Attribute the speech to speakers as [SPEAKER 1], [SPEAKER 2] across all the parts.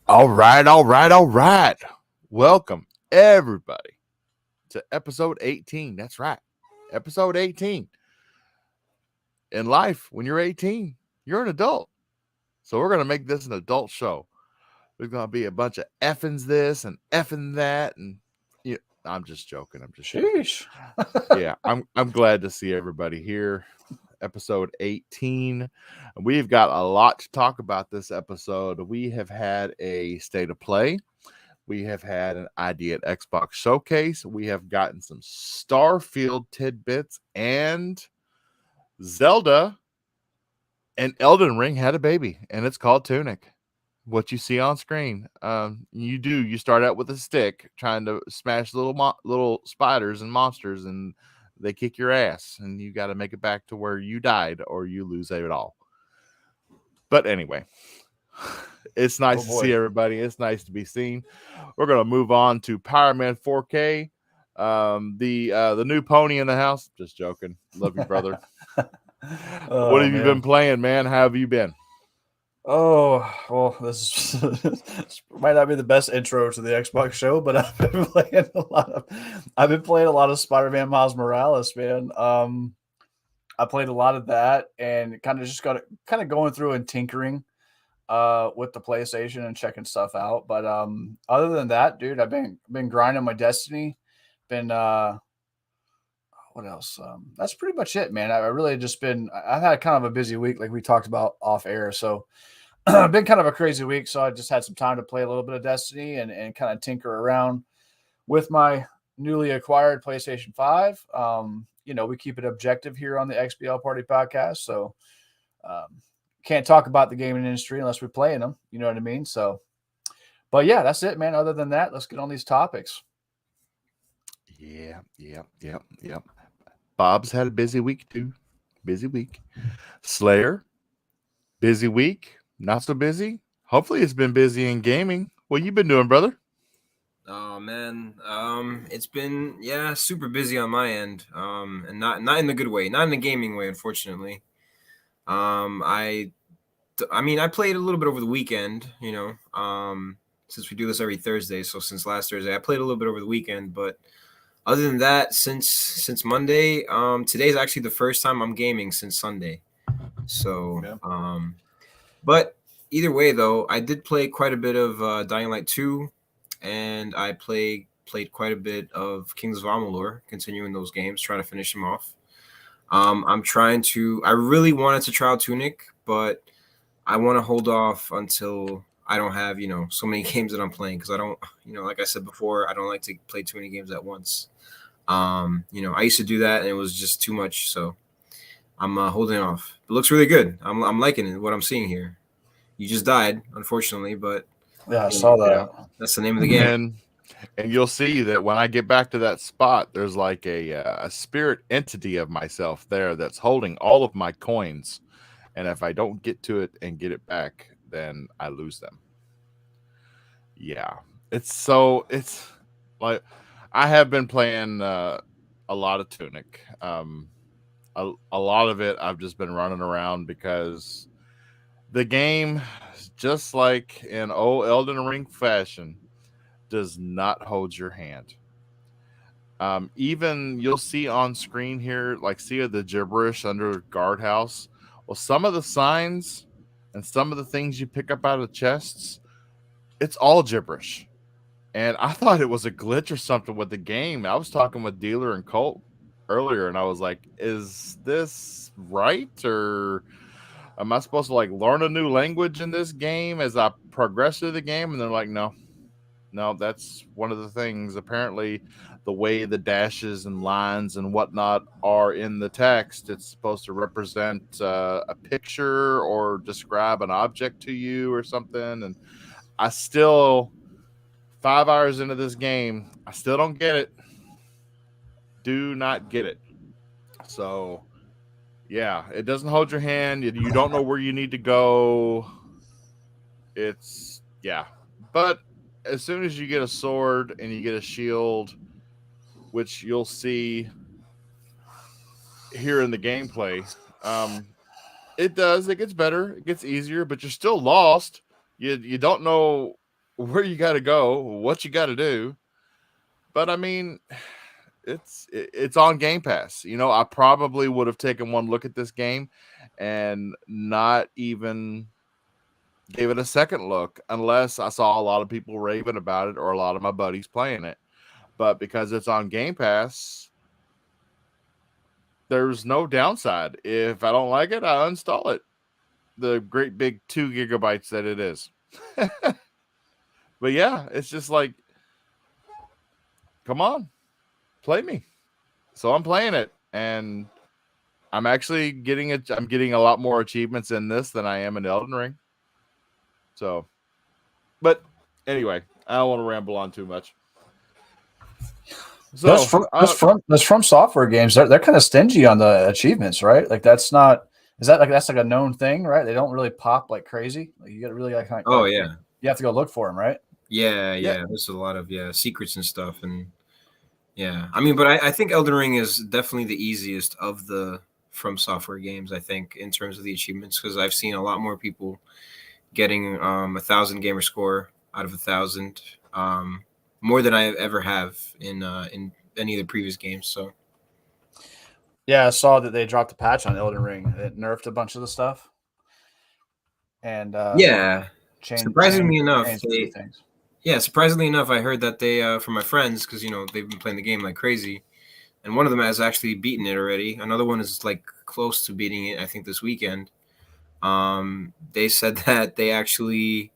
[SPEAKER 1] All right. Welcome, everybody, to episode 18. That's right. Episode 18. In life, when you're 18, you're an adult. So we're going to make this an adult show. There's going to be a bunch of effings this and effing that. And yeah, I'm just joking.
[SPEAKER 2] Sheesh.
[SPEAKER 1] Yeah, I'm glad to see everybody here. Episode 18. We've got a lot to talk about this episode. We have had a state of play. We have had an idea at Xbox showcase. We have gotten some Starfield tidbits, and Zelda and Elden Ring had a baby, and it's called Tunic. What you see on screen, you start out with a stick trying to smash little spiders and monsters, and they kick your ass, and you got to make it back to where you died, or you lose it all. But anyway, it's nice to see everybody. It's nice to be seen. We're gonna move on to Power Man 4K, the new pony in the house. Just joking. Love you, brother. What have you been playing, man? How have you been?
[SPEAKER 2] Oh, well, this might not be the best intro to the Xbox show, but I've been playing a lot of Spider-Man Miles Morales, man. I played a lot of that and kind of going through and tinkering with the PlayStation and checking stuff out. But other than that, dude, I've been grinding my Destiny. What else? That's pretty much it, man. I've had kind of a busy week, like we talked about off air. So been kind of a crazy week. So I just had some time to play a little bit of Destiny and kind of tinker around with my newly acquired PlayStation 5. We keep it objective here on the XBL Party podcast. So can't talk about the gaming industry unless we're playing them. You know what I mean? So, but yeah, that's it, man. Other than that, let's get on these topics.
[SPEAKER 1] Yeah. Bob's had a busy week too. Busy week. Slayer, busy week. Not so busy. Hopefully, it's been busy in gaming. What you been doing, brother?
[SPEAKER 3] Oh man, it's been super busy on my end. And not in the good way, not in the gaming way, unfortunately. I played a little bit over the weekend. Since we do this every Thursday, so since last Thursday, I played a little bit over the weekend, but. Other than that, since Monday, today's actually the first time I'm gaming since Sunday. So,
[SPEAKER 2] yeah.
[SPEAKER 3] But either way, though, I did play quite a bit of Dying Light 2, and I played quite a bit of Kings of Amalur, continuing those games, trying to finish them off. I really wanted to try out Tunic, but I want to hold off until I don't have, so many games that I'm playing, because I don't, like I said before, I don't like to play too many games at once. I used to do that and it was just too much. So I'm holding off. It looks really good. I'm liking it, what I'm seeing here. You just died, unfortunately, but
[SPEAKER 2] yeah, I saw that.
[SPEAKER 3] Yeah, that's the name of the game.
[SPEAKER 1] And you'll see that when I get back to that spot, there's like a spirit entity of myself there that's holding all of my coins. And if I don't get to it and get it back, then I lose them. Yeah. It's like I have been playing a lot of Tunic. A lot of it I've just been running around because the game, just like in old Elden Ring fashion, does not hold your hand. Even you'll see on screen here, like see the gibberish under guardhouse. Well, some of the signs and some of the things you pick up out of chests, it's all gibberish. And I thought it was a glitch or something with the game. I was talking with Dealer and Colt earlier, and I was like, is this right? Or am I supposed to like learn a new language in this game as I progress through the game? And they're like, no, that's one of the things. Apparently, the way the dashes and lines and whatnot are in the text, it's supposed to represent a picture or describe an object to you or something. And I still, 5 hours into this game, I still don't get it. Do not get it. So, yeah, it doesn't hold your hand. You don't know where you need to go. It's, yeah. But as soon as you get a sword and you get a shield, which you'll see here in the gameplay, it gets better. It gets easier, but you're still lost. You don't know where you got to go, what you got to do. But I mean, it's on Game Pass. You know, I probably would have taken one look at this game and not even gave it a second look unless I saw a lot of people raving about it or a lot of my buddies playing it. But because it's on Game Pass, there's no downside. If I don't like it, I uninstall it. The great big 2 gigabytes that it is. But yeah, it's just like, come on, play me. So I'm playing it, and I'm actually getting it. I'm getting a lot more achievements in this than I am in Elden Ring. So, but anyway, I don't want to ramble on too much. So
[SPEAKER 2] those from software games, they're kind of stingy on the achievements, right? Like that's like a known thing, right? They don't really pop like crazy. Like you got to really
[SPEAKER 3] Oh yeah,
[SPEAKER 2] you have to go look for them, right?
[SPEAKER 3] yeah. There's a lot of secrets and stuff, and yeah. I mean, but I think Elden Ring is definitely the easiest of the From Software games. I think in terms of the achievements, because I've seen a lot more people getting 1,000 gamer score out of 1,000, more than I ever have in any of the previous games. So
[SPEAKER 2] yeah, I saw that they dropped a patch on Elden Ring. It nerfed a bunch of the stuff, and
[SPEAKER 3] yeah, surprisingly enough,
[SPEAKER 2] things.
[SPEAKER 3] yeah, surprisingly enough, I heard that they from my friends, because they've been playing the game like crazy, and one of them has actually beaten it already. Another one is like close to beating it, I think, this weekend. They said that they actually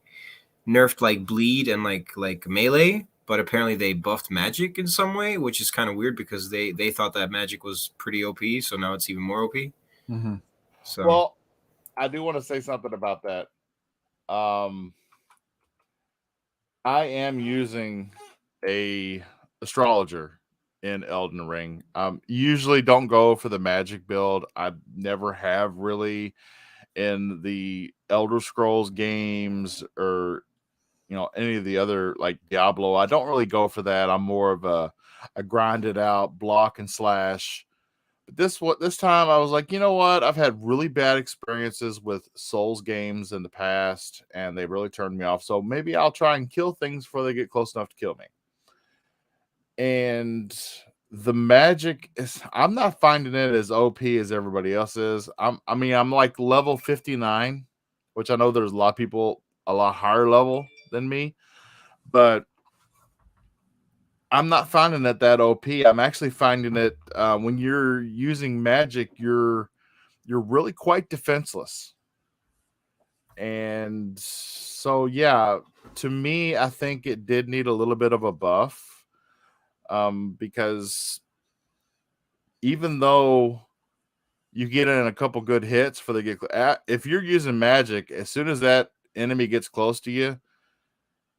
[SPEAKER 3] nerfed like bleed and like melee, but apparently they buffed magic in some way, which is kind of weird because they thought that magic was pretty OP, so now it's even more OP.
[SPEAKER 2] Mm-hmm.
[SPEAKER 3] So
[SPEAKER 1] well, I do want to say something about that. I am using a astrologer in Elden Ring. Usually don't go for the magic build. I never have really in the Elder Scrolls games or any of the other like Diablo. I don't really go for that. I'm more of a grinded out block and slash. But this time I was like, you know what? I've had really bad experiences with Souls games in the past, and they really turned me off. So maybe I'll try and kill things before they get close enough to kill me. And the magic I'm not finding it as OP as everybody else is. I'm like level 59, which I know there's a lot of people a lot higher level than me, but I'm not finding it that OP. I'm actually finding it when you're using magic, you're really quite defenseless. And so, yeah, to me, I think it did need a little bit of a buff, because even though you get in a couple good hits for the if you're using magic, as soon as that enemy gets close to you,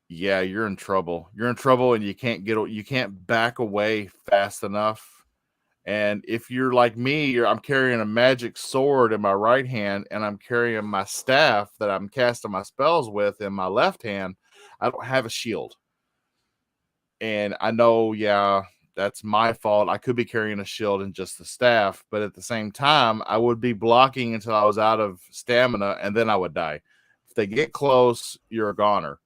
[SPEAKER 1] yeah, you're in trouble. You're in trouble, and you can't back away fast enough. And if you're like me, I'm carrying a magic sword in my right hand, and I'm carrying my staff that I'm casting my spells with in my left hand. I don't have a shield. And I know, yeah, that's my fault. I could be carrying a shield and just the staff, but at the same time, I would be blocking until I was out of stamina, and then I would die. If they get close, you're a goner.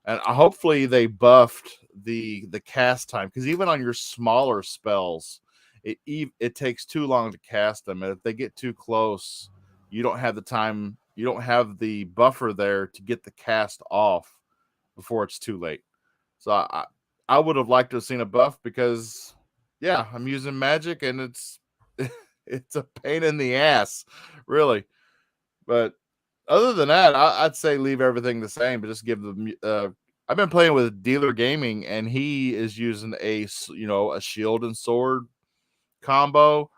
[SPEAKER 1] And hopefully they buffed the cast time, because even on your smaller spells, it takes too long to cast them. And if they get too close, you don't have the time. You don't have the buffer there to get the cast off before it's too late. So I would have liked to have seen a buff, because, yeah, I'm using magic and it's it's a pain in the ass, really. But other than that, I'd say leave everything the same, but just give them. I've been playing with Dealer Gaming, and he is using a shield and sword combo,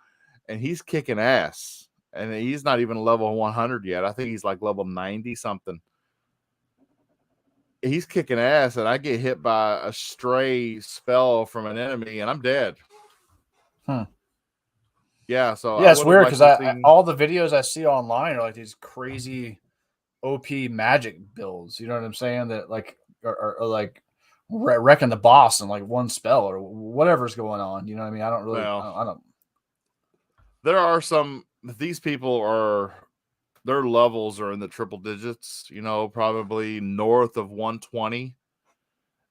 [SPEAKER 1] and he's kicking ass. And he's not even level 100 yet. I think he's like level 90 something. He's kicking ass, and I get hit by a stray spell from an enemy, and I'm dead. Yeah, so
[SPEAKER 2] yeah, it's weird because all the videos I see online are like these crazy OP magic builds. You know what I'm saying? That like are like wrecking the boss in like one spell or whatever's going on. You know what I mean? I don't really. I don't.
[SPEAKER 1] There are some. These people are. Their levels are in the triple digits. Probably north of 120.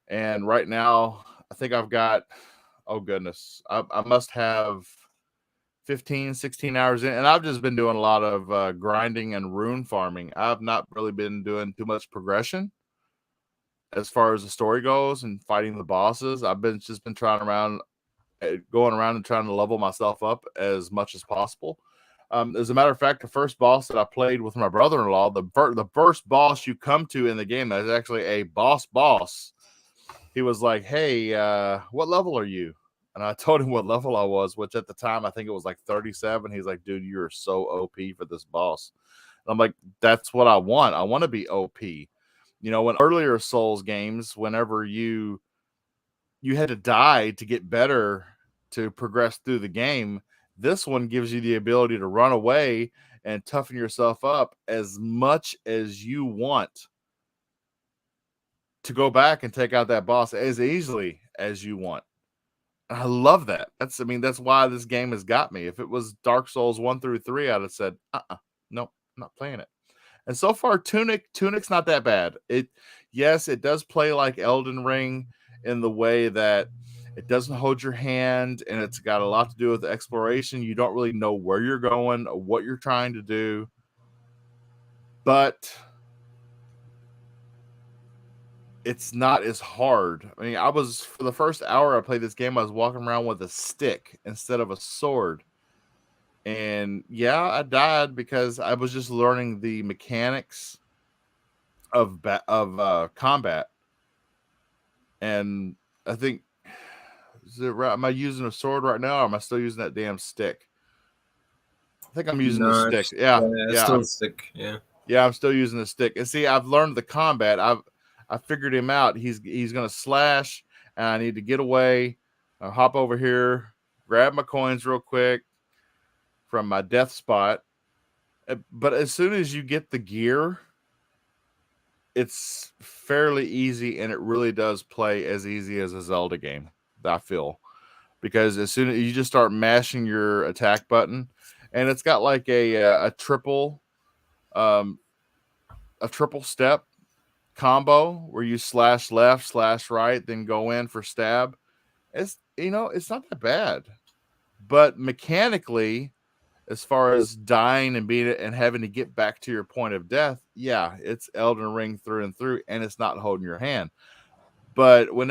[SPEAKER 1] And right now, I think I've got, oh goodness, I must have 15, 16 hours in. And I've just been doing a lot of grinding and rune farming. I've not really been doing too much progression as far as the story goes and fighting the bosses. I've been trying around, going around and trying to level myself up as much as possible. As a matter of fact, the first boss that I played with my brother-in-law, the first boss you come to in the game that is actually a boss. He was like, "Hey, what level are you?" And I told him what level I was, which at the time I think it was like 37. He's like, "Dude, you're so OP for this boss." And I'm like, "That's what I want. I want to be OP." You know, when earlier Souls games, whenever you had to die to get better to progress through the game, this one gives you the ability to run away and toughen yourself up as much as you want to go back and take out that boss as easily as you want. I love that. That's why this game has got me. If it was Dark Souls 1 through 3, I'd have said, nope, I'm not playing it. And so far, Tunic's not that bad. Yes, it does play like Elden Ring in the way that it doesn't hold your hand, and it's got a lot to do with exploration. You don't really know where you're going or what you're trying to do. But it's not as hard. I mean, for the first hour I played this game, I was walking around with a stick instead of a sword. And yeah, I died because I was just learning the mechanics of combat. And I think, am I using a sword right now, or am I still using that damn stick? I think I'm using the stick. Yeah,
[SPEAKER 3] still stick.
[SPEAKER 1] Yeah, I'm still using the stick. And see, I've learned the combat. I figured him out. He's gonna slash, and I need to get away. I'll hop over here, grab my coins real quick from my death spot. But as soon as you get the gear, it's fairly easy, and it really does play as easy as a Zelda game, I feel. Because as soon as you just start mashing your attack button, and it's got like a triple step combo where you slash left, slash right, then go in for stab. It's not that bad. But mechanically, as far as dying and having to get back to your point of death, yeah, it's Elden Ring through and through, and it's not holding your hand. But when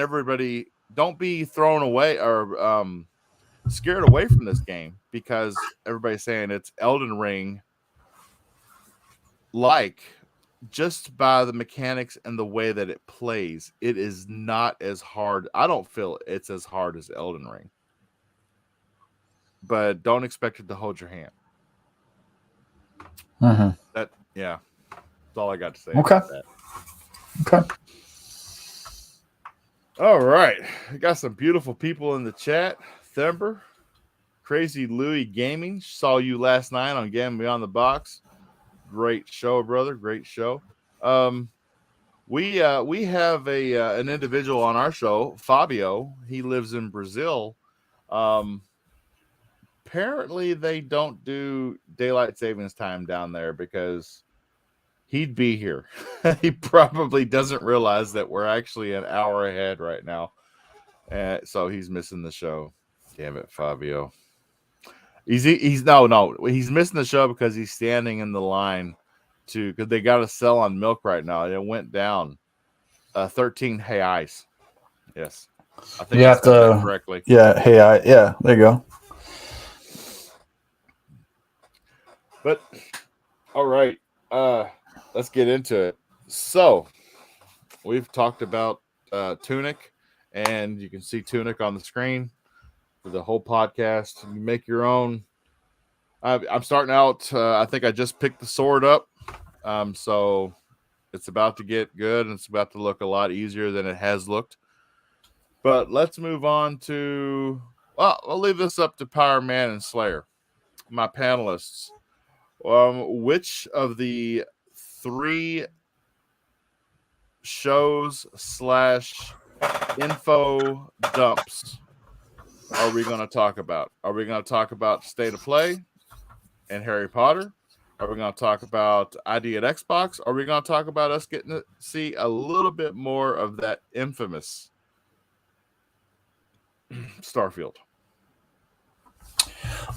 [SPEAKER 1] don't be thrown away or scared away from this game, because everybody's saying it's Elden Ring just by the mechanics and the way that it plays. It is not as hard. I don't feel it's as hard as Elden Ring. But don't expect it to hold your hand.
[SPEAKER 2] Mm-hmm.
[SPEAKER 1] That's all I got to say.
[SPEAKER 2] Okay.
[SPEAKER 1] About that.
[SPEAKER 2] Okay.
[SPEAKER 1] All right. We got some beautiful people in the chat. Thember, Crazy Louie Gaming. Saw you last night on Gaming Beyond the Box. Great show, brother. Great show. We have an individual on our show, Fabio. He lives in Brazil. Apparently they don't do daylight savings time down there because he'd be here. He probably doesn't realize that we're actually an hour ahead right now. So he's missing the show. Damn it, Fabio. He's missing the show because he's standing in the line because they got a sell on milk right now. It went down 13 reais. Yes. I think
[SPEAKER 2] you have to
[SPEAKER 1] correctly.
[SPEAKER 2] Yeah, there you go.
[SPEAKER 1] But all right, let's get into it. So we've talked about Tunic, and you can see Tunic on the screen for the whole podcast. You make your own. I'm starting out. I think I just picked the sword up, so it's about to get good, and it's about to look a lot easier than it has looked. But let's move on to. Well, I'll leave this up to Power Man and Slayer, my panelists. Which of the 3 shows / info dumps are we going to talk about? Are we going to talk about State of Play and Harry Potter? Are we going to talk about ID at Xbox? Or are we going to talk about us getting to see a little bit more of that infamous Starfield?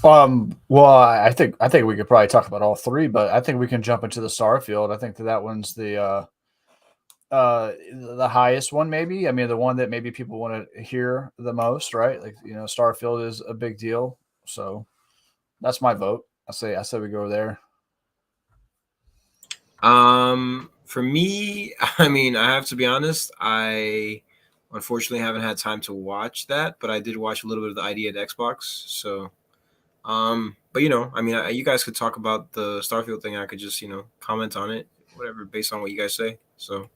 [SPEAKER 2] Well, I think we could probably talk about all three, but I think we can jump into the Starfield. I think that one's the highest one, maybe. I mean, the one that maybe people want to hear the most, right? Like, Starfield is a big deal. So that's my vote. I say we go there.
[SPEAKER 3] For me, I mean, I have to be honest. I unfortunately haven't had time to watch that, but I did watch a little bit of the ID at Xbox. So, but I mean, you guys could talk about the Starfield thing. I could just, comment on it, whatever, based on what you guys say. So,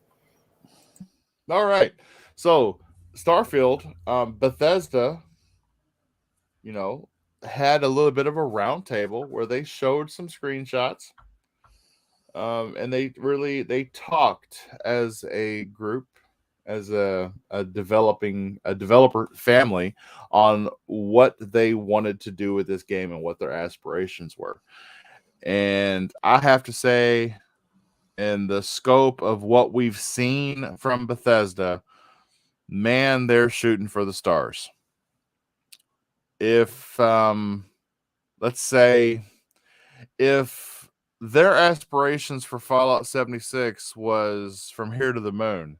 [SPEAKER 1] All right. So, Starfield, Bethesda, had a little bit of a roundtable where they showed some screenshots. And they talked as a group, as a developer family, on what they wanted to do with this game and what their aspirations were. And I have to say, in the scope of what we've seen from Bethesda, man, they're shooting for the stars. If let's say if their aspirations for Fallout 76 was from here to the moon,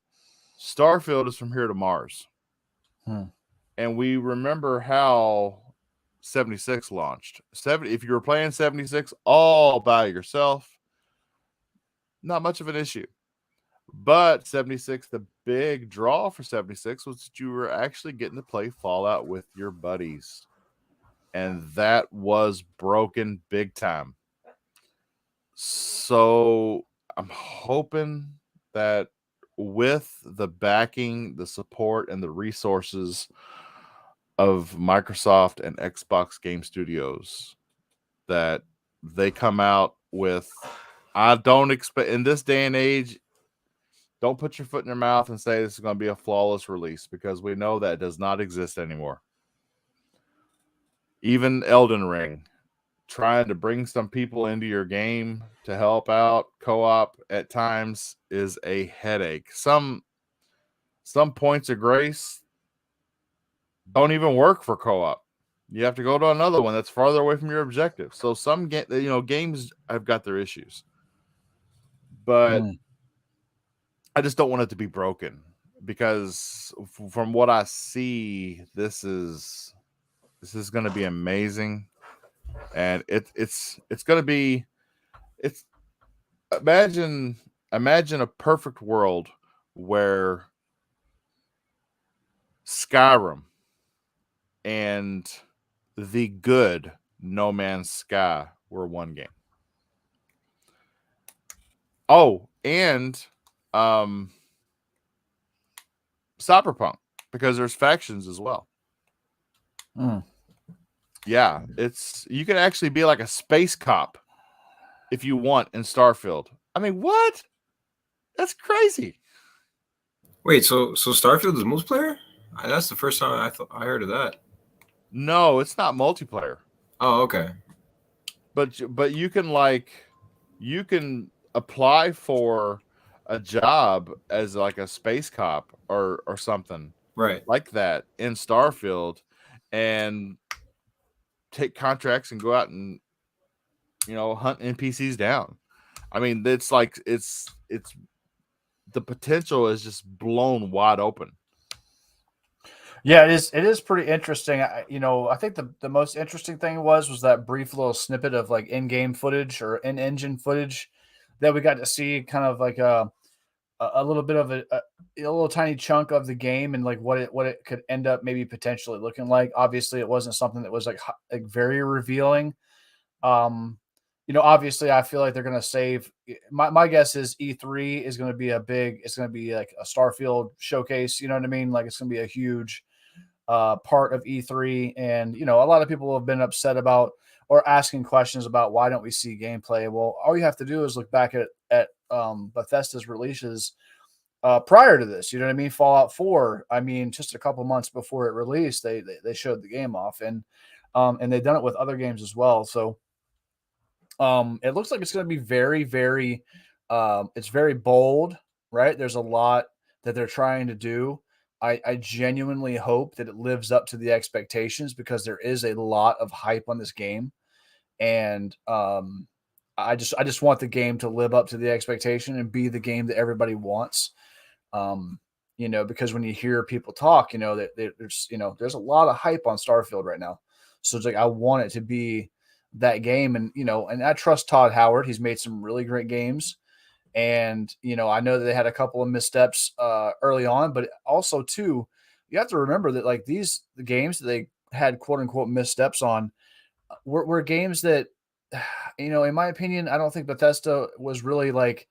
[SPEAKER 1] Starfield is from here to Mars. And we remember how 76 launched. If you were playing 76 all by yourself, not much of an issue. But 76, the big draw for 76 was that you were actually getting to play Fallout with your buddies. And that was broken big time. So I'm hoping that with the backing, the support, and the resources of Microsoft and Xbox Game Studios, that they come out with, I don't expect, in this day and age, don't put your foot in your mouth and say this is going to be a flawless release, because we know that does not exist anymore. Even Elden Ring, trying to bring some people into your game to help out co-op at times is a headache. Some points of grace don't even work for co-op. You have to go to another one that's farther away from your objective. So some games have got their issues, but I just don't want it to be broken, because from what I see, this is going to be amazing. And it's going to be, imagine a perfect world where Skyrim and the good No Man's Sky were one game. Oh, and Cyberpunk, because there's factions as well. Yeah, you can actually be like a space cop if you want in Starfield. I mean, what? That's crazy.
[SPEAKER 3] Wait, so Starfield is multiplayer? That's the first time I heard of that.
[SPEAKER 1] No, it's not multiplayer.
[SPEAKER 3] Oh, okay.
[SPEAKER 1] But you can apply for a job as like a space cop or something,
[SPEAKER 3] right,
[SPEAKER 1] like that in Starfield, and take contracts and go out and hunt NPCs down. I mean, it's like it's the potential is just blown wide open.
[SPEAKER 2] Yeah, it is pretty interesting. I think the most interesting thing was that brief little snippet of like in-game footage or in-engine footage that we got to see, kind of like a little bit of a little tiny chunk of the game, and like what it could end up maybe potentially looking like. Obviously, it wasn't something that was like very revealing. Obviously, I feel like they're going to save. My guess is E3 is going to be it's going to be like a Starfield showcase. You know what I mean? Like, it's going to be a huge part of E3, and a lot of people have been upset about or asking questions about why don't we see gameplay. Well, all you have to do is look back at Bethesda's releases prior to this. You know what I mean? Fallout 4. I mean, just a couple months before it released, they showed the game off, and they've done it with other games as well. So It looks like it's going to be very, very, it's very bold, right? There's a lot that they're trying to do. I genuinely hope that it lives up to the expectations because there is a lot of hype on this game, and I just want the game to live up to the expectation and be the game that everybody wants. Um, because when you hear people talk, there's a lot of hype on Starfield right now. So it's like I want it to be that game, and I trust Todd Howard. He's made some really great games, and I know that they had a couple of missteps early on, but also too, you have to remember that like the games that they had quote unquote missteps on were games that, in my opinion, I don't think Bethesda was really like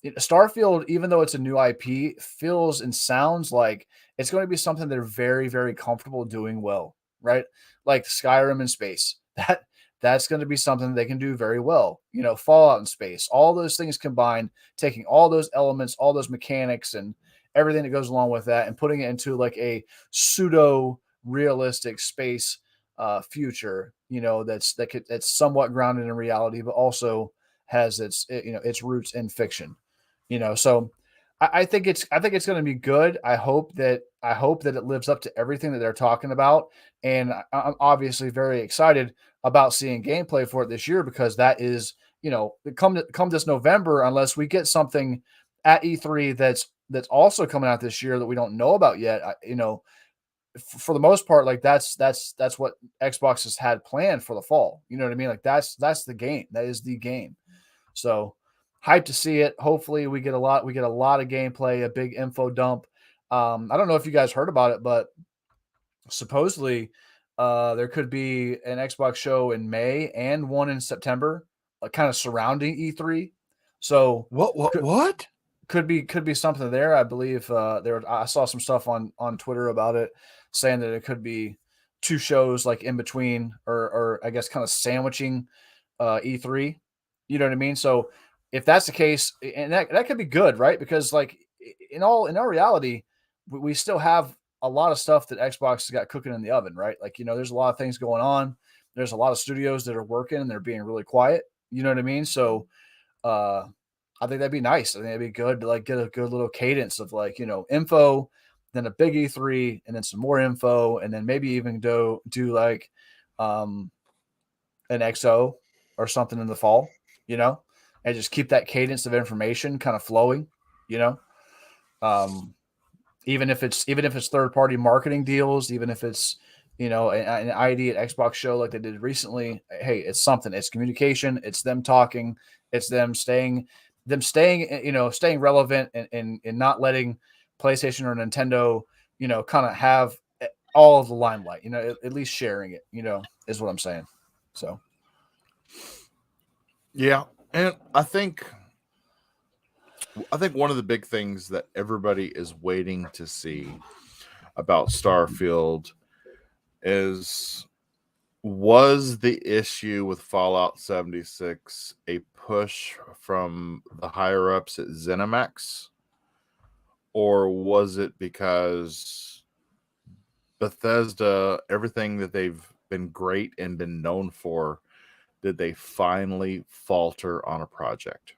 [SPEAKER 2] Starfield, even though it's a new IP, feels and sounds like it's going to be something they're very, very comfortable doing well, right? Like Skyrim in space. That's going to be something they can do very well. Fallout in space, all those things combined, taking all those elements, all those mechanics, and everything that goes along with that, and putting it into like a pseudo realistic space future, that's somewhat grounded in reality, but also has its roots in fiction. So I think it's going to be good. I hope that it lives up to everything that they're talking about, and I'm obviously very excited about seeing gameplay for it this year because that is come this November, unless we get something at E3 that's also coming out this year that we don't know about yet. For the most part, like that's what Xbox has had planned for the fall. You know what I mean? Like that's the game. That is the game. So hyped to see it. Hopefully we get a lot of gameplay, a big info dump. I don't know if you guys heard about it, but supposedly there could be an Xbox show in May and one in September, kind of surrounding E3. So
[SPEAKER 1] What?
[SPEAKER 2] Could be something there. I believe I saw some stuff on Twitter about it, saying that it could be two shows like in between, or I guess kind of sandwiching E3. You know what I mean? So if that's the case, and that could be good, right? Because like in all reality, we still have a lot of stuff that Xbox has got cooking in the oven, right? Like there's a lot of things going on. There's a lot of studios that are working and they're being really quiet. You know what I mean? So I think that'd be nice. I think it'd be good to like get a good little cadence of like, info, then a big E3, and then some more info, and then maybe even do like an XO or something in the fall, and just keep that cadence of information kind of flowing, even if it's third party marketing deals, even if it's an ID at Xbox show like they did recently. Hey, it's something. It's communication. It's them talking. It's them staying relevant and not letting PlayStation or Nintendo kind of have all of the limelight. At least sharing it. Is what I'm saying. So
[SPEAKER 1] yeah, and I think one of the big things that everybody is waiting to see about Starfield was the issue with Fallout 76 a push from the higher ups at ZeniMax, or was it because Bethesda, everything that they've been great and been known for, did they finally falter on a project?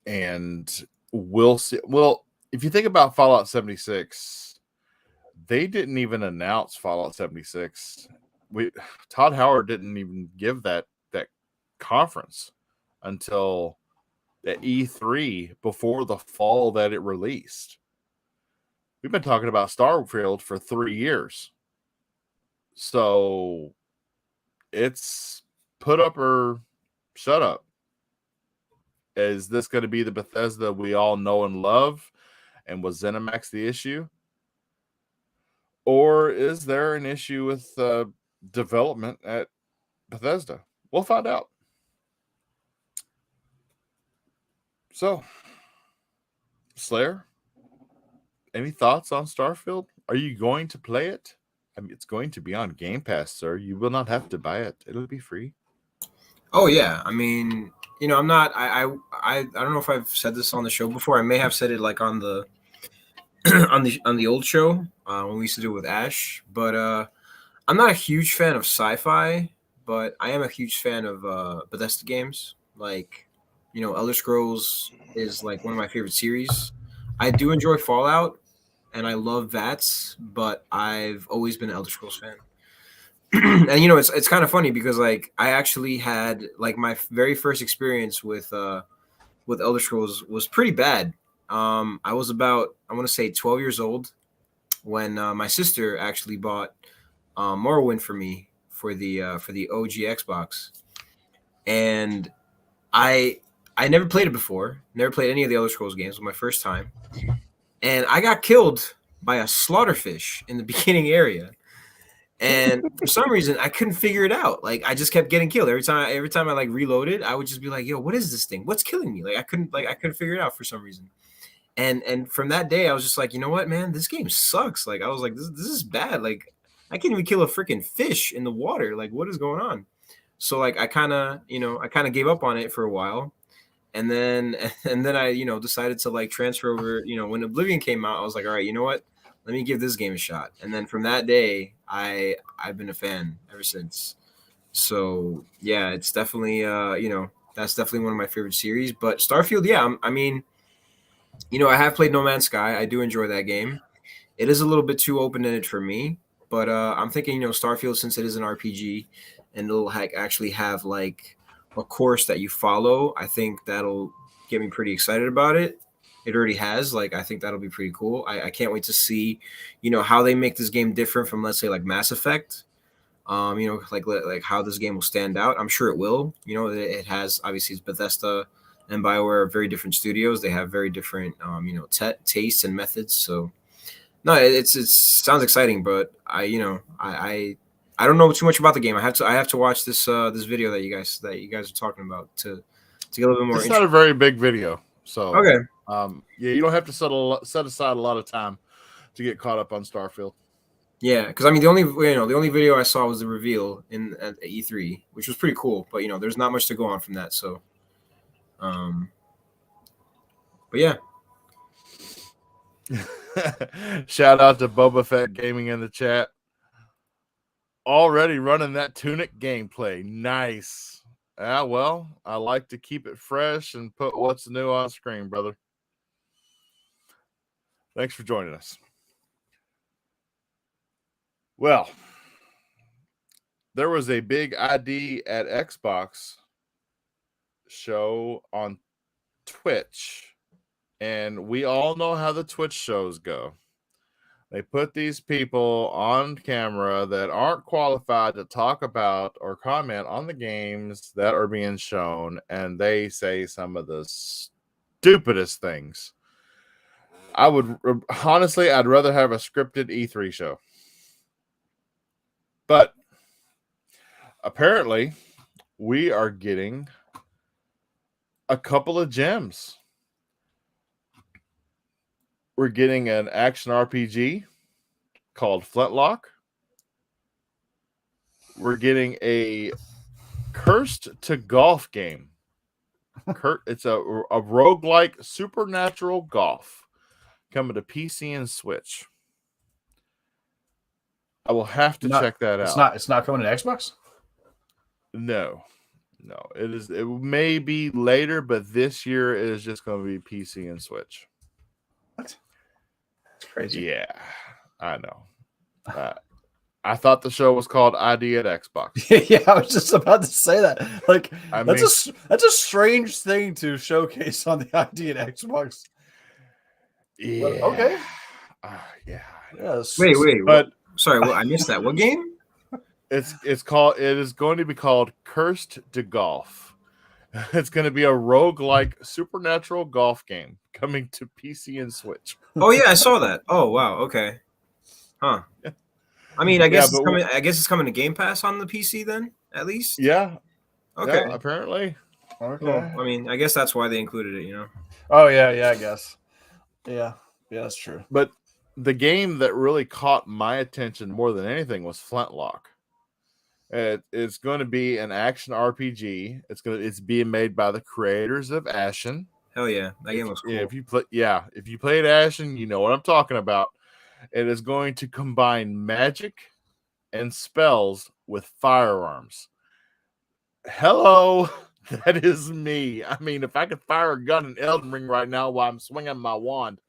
[SPEAKER 1] And we'll see. Well, if you think about Fallout 76, they didn't even announce Fallout 76. Todd Howard didn't even give that conference until the E3 before the fall that it released. We've been talking about Starfield for 3 years. So it's put up or shut up. Is this going to be the Bethesda we all know and love? And was ZeniMax the issue? Or is there an issue with development at Bethesda? We'll find out. So, Slayer, any thoughts on Starfield? Are you going to play it? I mean, it's going to be on Game Pass, sir. You will not have to buy it. It'll be free.
[SPEAKER 3] Oh yeah, I mean, I'm not. I don't know if I've said this on the show before. I may have said it like on the on the old show when we used to do it with Ash. But I'm not a huge fan of sci-fi, but I am a huge fan of Bethesda games. Like, Elder Scrolls is like one of my favorite series. I do enjoy Fallout, and I love VATS, but I've always been an Elder Scrolls fan. And it's kind of funny because like I actually had like my very first experience with Elder Scrolls was pretty bad. I was about, I want to say, 12 years old when my sister actually bought Morrowind for me for the OG Xbox, and I I never played it before. Never played any of the Elder Scrolls games. It was my first time, and I got killed by a slaughterfish in the beginning area. And for some reason, I couldn't figure it out. Like I just kept getting killed every time. Every time I like reloaded, I would just be like, "Yo, what is this thing? What's killing me?" Like I couldn't figure it out for some reason. And from that day, I was just like, you know what, man, this game sucks. Like I was like, this is bad. Like I can't even kill a freaking fish in the water. Like what is going on? So like I kind of gave up on it for a while, and then I decided to like transfer over. When Oblivion came out, I was like, all right, you know what? Let me give this game a shot. And then from that day, I've been a fan ever since. So yeah, it's definitely that's definitely one of my favorite series. But Starfield, yeah, I mean, I have played No Man's Sky. I do enjoy that game. It is a little bit too open ended for me, but I'm thinking, Starfield, since it is an RPG and it'll actually have like a course that you follow, I think that'll get me pretty excited about it. It already has. Like, I think that'll be pretty cool. I can't wait to see, how they make this game different from, let's say, like Mass Effect. Like how this game will stand out. I'm sure it will. It has, obviously, it's Bethesda and BioWare are very different studios. They have very different, tastes and methods. So, no, it sounds exciting, but I don't know too much about the game. I have to watch this video that you guys are talking about to get a little bit more.
[SPEAKER 1] It's not a very big video, so
[SPEAKER 3] okay.
[SPEAKER 1] Yeah, you don't have to set aside a lot of time to get caught up on Starfield.
[SPEAKER 3] Yeah, because I mean the only video I saw was the reveal at E3, which was pretty cool. But there's not much to go on from that. So, but yeah.
[SPEAKER 1] Shout out to Boba Fett Gaming in the chat. Already running that Tunic gameplay. Nice. Well, I like to keep it fresh and put what's new on screen, brother. Thanks for joining us. Well, there was a big ID at Xbox show on Twitch, and we all know how the Twitch shows go. They put these people on camera that aren't qualified to talk about or comment on the games that are being shown, and they say some of the stupidest things. Honestly, I'd rather have a scripted E3 show. But apparently, we are getting a couple of gems. We're getting an action RPG called Flintlock. We're getting a Cursed to Golf game. It's a roguelike supernatural golf coming to PC and Switch. I will have to check that out.
[SPEAKER 2] It's not coming to Xbox?
[SPEAKER 1] No. It is. It may be later, but this year it is just going to be PC and Switch.
[SPEAKER 2] What? It's crazy.
[SPEAKER 1] Yeah, I know. I thought the show was called ID at Xbox.
[SPEAKER 2] Yeah, I was just about to say that. Like, that's a strange thing to showcase on the ID at Xbox.
[SPEAKER 1] Yeah.
[SPEAKER 2] But, okay.
[SPEAKER 1] Yeah.
[SPEAKER 2] Yes.
[SPEAKER 3] Wait.
[SPEAKER 1] But
[SPEAKER 3] Sorry, I missed that. What game?
[SPEAKER 1] It is going to be called Cursed to Golf. It's going to be a roguelike supernatural golf game coming to PC and Switch.
[SPEAKER 3] Oh yeah, I saw that. Oh wow, okay. Huh. I mean, I guess it's coming to Game Pass on the PC then, at least.
[SPEAKER 1] Yeah.
[SPEAKER 3] Okay.
[SPEAKER 1] Yeah, apparently.
[SPEAKER 2] Okay.
[SPEAKER 3] Well, I mean, I guess that's why they included it,
[SPEAKER 2] Oh yeah, I guess. Yeah, that's true.
[SPEAKER 1] But the game that really caught my attention more than anything was Flintlock. It's going to be an action RPG. It's being made by the creators of Ashen.
[SPEAKER 3] Hell yeah, that game looks cool.
[SPEAKER 1] If you played Ashen, you know what I'm talking about. It is going to combine magic and spells with firearms. Hello, that is me. I mean, if I could fire a gun in Elden Ring right now while I'm swinging my wand,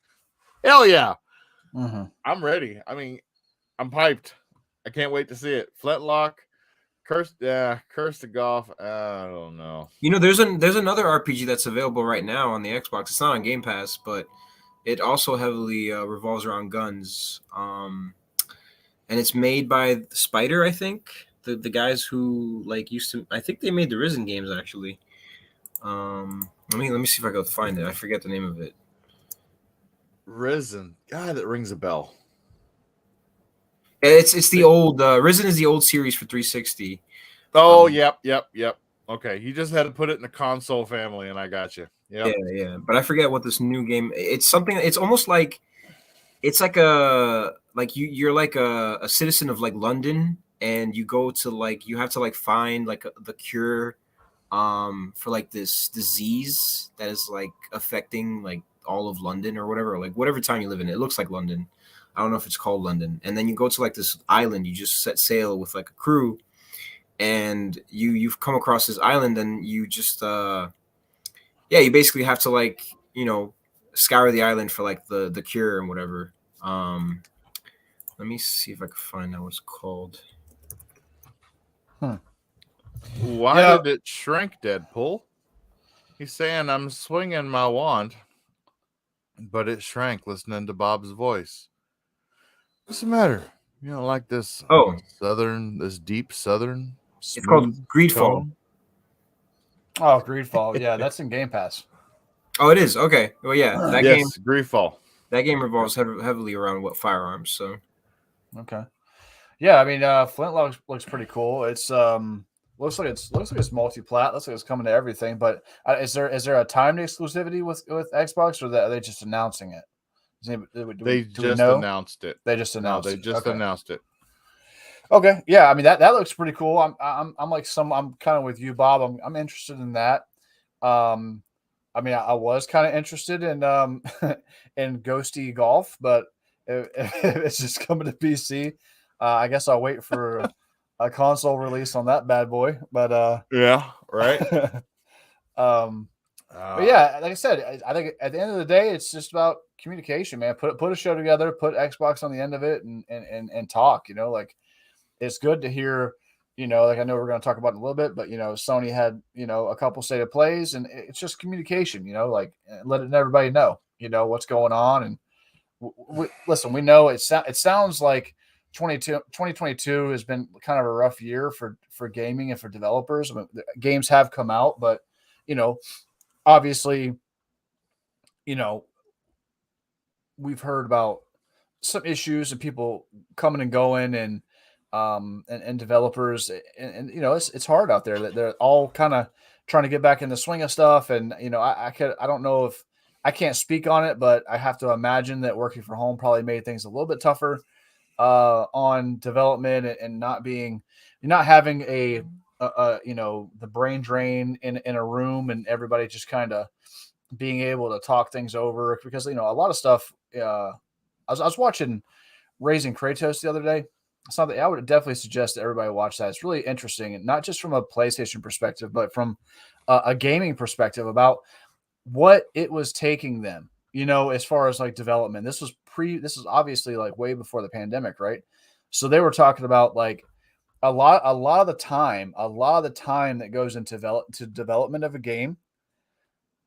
[SPEAKER 1] hell yeah, I'm ready. I mean, I'm hyped. I can't wait to see it. Flintlock, Curse to Golf. I don't know.
[SPEAKER 3] There's another RPG that's available right now on the Xbox. It's not on Game Pass, but it also heavily revolves around guns. And it's made by Spider, I think. The guys who used to, I think they made the Risen games actually. Let me see if I can find it. I forget the name of it.
[SPEAKER 1] Risen. God, that rings a bell.
[SPEAKER 3] It's the old Risen is the old series for 360.
[SPEAKER 1] Oh, yep. Okay, you just had to put it in the console family, and I got you. Yep.
[SPEAKER 3] Yeah. But I forget what this new game. It's something. It's almost like it's like you're like a citizen of like London, and you go to you have to find the cure for this disease that is affecting all of London or whatever, whatever town you live in. It looks like London. I don't know if it's called London. And then you go to this island. You just set sail with a crew, and you've come across this island, and you just you basically have to scour the island for the cure and whatever. Let me see if I can find out what it's called.
[SPEAKER 1] Why did it shrink, Deadpool? He's saying I'm swinging my wand, but it shrank listening to Bob's voice. What's the matter? You don't like this this deep southern?
[SPEAKER 3] It's called Greedfall.
[SPEAKER 1] Tone?
[SPEAKER 2] Oh, Greedfall. Yeah, that's in Game Pass.
[SPEAKER 3] Oh, it is? Okay. Well, yeah. That game,
[SPEAKER 1] Greedfall.
[SPEAKER 3] That game revolves heavily around firearms. So,
[SPEAKER 2] okay. Yeah, I mean, Flintlock looks pretty cool. It's looks like it's multi-plat. Looks like it's coming to everything. But is there a timed exclusivity with Xbox, or are they just announcing it?
[SPEAKER 1] They just announced it.
[SPEAKER 2] They just announced.
[SPEAKER 1] They just announced it.
[SPEAKER 2] Okay, yeah. I mean that looks pretty cool. I'm kind of with you, Bob. I'm interested in that. I mean, I was kind of interested in in Ghosty Golf, but if it's just coming to PC, I guess I'll wait for a console release on that bad boy. But
[SPEAKER 1] yeah, right.
[SPEAKER 2] But yeah, like I said, I think at the end of the day, it's just about communication, man. Put a show together, put Xbox on the end of it, and talk. It's good to hear. I know we're going to talk about it in a little bit, but Sony had a couple state of plays, and it's just communication. Letting everybody know what's going on, and listen, we know it sounds like 2022 has been kind of a rough year for gaming and for developers. I mean, games have come out, but obviously, we've heard about some issues and people coming and going, and developers, and it's hard out there. That they're all kind of trying to get back in the swing of stuff. And I don't know if I can't speak on it, but I have to imagine that working from home probably made things a little bit tougher on development, and not having the brain drain in a room, and everybody just kind of being able to talk things over, because a lot of stuff. I was watching Raising Kratos the other day. Something I would definitely suggest that everybody watch that. It's really interesting, and not just from a PlayStation perspective, but from a gaming perspective about what it was taking them, as far as development. This was obviously way before the pandemic, right? So they were talking about a lot of the time that goes into development of a game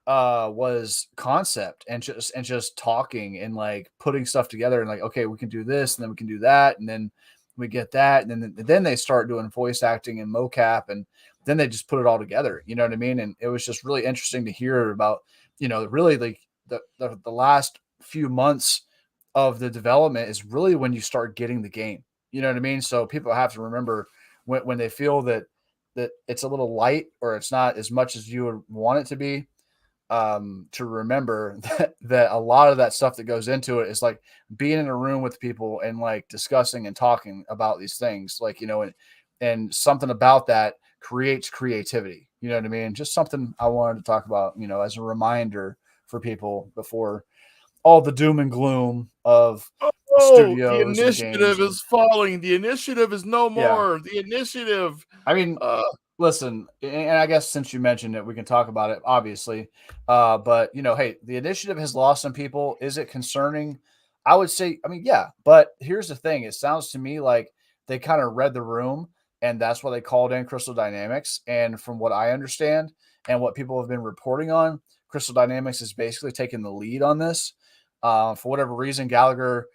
[SPEAKER 2] was concept, and just talking, and putting stuff together, and okay, we can do this, and then we can do that, and then we get that, and then they start doing voice acting and mocap, and then they just put it all together. You know what I mean? And it was just really interesting to hear about, really the last few months of the development is really when you start getting the game. You know what I mean? So people have to remember when they feel that it's a little light, or it's not as much as you would want it to be, to remember that a lot of that stuff that goes into it is being in a room with people and discussing and talking about these things, and something about that creates creativity. You know what I mean? Just something I wanted to talk about, as a reminder for people before all the doom and gloom of studios.
[SPEAKER 1] The initiative is falling. The initiative is no more. The initiative.
[SPEAKER 2] I mean, Listen, and I guess since you mentioned it, we can talk about it, obviously. But hey, the initiative has lost some people. Is it concerning? I would say, I mean, yeah. But here's the thing: it sounds to me like they kind of read the room, and that's why they called in Crystal Dynamics. And from what I understand, and what people have been reporting on, Crystal Dynamics is basically taking the lead on this. For whatever reason, Gallagher,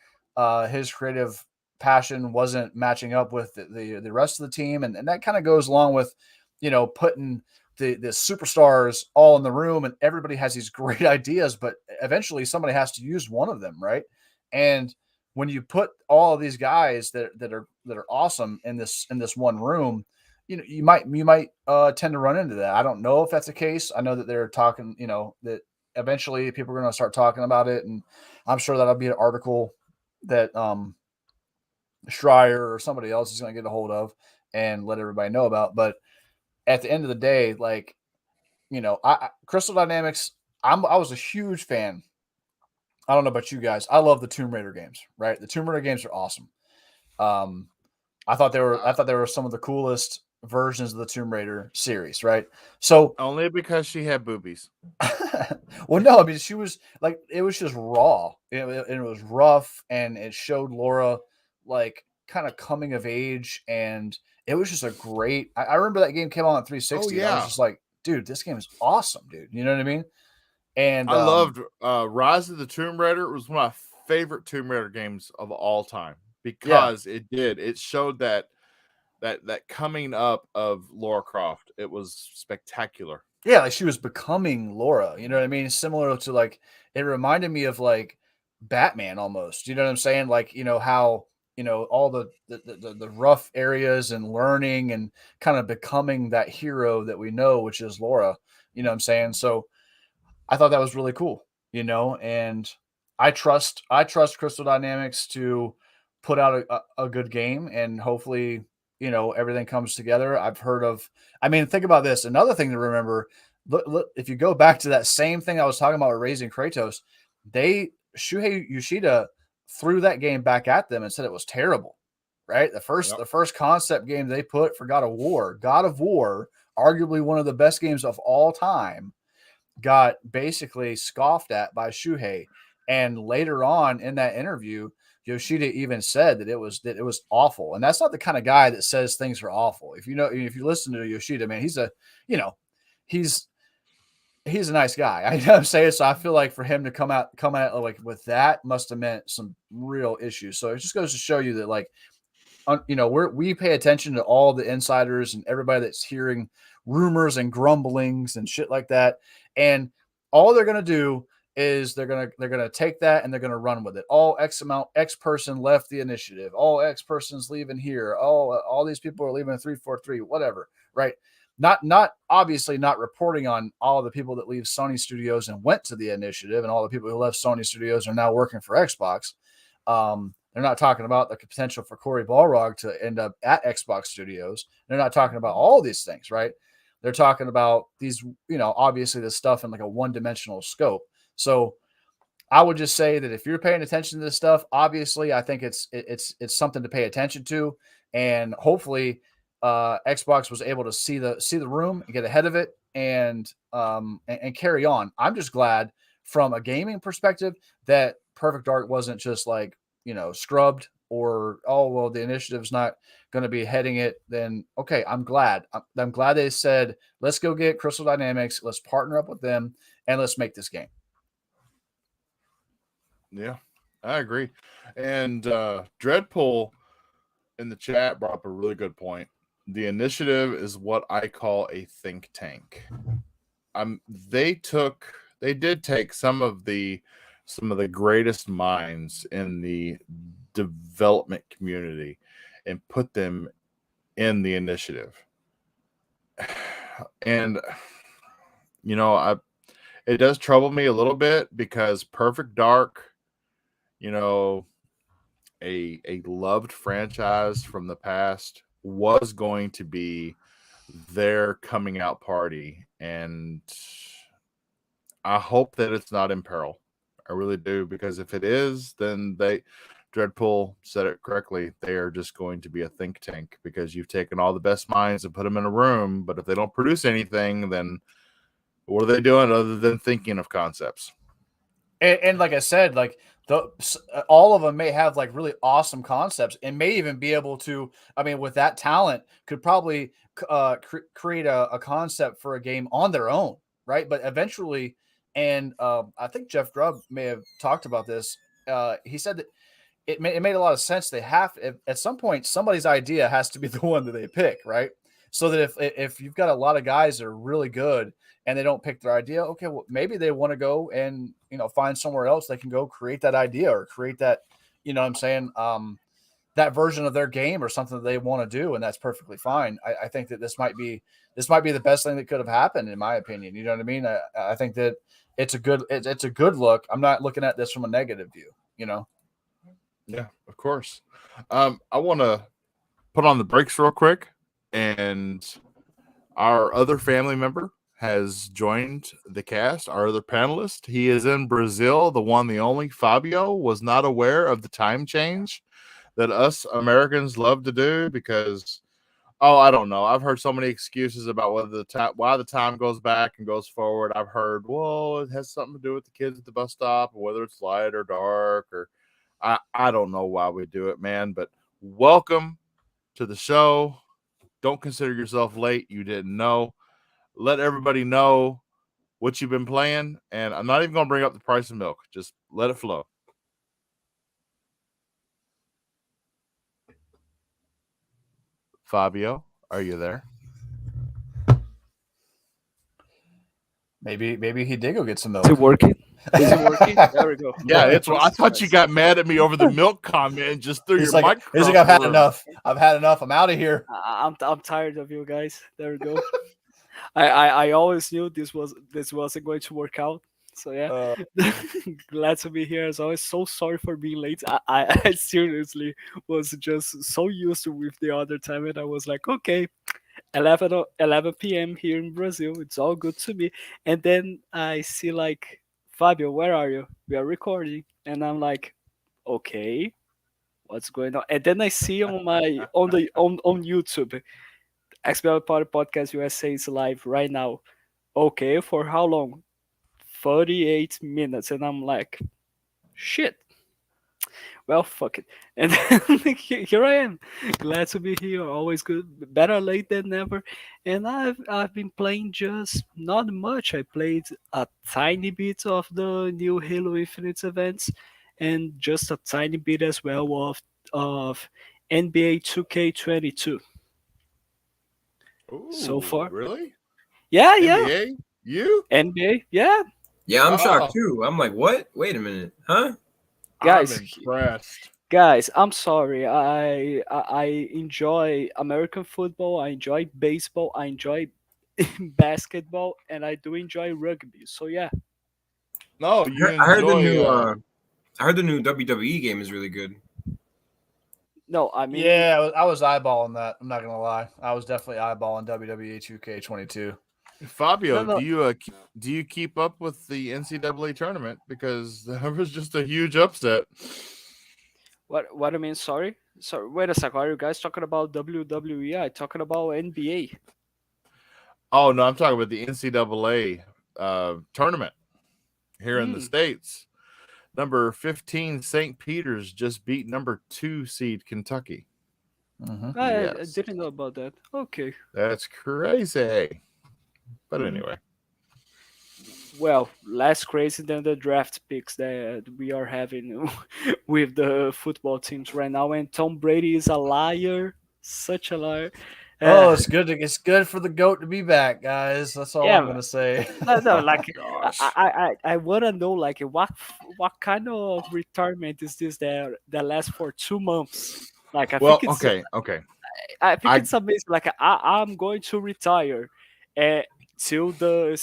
[SPEAKER 2] his creative passion wasn't matching up with the rest of the team, and that kind of goes along with putting the superstars all in the room, and everybody has these great ideas, but eventually somebody has to use one of them, right? And when you put all of these guys that are awesome in this one room, you might tend to run into that. I don't know if that's the case. I know that they're talking, that eventually people are going to start talking about it, and I'm sure that'll be an article that Schreier or somebody else is going to get a hold of and let everybody know about. But at the end of the day, like, Crystal Dynamics, I was a huge fan. I don't know about you guys. I love the Tomb Raider games, right? The Tomb Raider games are awesome. Um, I thought they were some of the coolest versions of the Tomb Raider series, right? So,
[SPEAKER 1] Only because she had boobies.
[SPEAKER 2] well, no, I mean, she was like, it was just raw. It was rough, and it showed Laura like kind of coming of age, and it was just a great. I remember that game came out on 360. And I was
[SPEAKER 1] Yeah.
[SPEAKER 2] just like, dude, this game is awesome, dude. You know what I mean? And
[SPEAKER 1] I loved Rise of the Tomb Raider. It was one of my favorite Tomb Raider games of all time
[SPEAKER 2] yeah,
[SPEAKER 1] because it showed that coming up of Laura Croft. It was spectacular.
[SPEAKER 2] yeah, like she was becoming Laura. You know what I mean? Similar to like, it reminded me of like Batman almost. You know what I'm saying? Like, how all the rough areas and learning and kind of becoming that hero that we know, which is Laura. You know what I'm saying? So I thought that was really cool, and I trust Crystal Dynamics to put out a good game, and hopefully, everything comes together. I've heard of, I mean, think about this. Another thing to remember, look, if you go back to that same thing I was talking about with raising Kratos, Shuhei Yoshida threw that game back at them and said it was terrible. Right? The first
[SPEAKER 1] Yep.
[SPEAKER 2] the first concept game they put for God of War, arguably one of the best games of all time, got basically scoffed at by Shuhei. And later on in that interview, Yoshida even said that it was awful. And that's not the kind of guy that says things are awful. If you listen to Yoshida, man, he's he's a nice guy. I know what I'm saying. So I feel like for him to come out like with that must have meant some real issues. So it just goes to show you that, like, we pay attention to all the insiders and everybody that's hearing rumors and grumblings and shit like that. And all they're going to do is they're going to take that and they're going to run with it. All X person left the initiative. All X person's leaving here. All these people are leaving 343, whatever. Right. Not obviously not reporting on all the people that leave Sony Studios and went to the initiative, and all the people who left Sony Studios are now working for Xbox. They're not talking about the potential for Corey Balrog to end up at Xbox Studios. They're not talking about all these things, right? They're talking about these, obviously this stuff in like a one-dimensional scope. So I would just say that if you're paying attention to this stuff, obviously I think it's something to pay attention to, and hopefully Xbox was able to see the room and get ahead of it, and carry on. I'm just glad from a gaming perspective that Perfect Dark wasn't just like, scrubbed, or, oh, well, the initiative's not going to be heading it. Then okay, I'm glad. I'm glad they said, let's go get Crystal Dynamics, let's partner up with them, and let's make this game.
[SPEAKER 1] Yeah, I agree. And Dreadpool in the chat brought up a really good point. The initiative is what I call a think tank. They did take some of the greatest minds in the development community and put them in the initiative. And it does trouble me a little bit because Perfect Dark, a loved franchise from the past, was going to be their coming out party, and I hope that it's not in peril. I really do, because if it is, then Dreadpool said it correctly. They are just going to be a think tank because you've taken all the best minds and put them in a room. But if they don't produce anything, then what are they doing other than thinking of concepts?
[SPEAKER 2] And like I said, like all of them may have like really awesome concepts and may even be able to, I mean, with that talent, could probably create a concept for a game on their own, right? But eventually, and I think Jeff Grubb may have talked about this. He said that it made a lot of sense. They have at some point somebody's idea has to be the one that they pick, right? So that if you've got a lot of guys that are really good and they don't pick their idea, okay, well maybe they want to go and find somewhere else they can go create that idea or create that, what I'm saying, that version of their game or something that they want to do, and that's perfectly fine. I think that this might be the best thing that could have happened, in my opinion. You know what I mean? I think that it's a good look. I'm not looking at this from a negative view,
[SPEAKER 1] Yeah, of course. I want to put on the brakes real quick, and our other family member has joined the cast, our other panelist. He is in Brazil, the one, the only. Fabio was not aware of the time change that us Americans love to do because, I don't know. I've heard so many excuses about why the time goes back and goes forward. I've heard, well, it has something to do with the kids at the bus stop, or whether it's light or dark, or I don't know why we do it, man. But welcome to the show. Don't consider yourself late. You didn't know. Let everybody know what you've been playing. And I'm not even going to bring up the price of milk. Just let it flow. Fabio, are you there?
[SPEAKER 2] Maybe he did go get some milk.
[SPEAKER 4] Is it working? There we go.
[SPEAKER 1] Yeah, it's. I thought you got mad at me over the milk comment and just threw
[SPEAKER 2] He's
[SPEAKER 1] your
[SPEAKER 2] like,
[SPEAKER 1] microphone.
[SPEAKER 2] he's like, I've had enough. I'm out of here.
[SPEAKER 4] I'm tired of you guys. There we go. I always knew this wasn't going to work out. So yeah, glad to be here as always. So sorry for being late. I seriously was just so used to with the other time, and I was like, okay, 11 p.m. here in Brazil. It's all good to me. And then I see like, Fabio, where are you? We are recording, and I'm like, okay, what's going on? And then I see on YouTube, XBL Party Podcast USA is live right now. Okay, for how long? 38 minutes, and I'm like, shit. Well, fuck it. And then here I am, glad to be here. Always good, better late than never. And I've been playing just not much. I played a tiny bit of the new Halo Infinite events, and just a tiny bit as well of NBA 2K22.
[SPEAKER 1] Ooh,
[SPEAKER 4] So far,
[SPEAKER 1] really?
[SPEAKER 4] yeah,
[SPEAKER 1] NBA? You?
[SPEAKER 4] NBA, yeah.
[SPEAKER 3] Yeah, I'm
[SPEAKER 1] Oh.
[SPEAKER 3] shocked too. I'm like, what? Wait a minute, huh?
[SPEAKER 4] Guys,
[SPEAKER 1] I'm impressed.
[SPEAKER 4] Guys, I'm sorry. I enjoy American football. I enjoy baseball. I enjoy basketball, and I do enjoy rugby. So yeah.
[SPEAKER 1] No, you
[SPEAKER 3] I heard the
[SPEAKER 1] enjoy,
[SPEAKER 3] new. I heard the new WWE game is really good.
[SPEAKER 4] No, I mean,
[SPEAKER 2] Yeah, I was eyeballing that. I'm not gonna lie. I was definitely eyeballing WWE 2K22.
[SPEAKER 1] Fabio,
[SPEAKER 4] No.
[SPEAKER 1] do you keep up with the NCAA tournament? Because that was just a huge upset.
[SPEAKER 4] what I mean? Sorry. Wait a second. Are you guys talking about WWE? I talking about NBA.
[SPEAKER 1] Oh no, I'm talking about the NCAA tournament here in the States. Number 15 St. Peter's just beat number 2 seed Kentucky.
[SPEAKER 2] Mm-hmm.
[SPEAKER 4] I
[SPEAKER 1] Yes.
[SPEAKER 4] didn't know about that. Okay.
[SPEAKER 1] That's crazy. But anyway.
[SPEAKER 4] Well, less crazy than the draft picks that we are having with the football teams right now. And Tom Brady is a liar, such a liar.
[SPEAKER 2] Oh, it's good. It's good for the GOAT to be back, guys. That's all I'm gonna say.
[SPEAKER 4] No, like
[SPEAKER 1] Gosh.
[SPEAKER 4] I wanna know like what kind of retirement is this that lasts for 2 months? Like I think it's
[SPEAKER 1] okay.
[SPEAKER 4] I think it's amazing. Like I'm going to retire till the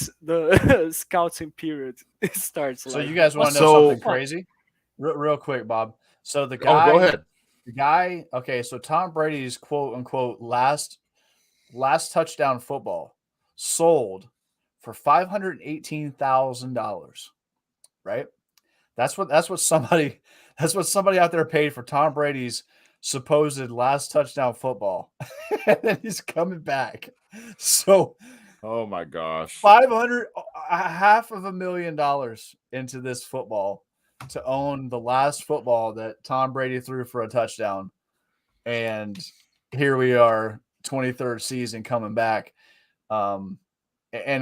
[SPEAKER 4] scouting period starts.
[SPEAKER 2] So
[SPEAKER 4] like,
[SPEAKER 2] you guys want to know something crazy? Real quick, Bob. So the guy,
[SPEAKER 1] go ahead.
[SPEAKER 2] The guy. Okay, so Tom Brady's quote unquote last touchdown football sold for $518,000. Right. That's what somebody out there paid for Tom Brady's supposed last touchdown football. And then he's coming back. So
[SPEAKER 1] Oh my gosh.
[SPEAKER 2] 500 $500,000 into this football to own the last football that Tom Brady threw for a touchdown. And here we are, 23rd season coming back. And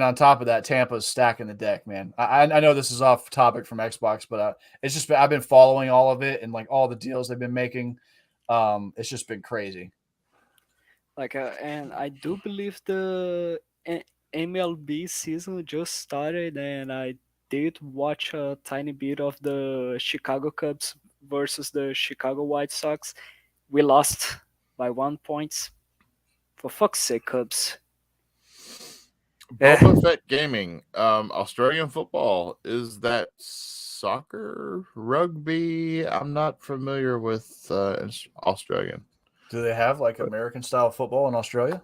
[SPEAKER 2] on top of that, Tampa's stacking the deck, man. I know this is off topic from Xbox, but it's just I've been following all of it and like all the deals they've been making. It's just been crazy.
[SPEAKER 4] And I do believe the MLB season just started, and I did watch a tiny bit of the Chicago Cubs versus the Chicago White Sox. We lost by 1 point. For fuck's sake, Cubs.
[SPEAKER 1] Boba Fett Gaming, Australian football, is that soccer, rugby? I'm not familiar with Australian.
[SPEAKER 2] Do they have like American style football in Australia?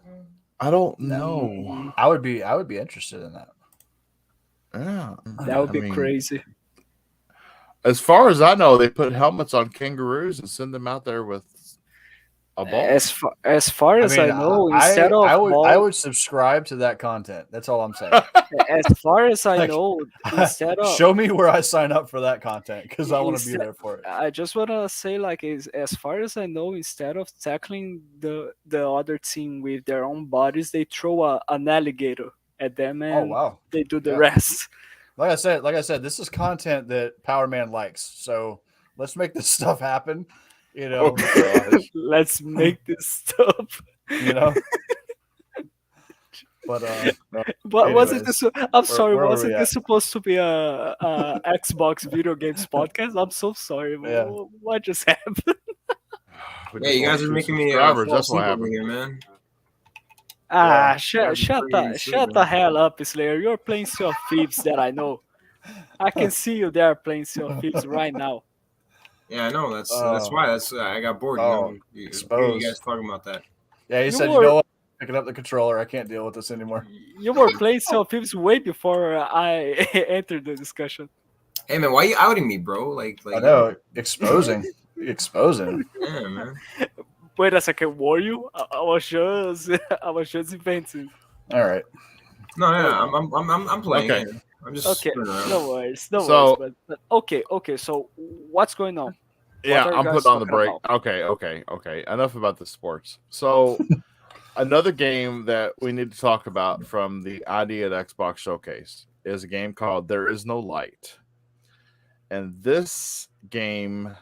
[SPEAKER 1] I don't know.
[SPEAKER 2] I would be interested in that.
[SPEAKER 1] Yeah,
[SPEAKER 4] That would be crazy.
[SPEAKER 1] As far as I know, they put helmets on kangaroos and send them out there with a ball.
[SPEAKER 4] As far as I know, instead of
[SPEAKER 2] I would subscribe to that content. That's all I'm saying.
[SPEAKER 4] As far as I know, instead of
[SPEAKER 2] show me where I sign up for that content because I want to be there for it.
[SPEAKER 4] I just want to say, like, as far as I know, instead of tackling the other team with their own bodies, they throw an alligator at them and they do the rest.
[SPEAKER 2] Like I said, this is content that Power Man likes. So let's make this stuff happen. You know,
[SPEAKER 4] let's make this stuff.
[SPEAKER 2] You know, but
[SPEAKER 4] wasn't this? I'm sorry. Wasn't this supposed to be a Xbox video games podcast? I'm so sorry. Yeah. What just happened?
[SPEAKER 3] Yeah, you guys are making me
[SPEAKER 1] that's what happened
[SPEAKER 3] here, man.
[SPEAKER 4] Shut the hell up, Slayer. You're playing Sea of Thieves that I know. I can see you there playing Sea of Thieves right now.
[SPEAKER 3] Yeah, I know. That's why. I got bored. You guys talking about that?
[SPEAKER 2] Yeah, you said, you know what? Picking up the controller. I can't deal with this anymore.
[SPEAKER 4] You were playing Sea of Thieves way before I entered the discussion.
[SPEAKER 3] Hey man, why are you outing me, bro? Like
[SPEAKER 2] I know, exposing.
[SPEAKER 3] Yeah, man.
[SPEAKER 4] Wait a second, were you? I was just inventing.
[SPEAKER 2] All right.
[SPEAKER 3] No, I'm playing.
[SPEAKER 1] Okay.
[SPEAKER 3] I'm just
[SPEAKER 4] okay. No worries. But okay. So what's going on?
[SPEAKER 1] Yeah, I'm putting on the break. About? Okay. Enough about the sports. So another game that we need to talk about from the ID at Xbox Showcase is a game called There Is No Light. And this game,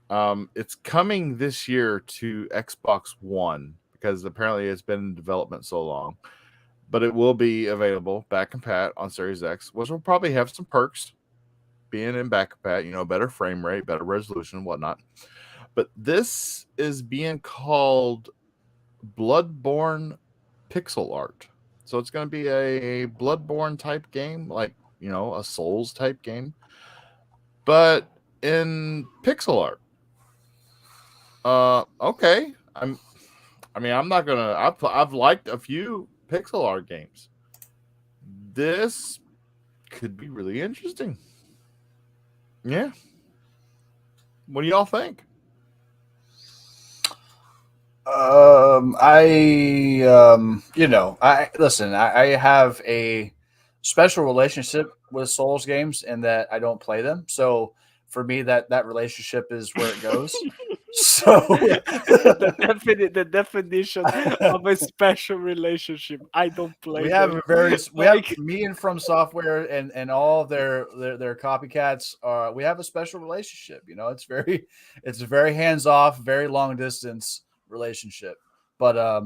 [SPEAKER 1] it's coming this year to Xbox One because apparently it's been in development so long. But it will be available back and pat on Series X, which will probably have some perks being in back and pat, you know, better frame rate, better resolution, whatnot. But this is being called Bloodborne Pixel Art. So it's going to be a Bloodborne type game, like, you know, a Souls type game, but in pixel art. Okay. I'm not gonna. I've liked a few pixel art games. This could be really interesting. Yeah. What do y'all think?
[SPEAKER 2] I have a special relationship with Souls games in that I don't play them. So for me, that relationship is where it goes. So
[SPEAKER 4] the definition of a special relationship. I don't play.
[SPEAKER 2] We have me and From Software and all of their copycats. We have a special relationship. You know, it's a very hands off, very long distance relationship. But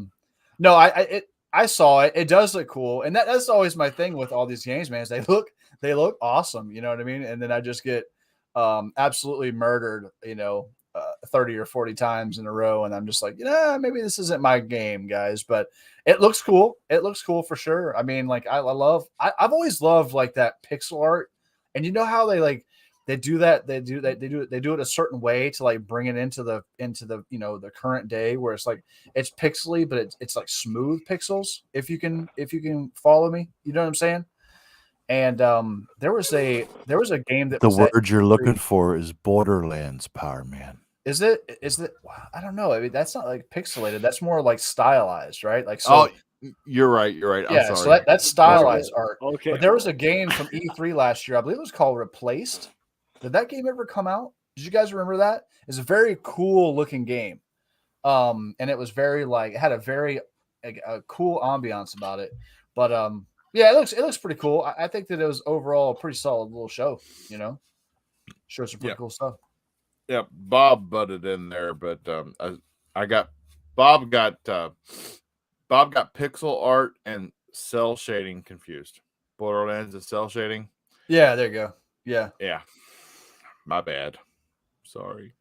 [SPEAKER 2] no, I saw it. It does look cool, and that's always my thing with all these games, man. Is they look awesome. You know what I mean? And then I just get absolutely murdered. 30 or 40 times in a row, and I'm just like, maybe this isn't my game, guys. But it looks cool. It looks cool for sure. I mean, like I've always loved like that pixel art, and you know how they do that. They do it a certain way to like bring it into the the current day where it's like it's pixely, but it's like smooth pixels. If you can follow me, you know what I'm saying? And there was a game that
[SPEAKER 1] The
[SPEAKER 2] was at
[SPEAKER 1] word you're looking
[SPEAKER 2] E3.
[SPEAKER 1] for is Borderlands, Power Man.
[SPEAKER 2] Is it? Is it? I don't know. I mean, that's not like pixelated. That's more like stylized, right? Like
[SPEAKER 1] Oh,
[SPEAKER 2] so.
[SPEAKER 1] you're right. You're right. I'm
[SPEAKER 2] Yeah. So
[SPEAKER 1] sorry.
[SPEAKER 2] that's
[SPEAKER 1] I'm sorry.
[SPEAKER 2] stylized art.
[SPEAKER 4] Okay.
[SPEAKER 2] But there was a game from E3 last year. I believe it was called Replaced. Did that game ever come out? Did you guys remember that? It's a very cool looking game. And it was very like it had a very a cool ambiance about it. But yeah, it looks pretty cool. I think that it was overall a pretty solid little show. You know, shows some pretty
[SPEAKER 1] Yeah.
[SPEAKER 2] cool stuff.
[SPEAKER 1] Yeah, Bob butted in there, but I got Bob got Bob got pixel art and cell shading confused. Borderlands is cell shading.
[SPEAKER 2] Yeah, there you go. Yeah.
[SPEAKER 1] Yeah, my bad. Sorry,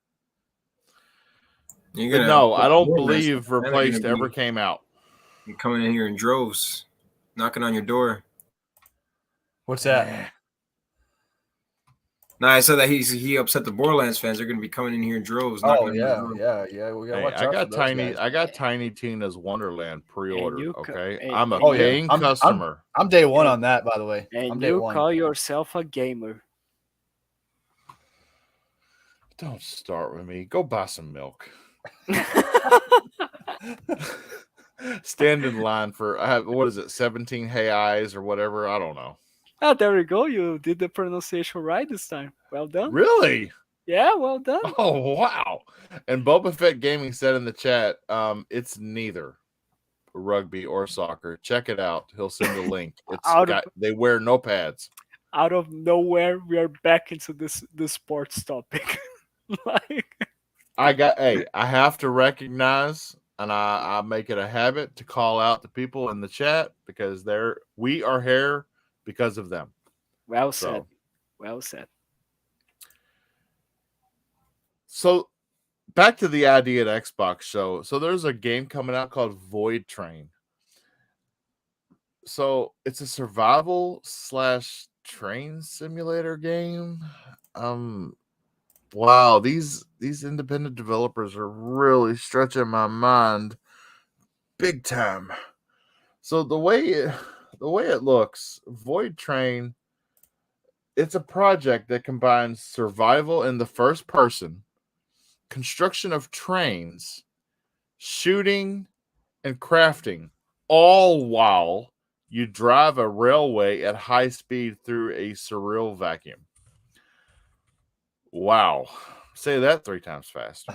[SPEAKER 3] You're
[SPEAKER 1] but
[SPEAKER 3] gonna
[SPEAKER 1] no, I don't
[SPEAKER 3] Borderlands
[SPEAKER 1] believe
[SPEAKER 3] fans are gonna
[SPEAKER 1] Replaced ever
[SPEAKER 3] be
[SPEAKER 1] came out.
[SPEAKER 3] coming in here in droves, knocking on your door.
[SPEAKER 2] What's that?
[SPEAKER 3] Nah, I said that he upset the Borderlands fans. They're gonna be coming in here in droves, knocking
[SPEAKER 2] Oh
[SPEAKER 3] on your
[SPEAKER 2] yeah,
[SPEAKER 3] door.
[SPEAKER 2] yeah. We gotta
[SPEAKER 1] Hey,
[SPEAKER 2] watch out for those guys.
[SPEAKER 1] I got Tiny Tina's Wonderland pre-ordered.
[SPEAKER 4] you
[SPEAKER 1] Okay,
[SPEAKER 4] and,
[SPEAKER 1] I'm a
[SPEAKER 2] Oh yeah,
[SPEAKER 1] paying
[SPEAKER 2] I'm
[SPEAKER 1] customer.
[SPEAKER 2] I'm day one
[SPEAKER 4] and,
[SPEAKER 2] on that. By the way, I'm
[SPEAKER 4] and
[SPEAKER 2] day
[SPEAKER 4] you
[SPEAKER 2] one.
[SPEAKER 4] call yourself a gamer.
[SPEAKER 1] Don't start with me. Go buy some milk. Stand in line for I have what is it, 17 hey eyes or whatever? I don't know.
[SPEAKER 4] Ah, there we go. You did the pronunciation right this time. Well done.
[SPEAKER 1] Really?
[SPEAKER 4] Yeah, well done.
[SPEAKER 1] Oh wow. And Boba Fett Gaming said in the chat, it's neither rugby or soccer. Check it out. He'll send a link. It's
[SPEAKER 4] Out of
[SPEAKER 1] got they wear no pads.
[SPEAKER 4] out of nowhere, we are back into the sports topic. Like,
[SPEAKER 1] I have to recognize and I make it a habit to call out the people in the chat because we are here because of them.
[SPEAKER 4] well
[SPEAKER 1] So
[SPEAKER 4] said. Well said.
[SPEAKER 1] so back to the idea at Xbox show. So there's a game coming out called Void Train. So it's a survival / train simulator game. Wow, these independent developers are really stretching my mind big time. So the way it looks, Void Train, it's a project that combines survival in the first person, construction of trains, shooting, and crafting, all while you drive a railway at high speed through a surreal vacuum. Wow. Say that 3 times fast.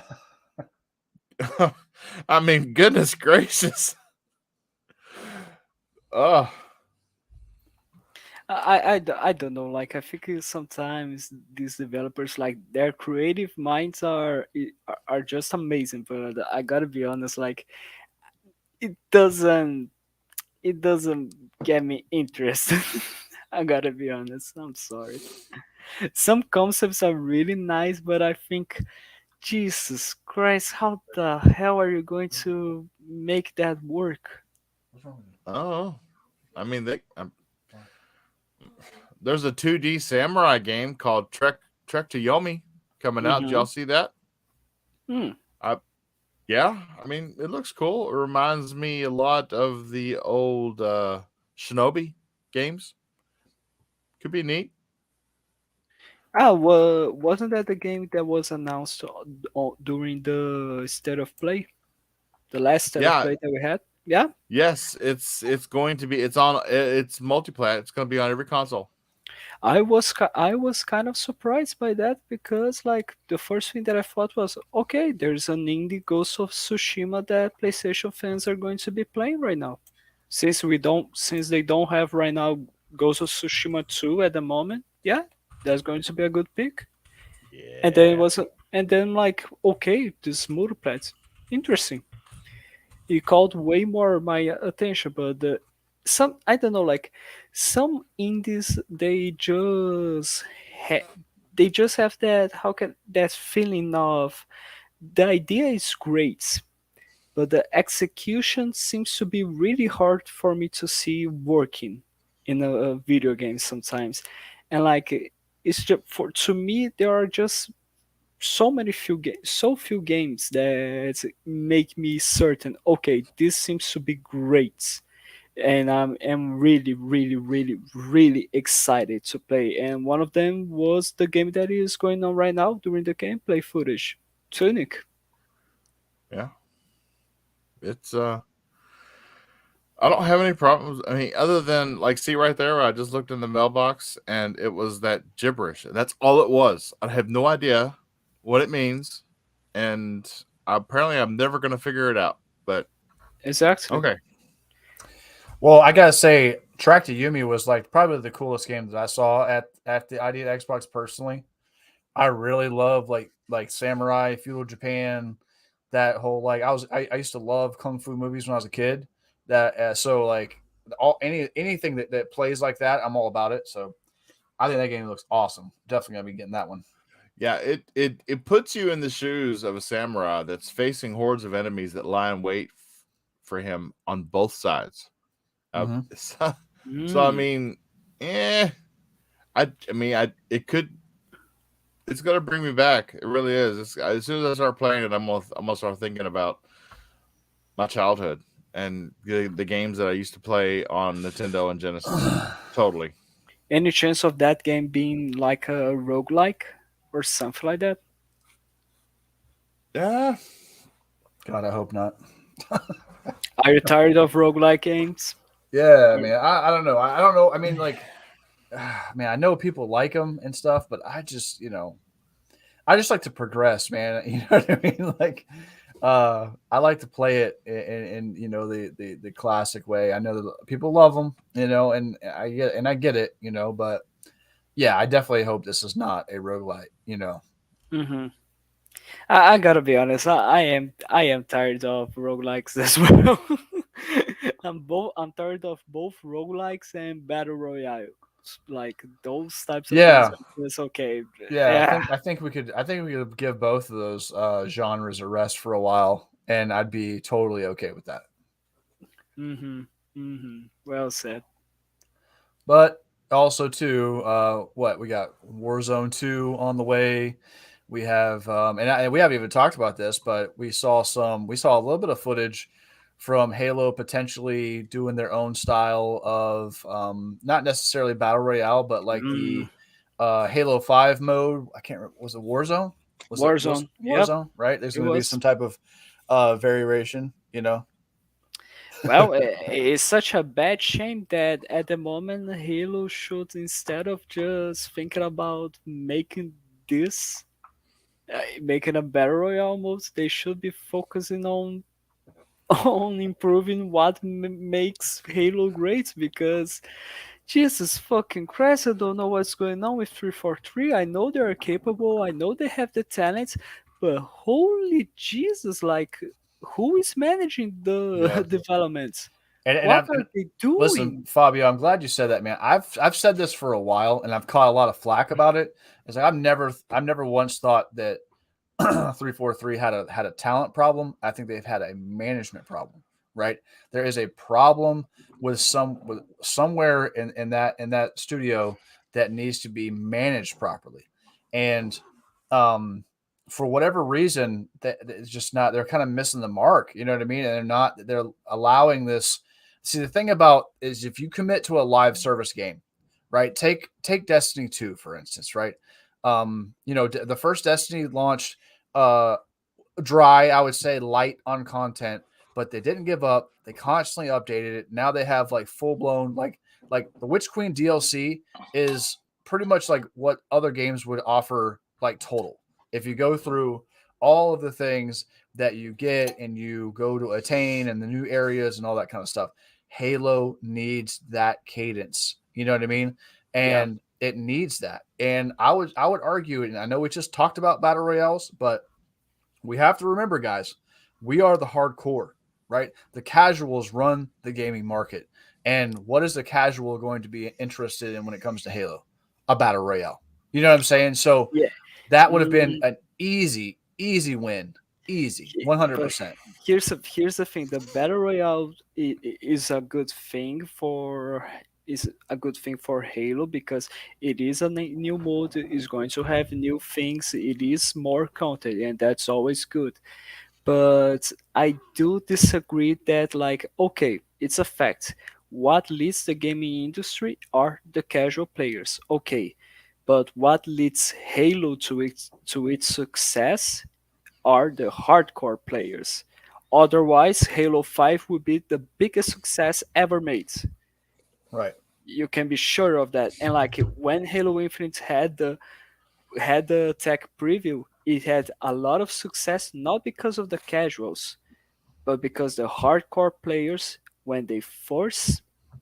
[SPEAKER 1] I mean, goodness gracious. Oh,
[SPEAKER 4] I don't know. Like, I think sometimes these developers, like, their creative minds are just amazing. But I gotta be honest, like, it doesn't it doesn't get me interested. I gotta be honest. I'm sorry. Some concepts are really nice, but I think, Jesus Christ, how the hell are you going to make that work?
[SPEAKER 1] oh. I mean, there's a 2D samurai game called Trek to Yomi coming out. Did y'all see that?
[SPEAKER 4] Hmm.
[SPEAKER 1] Yeah, I mean, it looks cool. It reminds me a lot of the old Shinobi games. Could be neat.
[SPEAKER 4] Ah, well, wasn't that the game that was announced during the state of play, the last state of
[SPEAKER 1] Yeah,
[SPEAKER 4] play that we had? Yeah,
[SPEAKER 1] yes, it's going to be. It's multiplayer. It's going to be on every console.
[SPEAKER 4] I was kind of surprised by that because, like, the first thing that I thought was, okay, there's an indie Ghost of Tsushima that PlayStation fans are going to be playing right now. Since they don't have right now Ghost of Tsushima 2 at the moment, yeah, that's going to be a good pick. And then it
[SPEAKER 1] Yeah.
[SPEAKER 4] was, and then, like, okay, this multiplayer, interesting. It called way more my attention, but some, I don't know, like, some indies, they just have that, how can that feeling of, the idea is great, but the execution seems to be really hard for me to see working in a video game sometimes. And, like, it's just, for to me there are just so few games that make me certain, okay, this seems to be great. and am really, really, really, really excited to play. And one of them was the game that is going on right now during the gameplay footage, Tunic.
[SPEAKER 1] Yeah, it's I don't have any problems. I mean, other than like, see right there, I just looked in the mailbox and it was that gibberish. That's all it was. I have no idea what it means, and apparently, I'm never gonna figure it out. But
[SPEAKER 4] Exactly.
[SPEAKER 1] okay,
[SPEAKER 2] Well, I gotta say, Track to Yumi was like probably the coolest game that I saw at the ID at Xbox personally. I really love like samurai, feudal Japan, that whole like I used to love kung fu movies when I was a kid. That so like all anything that plays like that, I'm all about it. So I think that game looks awesome. Definitely gonna be getting that one.
[SPEAKER 1] yeah, it puts you in the shoes of a samurai that's facing hordes of enemies that lie in wait for him on both sides.
[SPEAKER 2] Mm-hmm.
[SPEAKER 1] So I
[SPEAKER 4] Mm.
[SPEAKER 1] mean, eh, I mean, it could. It's gonna bring me back. It really is. As soon as I start playing it, I'm gonna start thinking about my childhood and the games that I used to play on Nintendo and Genesis. Totally.
[SPEAKER 4] Any chance of that game being like a roguelike or something like that?
[SPEAKER 1] Yeah.
[SPEAKER 2] God, I hope not.
[SPEAKER 4] Are you tired of roguelike games?
[SPEAKER 2] Yeah, man. I don't know. I don't know. I mean, like, man, I know people like them and stuff, but I just, I just like to progress, man. You know what I mean? Like, I like to play it in the classic way. I know that people love them, and I get it, but yeah, I definitely hope this is not a roguelite.
[SPEAKER 4] Hmm. I gotta be honest. I am tired of roguelikes as well. I'm tired of both roguelikes and battle royale. Like those types of games.
[SPEAKER 2] Yeah,
[SPEAKER 4] It's okay.
[SPEAKER 2] yeah.
[SPEAKER 4] Yeah.
[SPEAKER 2] I think we could give both of those genres a rest for a while, and I'd be totally okay with that.
[SPEAKER 4] Mhm. Mhm. Well said.
[SPEAKER 2] But also too, what we got Warzone 2 on the way. We have and we haven't even talked about this, but we saw a little bit of footage from Halo potentially doing their own style of not necessarily battle royale, but like
[SPEAKER 4] Mm.
[SPEAKER 2] the Halo 5 mode. I can't remember, was it Warzone? Was
[SPEAKER 4] Warzone. Yep.
[SPEAKER 2] Warzone, right? There's
[SPEAKER 4] It
[SPEAKER 2] going to be
[SPEAKER 4] was.
[SPEAKER 2] some type of variation,
[SPEAKER 4] Well, it's such a bad shame that at the moment Halo should, instead of just thinking about making this, making a battle royale mode, they should be focusing on on improving what makes Halo great. Because Jesus fucking Christ, I don't know what's going on with 343. I know they are capable. I know they have the talent, but holy Jesus, like who is managing the
[SPEAKER 2] Yeah.
[SPEAKER 4] development?
[SPEAKER 2] And
[SPEAKER 4] What
[SPEAKER 2] I've
[SPEAKER 4] are
[SPEAKER 2] and
[SPEAKER 4] they
[SPEAKER 2] listen,
[SPEAKER 4] doing?
[SPEAKER 2] Fabio, I'm glad you said that, man. I've said this for a while, and I've caught a lot of flack about it. It's like I've never once thought that 343 had a talent problem. I think they've had a management problem. Right? There is a problem with somewhere in that studio that needs to be managed properly, and um, for whatever reason, that it's just not. They're kind of missing the mark. You know what I mean? And they're not. They're allowing this. See, the thing about is if you commit to a live service game, right? Take Destiny 2 for instance, right? The first Destiny launched uh dry, I would say light on content, but they didn't give up. They constantly updated it. Now they have like full blown like the Witch Queen DLC is pretty much like what other games would offer like total. If you go through all of the things that you get and you go to attain and the new areas and all that kind of stuff, Halo needs that cadence. You know what I mean?
[SPEAKER 4] Yeah.
[SPEAKER 2] And it needs that. And I would argue, and I know we just talked about battle royales, but we have to remember, guys, we are the hardcore, right? The casuals run the gaming market. And what is the casual going to be interested in when it comes to Halo? A battle royale. You know what I'm saying? So
[SPEAKER 4] Yeah.
[SPEAKER 2] that would have been
[SPEAKER 4] Mm,
[SPEAKER 2] an easy win. Easy.
[SPEAKER 4] but
[SPEAKER 2] 100%.
[SPEAKER 4] here's the thing: the battle royale is a good thing for Halo because it is a new mode. Is going to have new things. It is more content, and that's always good. But I do disagree that, like, okay, it's a fact. what leads the gaming industry are the casual players. Okay, but what leads Halo to its success are the hardcore players. Otherwise, Halo 5 would be the biggest success ever made.
[SPEAKER 2] Right.
[SPEAKER 4] You can be sure of that. And like when Halo Infinite had the tech preview, it had a lot of success not because of the casuals, but because the hardcore players, when they first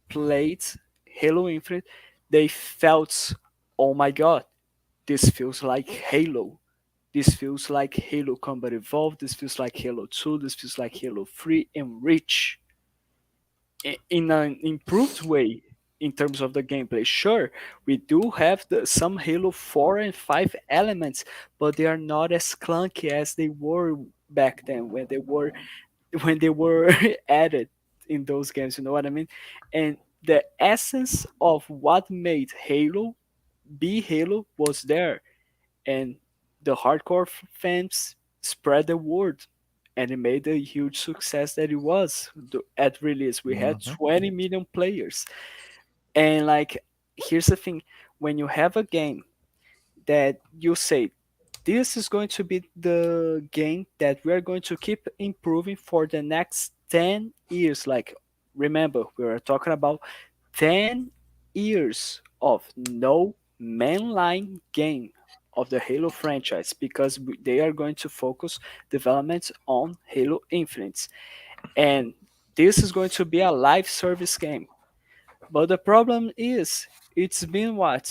[SPEAKER 4] played Halo Infinite, they felt, oh my god, this feels like Halo. This feels like Halo Combat Evolved. This feels like Halo 2. This feels like Halo 3 and Reach in an improved way in terms of the gameplay. Sure, we do have some Halo 4 and 5 elements, but they are not as clunky as they were back then when they were added in those games. You know what I mean? And the essence of what made Halo be Halo was there, and the hardcore fans spread the word, and it made the huge success that it was at release. We had
[SPEAKER 1] Mhm.
[SPEAKER 4] 20 million players, and like, here's the thing: when you have a game that you say this is going to be the game that we're going to keep improving for the next 10 years. Like, remember, we are talking about 10 years of no mainline game of the Halo franchise, because they are going to focus development on Halo Infinite. And this is going to be a live service game. But the problem is, it's been what,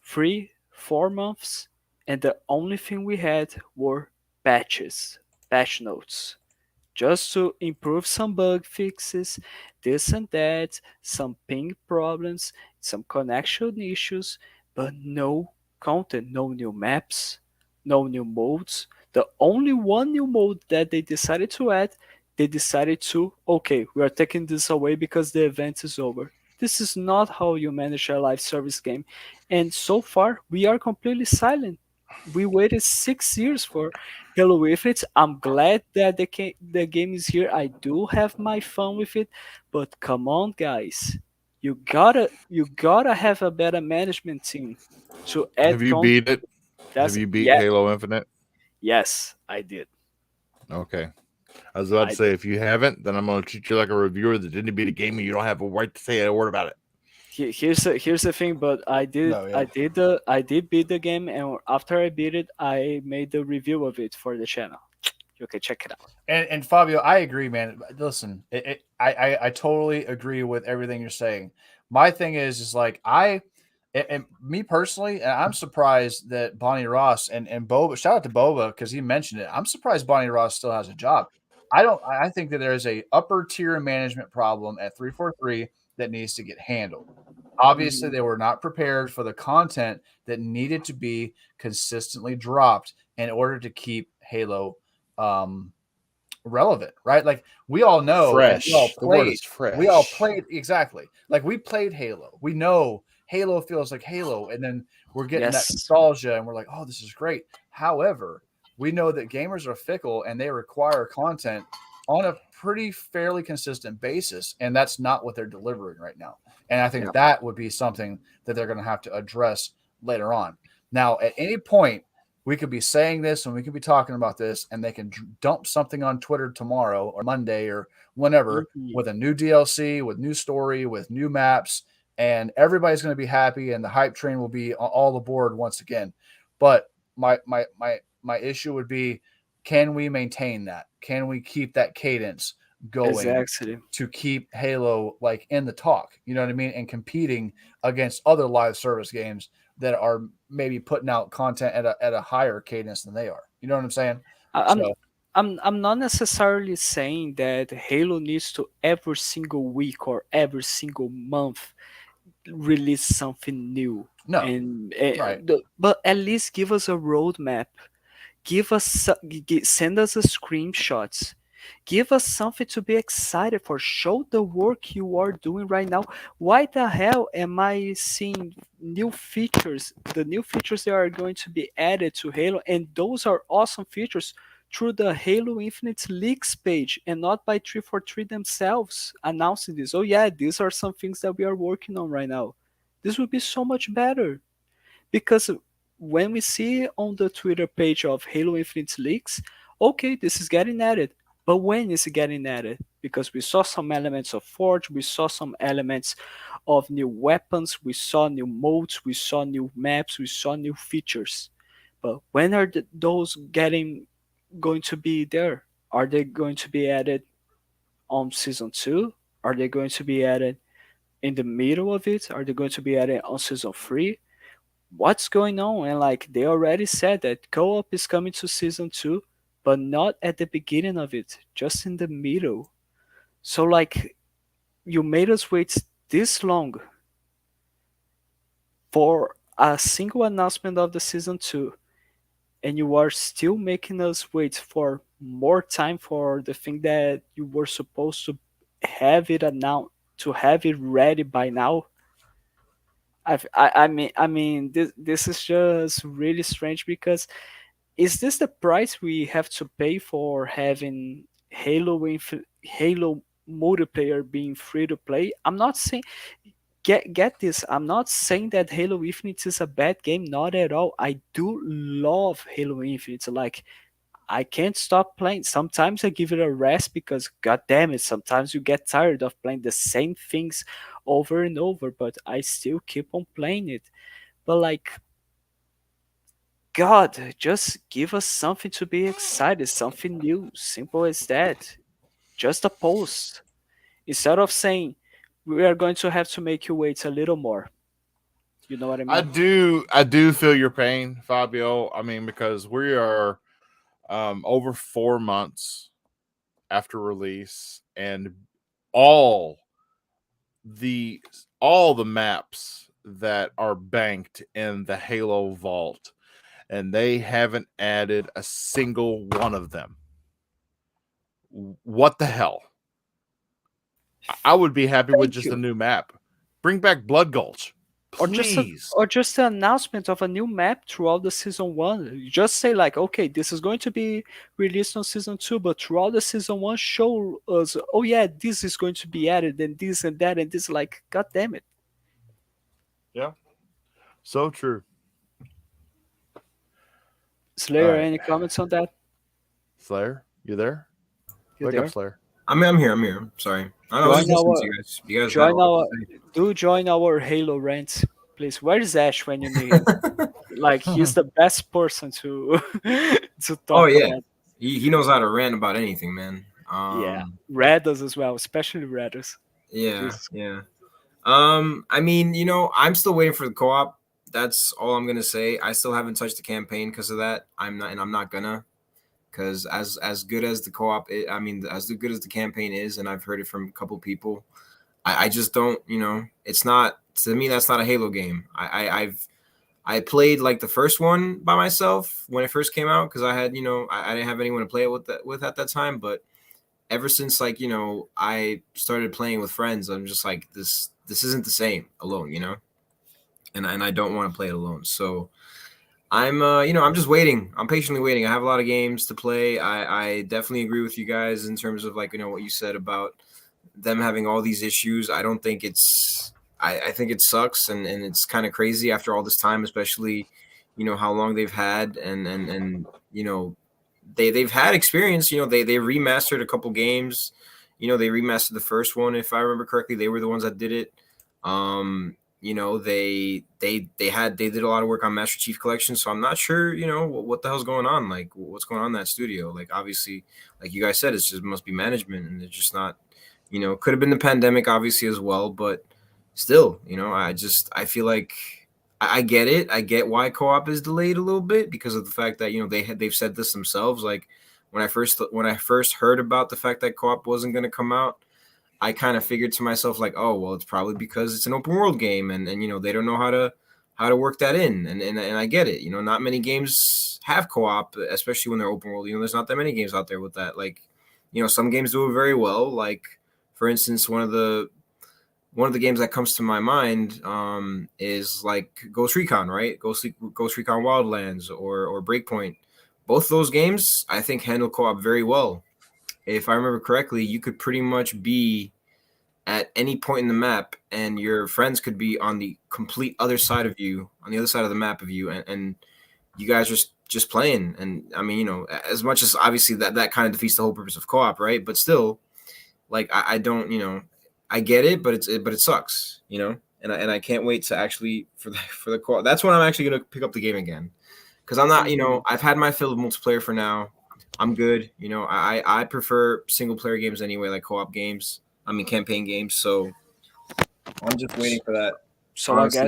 [SPEAKER 4] 3, 4 months, and the only thing we had were patch notes, just to improve some bug fixes, this and that, some ping problems, some connection issues, but no content, no new maps, no new modes. The only one new mode that they decided to add, they decided to, okay, we are taking this away because the event is over. This is not how you manage a live service game. And so far, we are completely silent. We waited 6 years for Halo with it. I'm glad that the game is here. I do have my fun with it, but come on, guys, you gotta have a better management team to
[SPEAKER 1] Have
[SPEAKER 4] add
[SPEAKER 1] you
[SPEAKER 4] content.
[SPEAKER 1] beat it? Have
[SPEAKER 4] That's
[SPEAKER 1] you beat
[SPEAKER 4] yeah,
[SPEAKER 1] Halo Infinite?
[SPEAKER 4] yes, I did.
[SPEAKER 1] Okay. I was about to
[SPEAKER 4] I
[SPEAKER 1] say,
[SPEAKER 4] did.
[SPEAKER 1] if you haven't, then I'm going to treat you like a reviewer that didn't beat a game and you don't have a right to say a word about it.
[SPEAKER 4] Here's the thing, but I did
[SPEAKER 2] No, yeah.
[SPEAKER 4] I did beat the game, and after I beat it, I made the review of it for the channel. You can check it out.
[SPEAKER 2] And Fabio, I agree, man. Listen, I totally agree with everything you're saying. My thing is like and me personally, and I'm surprised that Bonnie Ross and Boba. Shout out to Boba because he mentioned it. I'm surprised Bonnie Ross still has a job. I don't. I think that there is a upper tier management problem at 343 that needs to get handled. Obviously,
[SPEAKER 4] Mhm.
[SPEAKER 2] they were not prepared for the content that needed to be consistently dropped in order to keep Halo um, relevant, right? Like we all know and
[SPEAKER 1] Fresh. The word is
[SPEAKER 2] we all
[SPEAKER 1] fresh.
[SPEAKER 2] played exactly. Like we played Halo. We know Halo feels like Halo, and then we're getting that
[SPEAKER 4] Yes.
[SPEAKER 2] nostalgia and we're like, oh, this is great. However, we know that gamers are fickle and they require content on a pretty fairly consistent basis, and that's not what they're delivering right now. And I think
[SPEAKER 4] Yeah.
[SPEAKER 2] that would be something that they're going to have to address later on. Now, at any point, we could be saying this and we could be talking about this, and they can dump something on Twitter tomorrow or Monday or whenever
[SPEAKER 4] Mhm.
[SPEAKER 2] with a new DLC, with new story, with new maps, and everybody's going to be happy, and the hype train will be all aboard once again. But my issue would be, can we maintain that? Can we keep that cadence going
[SPEAKER 4] Exactly.
[SPEAKER 2] to keep Halo like in the talk? You know what I mean? And competing against other live service games that are maybe putting out content at a higher cadence than they are. You know what I'm saying?
[SPEAKER 4] I- I'm
[SPEAKER 2] So
[SPEAKER 4] I'm not necessarily saying that Halo needs to every single week or every single month release something new,
[SPEAKER 2] no,
[SPEAKER 4] and
[SPEAKER 2] right.
[SPEAKER 4] but at least give us a roadmap. Give us send us a screenshots. Give us something to be excited for. Show the work you are doing right now. Why the hell am I seeing new features? The new features that are going to be added to Halo, and those are awesome features through the Halo Infinite leaks page and not by 343 themselves announcing this. Oh yeah, these are some things that we are working on right now. This would be so much better. Because when we see on the Twitter page of Halo Infinite leaks, okay, this is getting added. But when is it getting added? Because we saw some elements of Forge, we saw some elements of new weapons, we saw new modes, we saw new maps, we saw new features. But when are those getting going to be there? Are they going to be added on season 2? Are they going to be added in the middle of it? Are they going to be added on season 3? What's going on? And like they already said that co-op is coming to season 2, but not at the beginning of it, just in the middle. So like you made us wait this long for a single announcement of the season 2, and you are still making us wait for more time for the thing that you were supposed to have it announced, to have it ready by now. I mean, this is just really strange because is this the price we have to pay for having Halo multiplayer being free to play? I'm not saying get this. I'm not saying that Halo Infinite is a bad game. Not at all. I do love Halo Infinite. Like I can't stop playing. Sometimes I give it a rest because god damn it, sometimes you get tired of playing the same things over and over, but I still keep on playing it. But like God, just give us something to be excited, something new. Simple as that. Just a post. Instead of saying we are going to have to make you wait a little more. You know what I mean?
[SPEAKER 1] I do feel your pain, Fabio. I mean, because we are over 4 months after release, and all the all the maps that are banked in the Halo vault, and they haven't added a single one of them. What the hell? I would be happy with
[SPEAKER 4] Thank
[SPEAKER 1] just
[SPEAKER 4] you.
[SPEAKER 1] a new map. Bring back Blood Gulch,
[SPEAKER 4] Or just
[SPEAKER 1] please.
[SPEAKER 4] or just an announcement of a new map throughout the season 1. You just say like, okay, this is going to be released on season 2, but throughout the season 1 show us, oh yeah, this is going to be added and this and that and this. Like god damn it.
[SPEAKER 1] Yeah, so true.
[SPEAKER 4] Slayer,
[SPEAKER 1] Right.
[SPEAKER 4] any comments on that?
[SPEAKER 1] Slayer, you there?
[SPEAKER 4] You
[SPEAKER 1] Wake up,
[SPEAKER 4] there?
[SPEAKER 1] Slayer.
[SPEAKER 3] I'm here. I'm here. Sorry. I was
[SPEAKER 4] Join
[SPEAKER 3] just listening to
[SPEAKER 4] our
[SPEAKER 3] you guys. You guys had a
[SPEAKER 4] join
[SPEAKER 3] lot
[SPEAKER 4] our
[SPEAKER 3] to
[SPEAKER 4] do join our Halo rant, please. Where is Ash when you need him?
[SPEAKER 3] say.
[SPEAKER 4] Like he's the best person to to
[SPEAKER 3] Oh
[SPEAKER 4] talk
[SPEAKER 3] yeah,
[SPEAKER 4] about.
[SPEAKER 3] he knows how to rant about anything, man.
[SPEAKER 4] Yeah, Raddles as well, especially Raddles.
[SPEAKER 3] Yeah,
[SPEAKER 4] Jesus.
[SPEAKER 3] yeah. I mean, I'm still waiting for the co-op. That's all I'm gonna say. I still haven't touched the campaign because of that. I'm not gonna, because as good as the co-op, I mean, as good as the campaign is, and I've heard it from a couple people, I just don't. It's not, to me. That's not a Halo game. I played like the first one by myself when it first came out because I had, I didn't have anyone to play it with at that time. But ever since, like, I started playing with friends, I'm just like, this isn't the same alone, and I don't want to play it alone. So I'm just waiting. I'm patiently waiting. I have a lot of games to play. I definitely agree with you guys in terms of, like, what you said about them having all these issues. I don't think I think it sucks, and it's kind of crazy after all this time, especially, how long they've had, and they've had experience. They remastered a couple games. They remastered the first one, if I remember correctly. They were the ones that did it. They did a lot of work on Master Chief Collection, so I'm not sure, what the hell's going on. Like, what's going on in that studio? Like, obviously, like you guys said, it's just must be management, and it's just not. Could have been the pandemic, obviously, as well, but still, I feel like I get it. I get why co-op is delayed a little bit because of the fact that they've said this themselves. Like when I first heard about the fact that co-op wasn't going to come out, I kind of figured to myself like, oh well, it's probably because it's an open world game, and they don't know how to work that in, and I get it. Not many games have co-op, especially when they're open world. There's not that many games out there with that. Like, some games do it very well. Like, for instance, one of the games that comes to my mind is like Ghost Recon, right? Ghost Recon Wildlands or Breakpoint. both those games I think handle co-op very well. If I remember correctly, you could pretty much be at any point in the map, and your friends could be on the complete other side of you, on the other side of the map of you, and you guys are just playing. And I mean, as much as obviously that kind of defeats the whole purpose of co-op, right? But still, like I don't, I get it, but it sucks, and I can't wait to actually for the co-op. That's when I'm actually gonna pick up the game again, because I'm not, I've had my fill of multiplayer for now. I'm good. I prefer single player games anyway, like co-op games. I mean, campaign games. So I'm just waiting for that.
[SPEAKER 4] So
[SPEAKER 3] Honestly.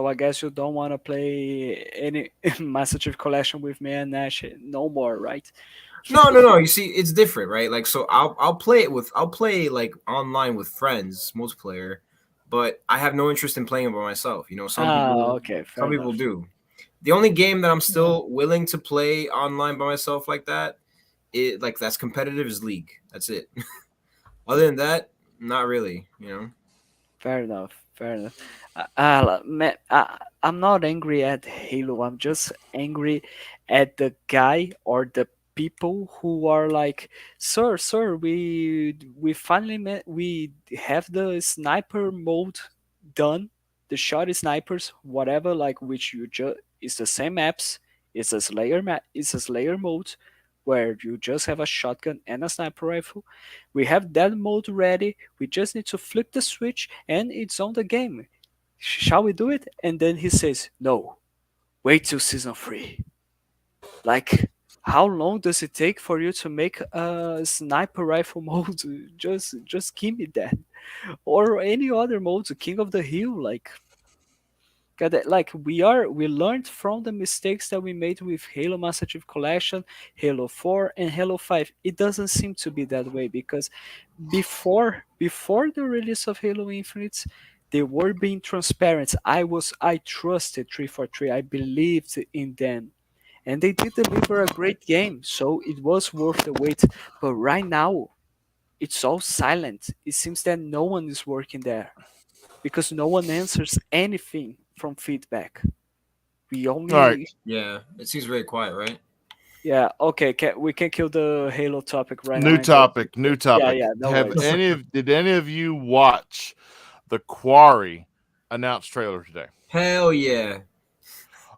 [SPEAKER 4] I guess you don't want to play any Master Chief Collection with me and Nash no more, right?
[SPEAKER 3] No. You see, it's different, right? Like, so I'll play like online with friends, multiplayer, but I have no interest in playing it by myself.
[SPEAKER 4] Okay, fair
[SPEAKER 3] Some people
[SPEAKER 4] enough.
[SPEAKER 3] do. The only game that I'm still willing to play online by myself like that, that's competitive, is League. That's it. Other than that, not really.
[SPEAKER 4] Fair enough. Fair enough. Man, I'm not angry at Halo. I'm just angry at the guy or the people who are like, sir, we finally we have the sniper mode done, the shot snipers, whatever, like which you just it's the same maps. It's a Slayer mode where you just have a shotgun and a sniper rifle. We have that mode ready. We just need to flip the switch and it's on the game. Shall we do it? And then he says, no, wait till season 3. Like, how long does it take for you to make a sniper rifle mode? Just give me that. Or any other mode, King of the Hill, like like we learned from the mistakes that we made with Halo Master Chief Collection, Halo 4 and Halo 5. It doesn't seem to be that way because before the release of Halo Infinite, they were being transparent. I trusted 343. I believed in them. And they did deliver a great game, so it was worth the wait. But right now, it's all silent. It seems that no one is working there because no one answers anything from feedback. We
[SPEAKER 1] All right.
[SPEAKER 4] only
[SPEAKER 3] Yeah, it seems very quiet, right?
[SPEAKER 4] yeah, okay, we can kill the Halo topic right now
[SPEAKER 1] New
[SPEAKER 4] and go.
[SPEAKER 1] topic. New
[SPEAKER 4] Yeah,
[SPEAKER 1] topic.
[SPEAKER 4] yeah, no worries.
[SPEAKER 1] Did any of you watch the Quarry announced trailer today?
[SPEAKER 3] Hell yeah,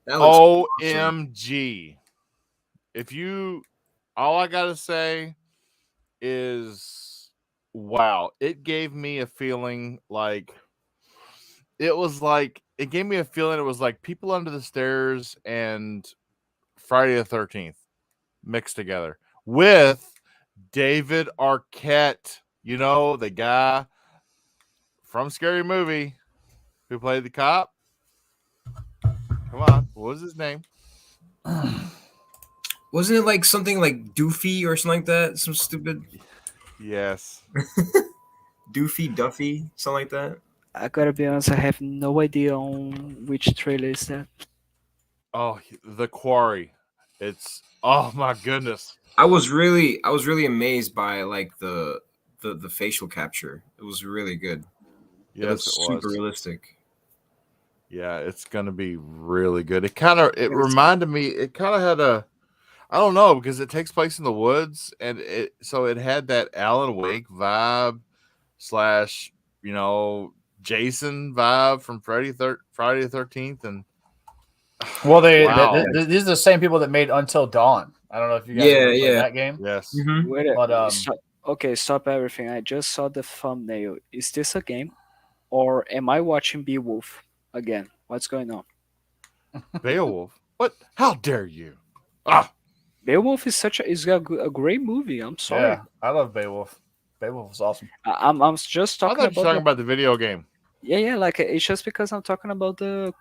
[SPEAKER 3] that looks awesome.
[SPEAKER 1] OMG. If you all I gotta say is wow. It gave me a feeling like it gave me a feeling it was like People Under the Stairs and Friday the 13th mixed together with David Arquette, the guy from Scary Movie who played the cop. Come on, what was his name?
[SPEAKER 3] Wasn't it like something like Doofy or something like that? Some stupid
[SPEAKER 1] Yes.
[SPEAKER 3] Doofy, Duffy, something like that.
[SPEAKER 4] I gotta be honest, I have no idea on which trailer is that.
[SPEAKER 1] Oh, The Quarry. It's oh my goodness.
[SPEAKER 3] I was really amazed by like the facial capture. It was really good. It looks
[SPEAKER 1] Yes, it
[SPEAKER 3] super
[SPEAKER 1] was.
[SPEAKER 3] realistic.
[SPEAKER 1] Yeah, it's gonna be really good. It
[SPEAKER 4] It's-
[SPEAKER 1] reminded me. It kind of had a I don't know because it takes place in the woods, and it had that Alan Wake vibe slash Jason vibe from Friday the 13th, and
[SPEAKER 2] Well,
[SPEAKER 1] wow,
[SPEAKER 2] these are the same people that made Until Dawn. I don't know if you guys ever played that game.
[SPEAKER 1] yes,
[SPEAKER 3] Mm-hmm.
[SPEAKER 4] Wait a-
[SPEAKER 2] But
[SPEAKER 4] okay, stop everything. I just saw the thumbnail. Is this a game? Or am I watching Beowulf again? What's going on?
[SPEAKER 1] Beowulf. What? How dare you? Ah,
[SPEAKER 4] Beowulf is a great movie. I'm sorry.
[SPEAKER 2] yeah, I love Beowulf. Beowulf is awesome.
[SPEAKER 4] I'm just
[SPEAKER 1] I
[SPEAKER 4] talking
[SPEAKER 1] thought you were
[SPEAKER 4] about
[SPEAKER 1] talking about the video game.
[SPEAKER 4] yeah, like it's just because I'm talking about the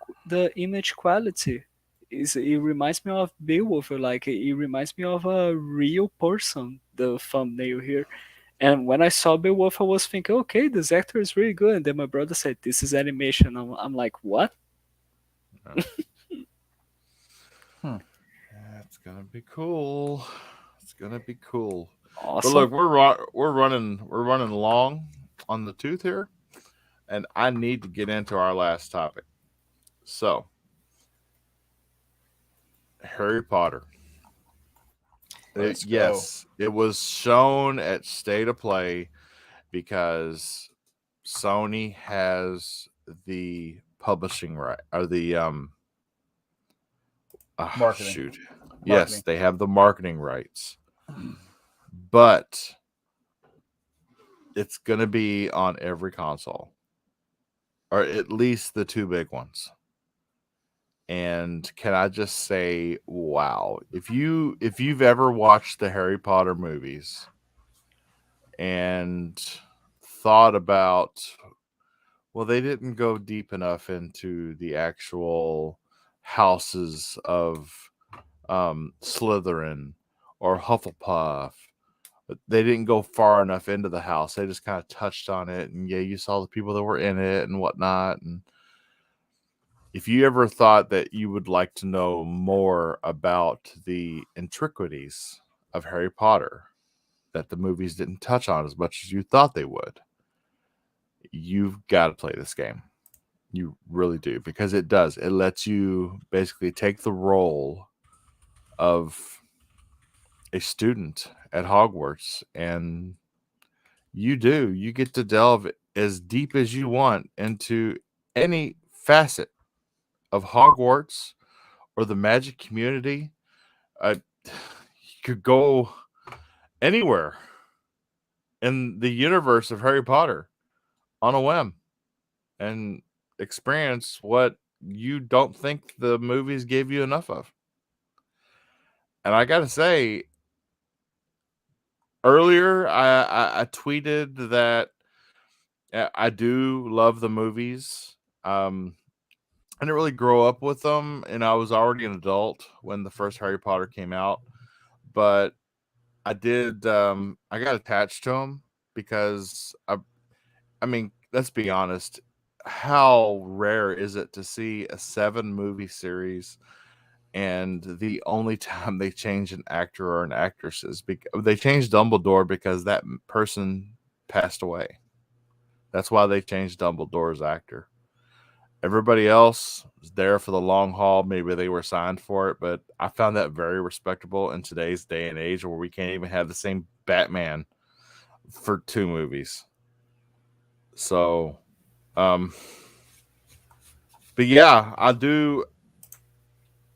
[SPEAKER 4] image quality. It reminds me of Beowulf, like it reminds me of a real person. The thumbnail here, and when I saw Beowulf, I was thinking, okay, this actor is really good. And then my brother said, this is animation. I'm like, what?
[SPEAKER 1] That's gonna be cool. It's gonna be cool.
[SPEAKER 4] Awesome.
[SPEAKER 1] But look, we're running long on the tooth here, and I need to get into our last topic. So, Harry Potter.
[SPEAKER 2] Let's go.
[SPEAKER 1] Yes, it was shown at State of Play because Sony has the publishing right or the
[SPEAKER 2] Marketing.
[SPEAKER 1] shoot.
[SPEAKER 2] Marketing.
[SPEAKER 1] Yes, they have the marketing rights. But it's going to be on every console, or at least the two big ones. And can I just say, wow, if you've ever watched the Harry Potter movies and thought about, well, they didn't go deep enough into the actual houses of Slytherin or Hufflepuff. They didn't go far enough into the house. They just kind of touched on it, and yeah, you saw the people that were in it and whatnot. And if you ever thought that you would like to know more about the intricacies of Harry Potter that the movies didn't touch on as much as you thought they would, you've got to play this game. You really do, because it does. It lets you basically take the role of a student at Hogwarts, and you get to delve as deep as you want into any facet of Hogwarts or the magic community. You could go anywhere in the universe of Harry Potter on a whim and experience what you don't think the movies gave you enough of. And I gotta say, earlier I tweeted that I do love the movies. I didn't really grow up with them, and I was already an adult when the first Harry Potter came out. But I did. I got attached to them because I mean, let's be honest. How rare is it to see a 7-movie series, and the only time they change an actor or an actress is they changed Dumbledore because that person passed away. That's why they changed Dumbledore's actor. Everybody else was there for the long haul. Maybe they were signed for it, but I found that very respectable in today's day and age where we can't even have the same Batman for 2 movies. So, but yeah, I do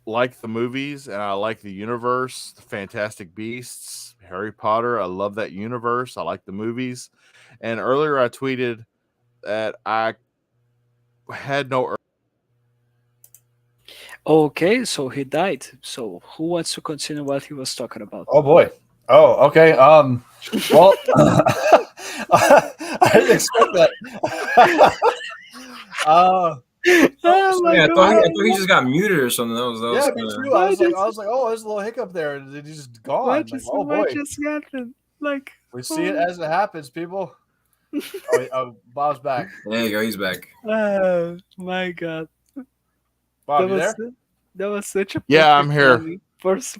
[SPEAKER 1] like the movies, and I like the universe, the Fantastic Beasts, Harry Potter. I love that universe. I like the movies. And earlier I tweeted that I had no.
[SPEAKER 4] Okay, so he died. So who wants to continue what he was talking about?
[SPEAKER 2] Oh boy. Oh, okay. Well, I didn't expect that.
[SPEAKER 4] Oh my
[SPEAKER 3] Yeah, I thought
[SPEAKER 4] God.
[SPEAKER 3] he just got muted or something. That was
[SPEAKER 2] Yeah, me
[SPEAKER 3] kinda...
[SPEAKER 2] too. I was like, oh, there's a little hiccup there. And it's just gone.
[SPEAKER 4] What
[SPEAKER 2] Like,
[SPEAKER 4] just,
[SPEAKER 2] oh boy.
[SPEAKER 4] what just happened? Like,
[SPEAKER 2] We see it as it happens, people. Oh, Bob's back.
[SPEAKER 3] There you go. He's back.
[SPEAKER 4] oh my God.
[SPEAKER 2] Bob, you there?
[SPEAKER 4] That was such a
[SPEAKER 1] Yeah, I'm
[SPEAKER 4] perfect
[SPEAKER 1] here.
[SPEAKER 4] timing.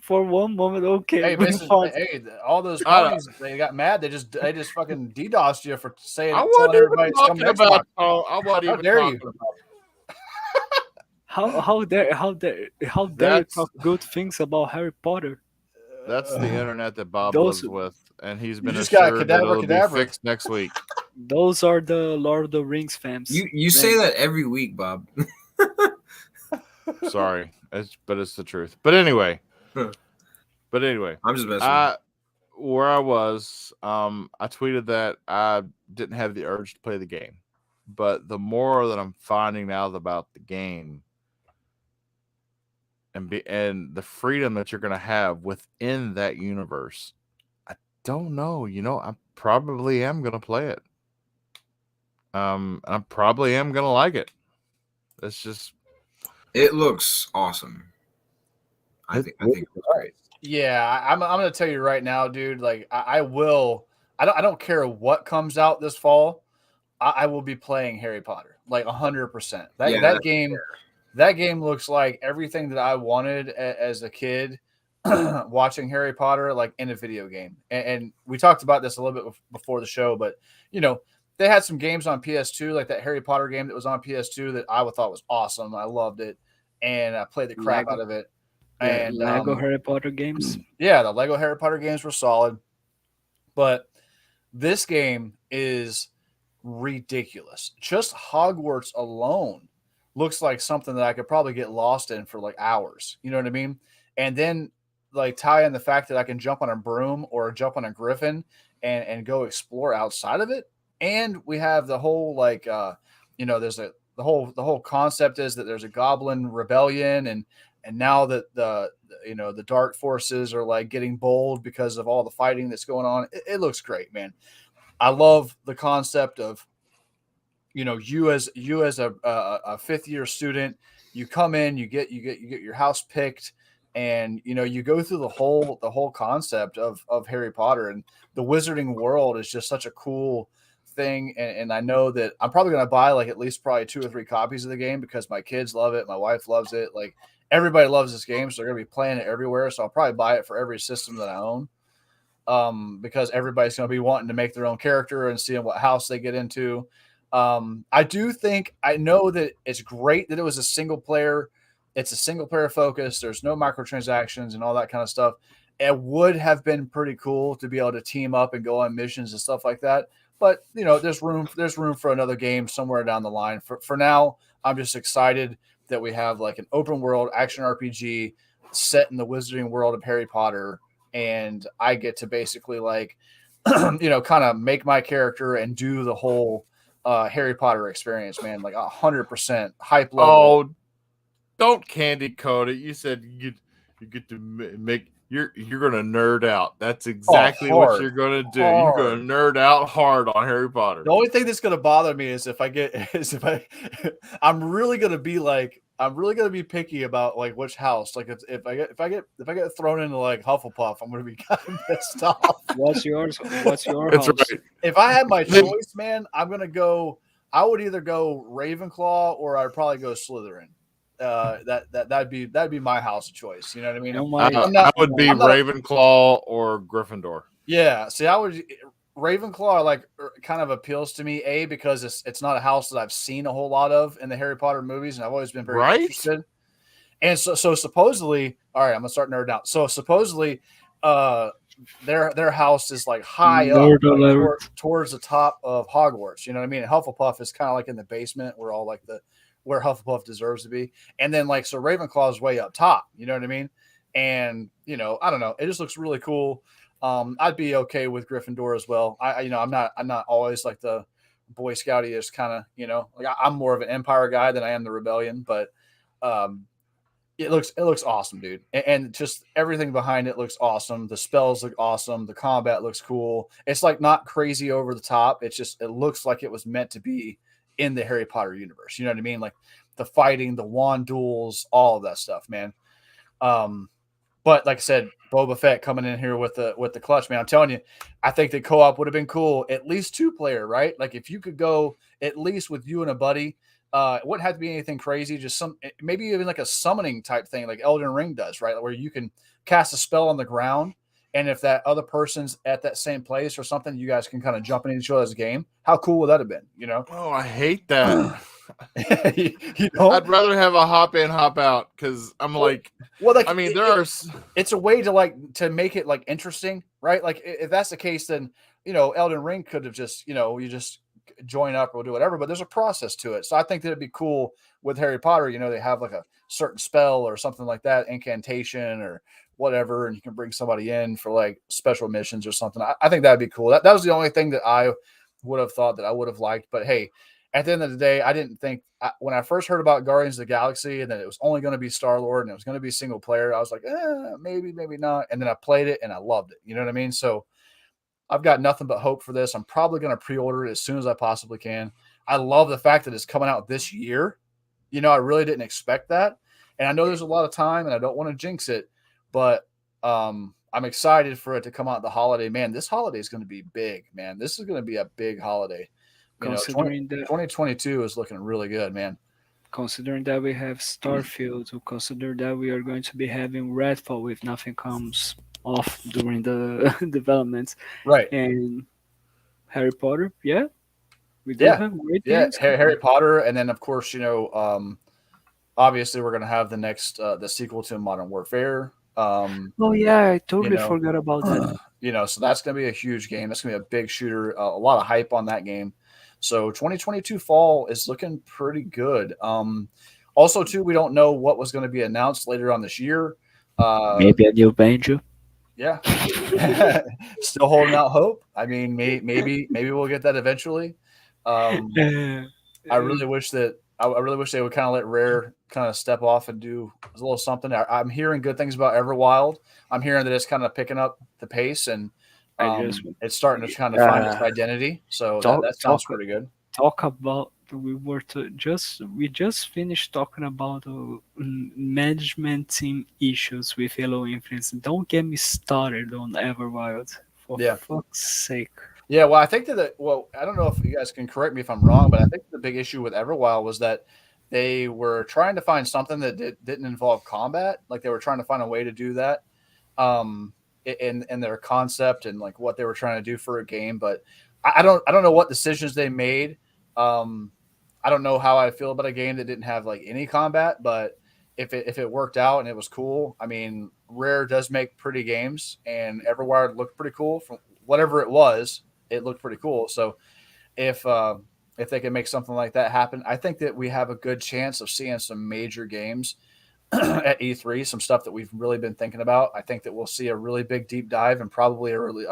[SPEAKER 4] For one moment, okay.
[SPEAKER 2] Hey,
[SPEAKER 4] we
[SPEAKER 2] Mason,
[SPEAKER 4] found-
[SPEAKER 2] hey, all those
[SPEAKER 1] I don't-
[SPEAKER 2] ponies, they got mad. They just fucking DDoSed you for saying,
[SPEAKER 1] I
[SPEAKER 2] telling
[SPEAKER 1] wasn't
[SPEAKER 2] everybody
[SPEAKER 1] even
[SPEAKER 2] to come
[SPEAKER 1] talking
[SPEAKER 2] to Xbox.
[SPEAKER 1] about. I wasn't
[SPEAKER 2] How
[SPEAKER 1] even
[SPEAKER 2] dare
[SPEAKER 1] talking
[SPEAKER 2] you?
[SPEAKER 1] about.
[SPEAKER 4] How dare you
[SPEAKER 1] That's-
[SPEAKER 4] talk good things about Harry Potter?
[SPEAKER 1] That's the internet that Bob
[SPEAKER 4] Those-
[SPEAKER 1] lives with, and he's been
[SPEAKER 2] just got
[SPEAKER 1] assured that it'll
[SPEAKER 2] Kadabra.
[SPEAKER 1] be fixed next week.
[SPEAKER 4] Those are the Lord of the Rings fans.
[SPEAKER 3] You say that every week, Bob.
[SPEAKER 1] Sorry, but it's the truth. But anyway,
[SPEAKER 3] Huh.
[SPEAKER 1] I'm
[SPEAKER 3] just messing.
[SPEAKER 1] Where I was, I tweeted that I didn't have the urge to play the game, but the more that I'm finding out about the game and the freedom that you're going to have within that universe, I don't know. I probably am going to play it. I probably am going to like it. It's just.
[SPEAKER 3] It looks awesome. I think.
[SPEAKER 2] All right. Yeah, I'm gonna tell you right now, dude. Like, I will. I don't care what comes out this fall. I will be playing Harry Potter, like 100%. That game looks like everything that I wanted as a kid watching Harry Potter, like in a video game. And we talked about this a little bit before the show, but they had some games on PS2, like that Harry Potter game that was on PS2 that I thought was awesome. I loved it, and I played the crap out of it. And
[SPEAKER 4] Lego Harry Potter games.
[SPEAKER 2] Yeah, the Lego Harry Potter games were solid, but this game is ridiculous. Just Hogwarts alone looks like something that I could probably get lost in for like hours. You know what I mean? And then like tie in the fact that I can jump on a broom or jump on a griffin and go explore outside of it. And we have the whole like there's the whole concept is that there's a goblin rebellion and now that the dark forces are like getting bold because of all the fighting that's going on. It looks great, man. I love the concept of you as a fifth year student, you come in, you get your house picked, and you go through the whole concept of Harry Potter, and the wizarding world is just such a cool thing. And I know that I'm probably going to buy like at least probably 2 or 3 copies of the game because my kids love it, my wife loves it, like everybody loves this game, so they're going to be playing it everywhere. So I'll probably buy it for every system that I own. Because everybody's going to be wanting to make their own character and seeing what house they get into. I know that it's great that it was a single player. It's a single player focus. There's no microtransactions and all that kind of stuff. It would have been pretty cool to be able to team up and go on missions and stuff like that. But there's room for another game somewhere down the line. For now, I'm just excited that we have like an open world action RPG set in the wizarding world of Harry Potter. And I get to basically like, kind of make my character and do the whole Harry Potter experience, man. Like 100% hype level.
[SPEAKER 1] Oh, don't candy coat it. You said you get to make you're gonna nerd out. That's exactly what you're gonna do. You're gonna nerd out hard on Harry Potter.
[SPEAKER 2] The only thing that's gonna bother me is I'm really gonna be picky about like which house. Like if I get thrown into like Hufflepuff, I'm gonna be kind of pissed off.
[SPEAKER 4] What's yours? What's your
[SPEAKER 1] That's
[SPEAKER 4] house?
[SPEAKER 1] right.
[SPEAKER 2] If I had my choice, man, I would either go Ravenclaw or I'd probably go Slytherin. That'd be my house of choice. You know what I mean?
[SPEAKER 1] I would be Ravenclaw or Gryffindor.
[SPEAKER 2] Yeah. See, Ravenclaw like kind of appeals to me, because it's not a house that I've seen a whole lot of in the Harry Potter movies, and I've always been very interested. And so supposedly, all right, I'm gonna start nerding out. So supposedly, their house is like high up towards the top of Hogwarts. You know what I mean? And Hufflepuff is kind of like in the basement where all like where Hufflepuff deserves to be. And then like so Ravenclaw is way up top. You know what I mean? And I don't know. It just looks really cool. I'd be okay with Gryffindor as well. I'm not always like the Boy Scoutiest kind of, like I'm more of an Empire guy than I am the Rebellion, but it looks awesome, dude. And just everything behind it looks awesome. The spells look awesome. The combat looks cool. It's like not crazy over the top. It looks like it was meant to be in the Harry Potter universe. You know what I mean? Like the fighting, the wand duels, all of that stuff, man. But like I said, Boba Fett coming in here with the clutch, man. I'm telling you, I think that co-op would have been cool. At least 2-player, right? Like if you could go at least with you and a buddy, it wouldn't have to be anything crazy. Just maybe even like a summoning type thing, like Elden Ring does, right? Where you can cast a spell on the ground, and if that other person's at that same place or something, you guys can kind of jump into each other's game. How cool would that have been?
[SPEAKER 1] Oh, I hate that.
[SPEAKER 2] I'd
[SPEAKER 1] rather have a hop in, hop out because I'm like,
[SPEAKER 2] it's a way to make it like interesting, right? Like if that's the case, then Elden Ring could have just you just join up or do whatever, but there's a process to it. So I think that it'd be cool with Harry Potter. They have like a certain spell or something like that, incantation or whatever, and you can bring somebody in for like special missions or something. I think that'd be cool. That was the only thing that I would have thought that I would have liked. But hey, at the end of the day, I didn't think when I first heard about Guardians of the Galaxy and that it was only going to be Star-Lord and it was going to be single player, I was like, maybe not. And then I played it and I loved it. You know what I mean? So I've got nothing but hope for this. I'm probably going to pre-order it as soon as I possibly can. I love the fact that it's coming out this year. I really didn't expect that. And I know there's a lot of time and I don't want to jinx it, but I'm excited for it to come out the holiday. Man, this holiday is going to be big, man. This is going to be a big holiday. 2022 is looking really good, man.
[SPEAKER 4] Considering that we have Starfield, consider that we are going to be having Redfall if nothing comes off during the developments.
[SPEAKER 2] Right.
[SPEAKER 4] And Harry Potter, we do have great games.
[SPEAKER 2] Harry Potter, and then of course, obviously we're going to have the next the sequel to Modern Warfare.
[SPEAKER 4] Oh yeah, I totally
[SPEAKER 2] know,
[SPEAKER 4] forgot about that.
[SPEAKER 2] So that's going to be a huge game. That's going to be a big shooter. A lot of hype on that game. So 2022 fall is looking pretty good. Also, too, we don't know what was going to be announced later on this year.
[SPEAKER 4] Maybe a new banjo.
[SPEAKER 2] Yeah, still holding out hope. I mean, maybe we'll get that eventually. I really wish that I really wish they would kind of let Rare kind of step off and do a little something. I'm hearing good things about Everwild. I'm hearing that it's kind of picking up the pace and it's starting to kind of find its identity. So that sounds pretty good.
[SPEAKER 4] Talk about we just finished talking about management team issues with Halo Infinite. Don't get me started on Everwild, for fuck's sake.
[SPEAKER 2] Yeah, well, I think that I don't know if you guys can correct me if I'm wrong, but I think the big issue with Everwild was that they were trying to find something that didn't involve combat. Like they were trying to find a way to do that in their concept and like what they were trying to do for a game. But I don't know what decisions they made. I don't know how I feel about a game that didn't have like any combat, but if it worked out and it was cool, I mean, Rare does make pretty games, and Everwild looked pretty cool from whatever it was. It looked pretty cool. So if they can make something like that happen, I think that we have a good chance of seeing some major games at E3, some stuff that we've really been thinking about. I think that we'll see a really big deep dive and probably a really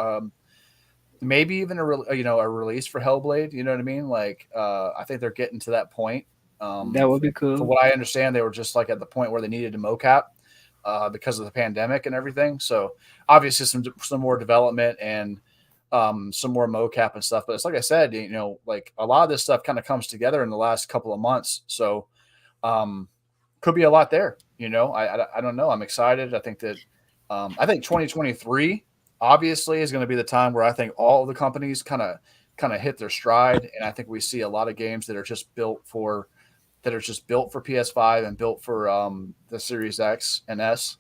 [SPEAKER 2] maybe even a release for Hellblade. You know what I mean? Like I think they're getting to that point.
[SPEAKER 4] That would be cool.
[SPEAKER 2] From what I understand, they were just like at the point where they needed to mocap because of the pandemic and everything. So obviously some more development and some more mocap and stuff. But it's like I said, like a lot of this stuff kind of comes together in the last couple of months. So could be a lot there. I don't know. I'm excited. I think that I think 2023 obviously is going to be the time where I think all of the companies kind of hit their stride, and I think we see a lot of games that are just built for PS5 and built for the Series X and S,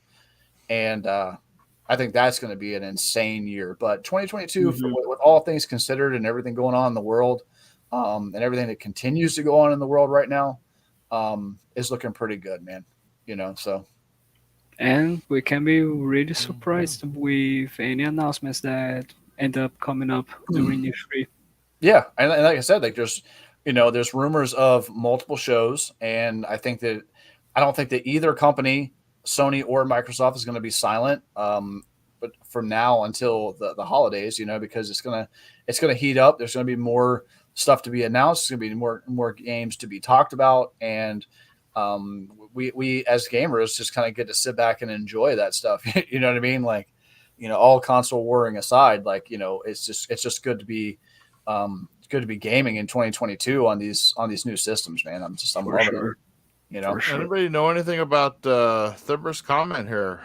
[SPEAKER 2] and I think that's going to be an insane year. But 2022, with all things considered and everything going on in the world, and everything that continues to go on in the world right now, is looking pretty good, man. So.
[SPEAKER 4] And we can be really surprised with any announcements that end up coming up during E3.
[SPEAKER 2] Yeah, and like I said, like there's rumors of multiple shows, and I don't think that either company, Sony or Microsoft, is going to be silent. But from now until the holidays, because it's gonna heat up. There's going to be more stuff to be announced. There's going to be more games to be talked about, and we as gamers just kind of get to sit back and enjoy that stuff. You know what I mean? Like, all console warring aside, like, it's just good to be gaming in 2022 on these new systems, man. I'm loving it.
[SPEAKER 1] Sure. Anybody know anything about Thibber's comment here?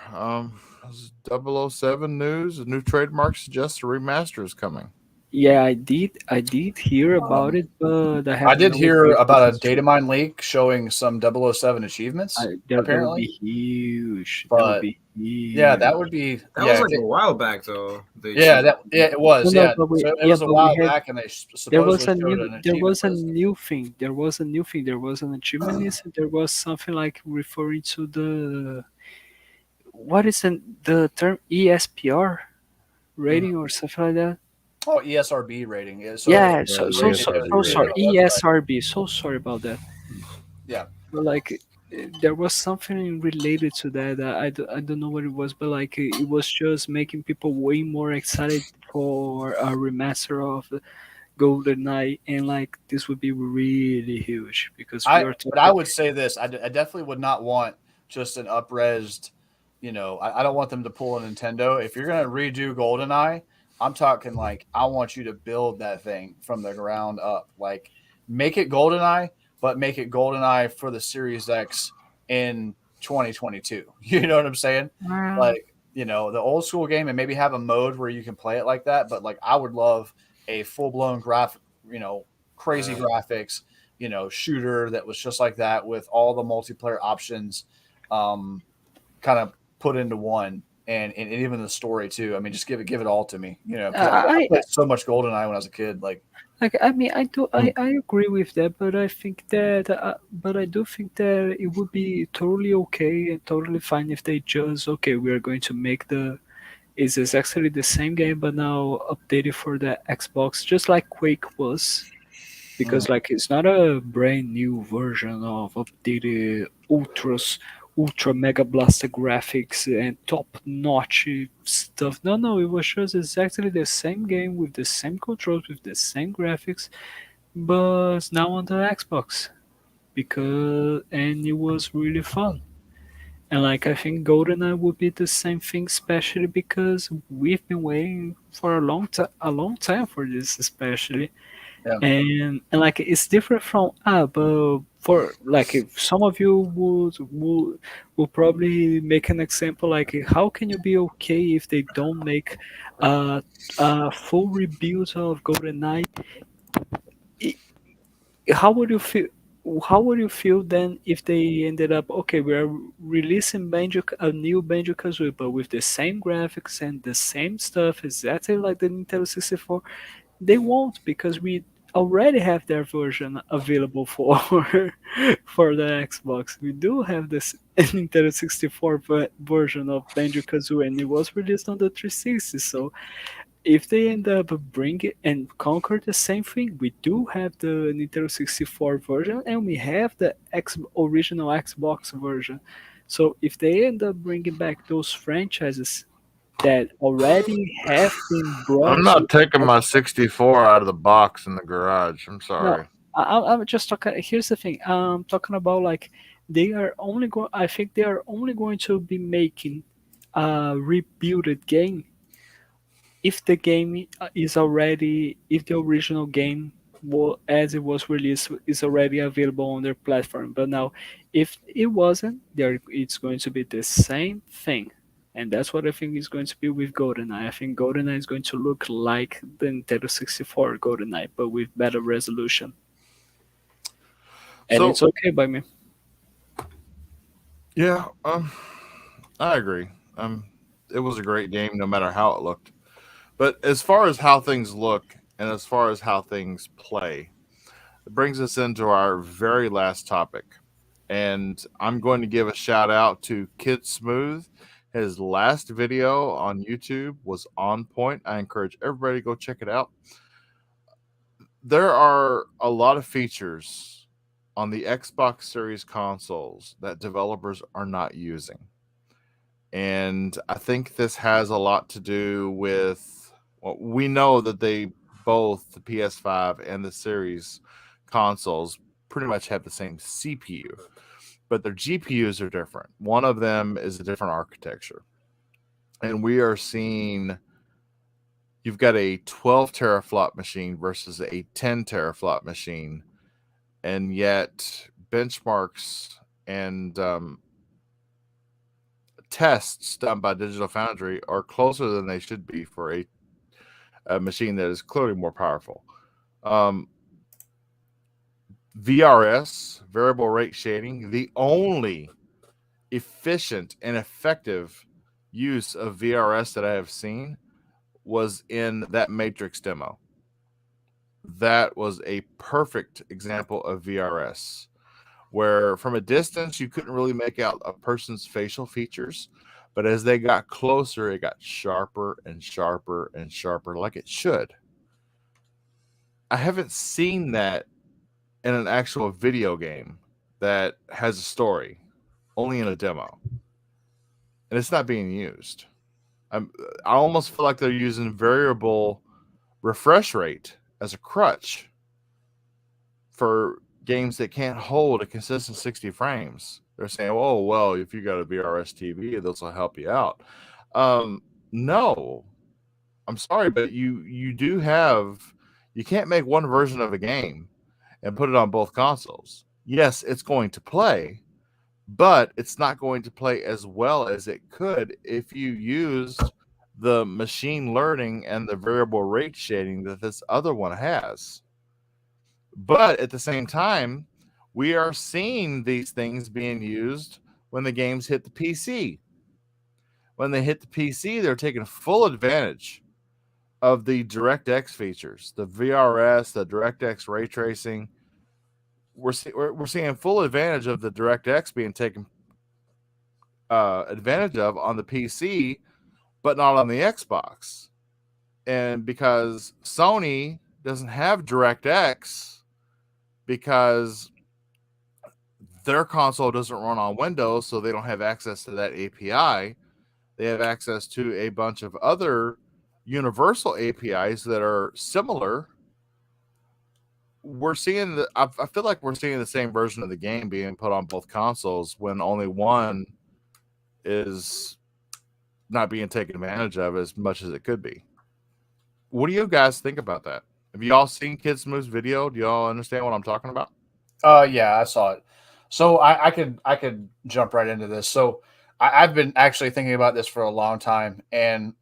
[SPEAKER 1] 007 news, a new trademark suggests a remaster is coming.
[SPEAKER 4] Yeah, I did hear about it, but
[SPEAKER 2] I did hear about a data mine leak showing some 007 achievements.
[SPEAKER 4] That would be huge.
[SPEAKER 2] But,
[SPEAKER 4] that would be huge.
[SPEAKER 2] Yeah, that would be.
[SPEAKER 3] That was like a while back, though.
[SPEAKER 2] It was. It was a while back, and they
[SPEAKER 4] there was a new thing. There was an achievement list. There was something like referring to the what is the term ESPR rating or something like that.
[SPEAKER 2] Oh, ESRB rating.
[SPEAKER 4] So sorry, ESRB. So sorry about that.
[SPEAKER 2] Yeah.
[SPEAKER 4] But like, there was something related to that. I don't know what it was, but like, it was just making people way more excited for a remaster of GoldenEye, and like, this would be really huge because
[SPEAKER 2] But I would say this: I definitely would not want just an up-resed. I don't want them to pull a Nintendo. If you're gonna redo GoldenEye, I'm talking like I want you to build that thing from the ground up. Like, make it GoldenEye, but make it GoldenEye for the Series X in 2022. You know what I'm saying? Like, the old school game, and maybe have a mode where you can play it like that. But like, I would love a full blown crazy graphics, shooter that was just like that with all the multiplayer options, kind of put into one. And even the story too. I mean, just give it all to me. I played so much GoldenEye when I was a kid. Like,
[SPEAKER 4] Like, I mean, I agree with that, but I do think that it would be totally okay and totally fine if they just, okay, we are going to make it's actually the same game, but now updated for the Xbox, just like Quake was,
[SPEAKER 2] Mm.
[SPEAKER 4] because like it's not a brand new version of updated ultra mega blaster graphics and top notch stuff. No, it was just exactly the same game with the same controls, with the same graphics, but now on the Xbox, because and it was really fun. And like I think GoldenEye would be the same thing, especially because we've been waiting for a long time for this, especially.
[SPEAKER 2] Yeah.
[SPEAKER 4] And like it's different from but for like if some of you would probably make an example like how can you be okay if they don't make uh, a full rebuild of GoldenEye? I- How would you feel? How would you feel then if they ended up okay? We are releasing a new Banjo Kazooie, but with the same graphics and the same stuff, exactly like the Nintendo 64. They won't because we already have their version available for for the Xbox. We do have this Nintendo 64 version of Banjo-Kazooie, and it was released on the 360. So if they end up bringing and conquer the same thing, we do have the Nintendo 64 version, and we have the original Xbox version. So if they end up bringing back those franchises that already have been brought
[SPEAKER 1] I'm
[SPEAKER 4] to
[SPEAKER 1] not taking my
[SPEAKER 4] Xbox.
[SPEAKER 1] 64 out of the box in the garage. I'm
[SPEAKER 4] No,
[SPEAKER 1] sorry.
[SPEAKER 4] I'm just talking. Here's the thing. I'm talking about like they are only going. I think they are only going to be making a rebuilded game if the game is already if the original game as it was released is already available on their platform. But now, if it wasn't, there it's going to be the same thing. And that's what I think is going to be with GoldenEye. I think GoldenEye is going to look like the Nintendo 64 GoldenEye, but with better resolution. And
[SPEAKER 1] So
[SPEAKER 4] it's okay by me.
[SPEAKER 1] yeah, I agree. It was a great game, no matter how it looked. But as far as how things look and as far as how things play, it brings us into our very last topic. And I'm going to give a shout out to Kid Smooth. His last video on YouTube was on point. I encourage everybody to go check it out. There are a lot of features on the Xbox Series consoles that developers are not using. And I think this has a lot to do with, well, we know that they both, the PS5 and the Series consoles, pretty much have the same CPU, but their GPUs are different. One of them is a different architecture. And we are seeing you've got a 12 teraflop machine versus a 10 teraflop machine, and yet benchmarks and tests done by Digital Foundry are closer than they should be for a machine that is clearly more powerful. VRS, variable rate shading, the only efficient and effective use of VRS that I have seen was in that Matrix demo. That was a perfect example of VRS, where from a distance you couldn't really make out a person's facial features, but as they got closer, it got sharper and sharper and sharper, like it should. I haven't seen that in an actual video game that has a story, only in a demo, and it's not being used. I almost feel like they're using variable refresh rate as a crutch for games that can't hold a consistent 60 frames. They're saying, "Oh, well, if you got a VRS TV, this will help you out." No, I'm sorry, but you can't make one version of a game and put it on both consoles. Yes, it's going to play, but it's not going to play as well as it could if you used the machine learning and the variable rate shading that this other one has. But at the same time, we are seeing these things being used when the games hit the PC. When they hit the PC, they're taking full advantage of the DirectX features, the VRS, the DirectX ray tracing. We're seeing full advantage of the DirectX being taken advantage of on the PC, but not on the Xbox. And because Sony doesn't have DirectX because their console doesn't run on Windows, so they don't have access to that API. They have access to a bunch of other universal APIs that are similar. We're seeing I feel like we're seeing the same version of the game being put on both consoles when only one is not being taken advantage of as much as it could be. What do you guys think about that? Have you all seen Kid Smooth's video? Do you all understand what I'm talking about?
[SPEAKER 2] Yeah, I saw it. So I could jump right into this. So I've been actually thinking about this for a long time, and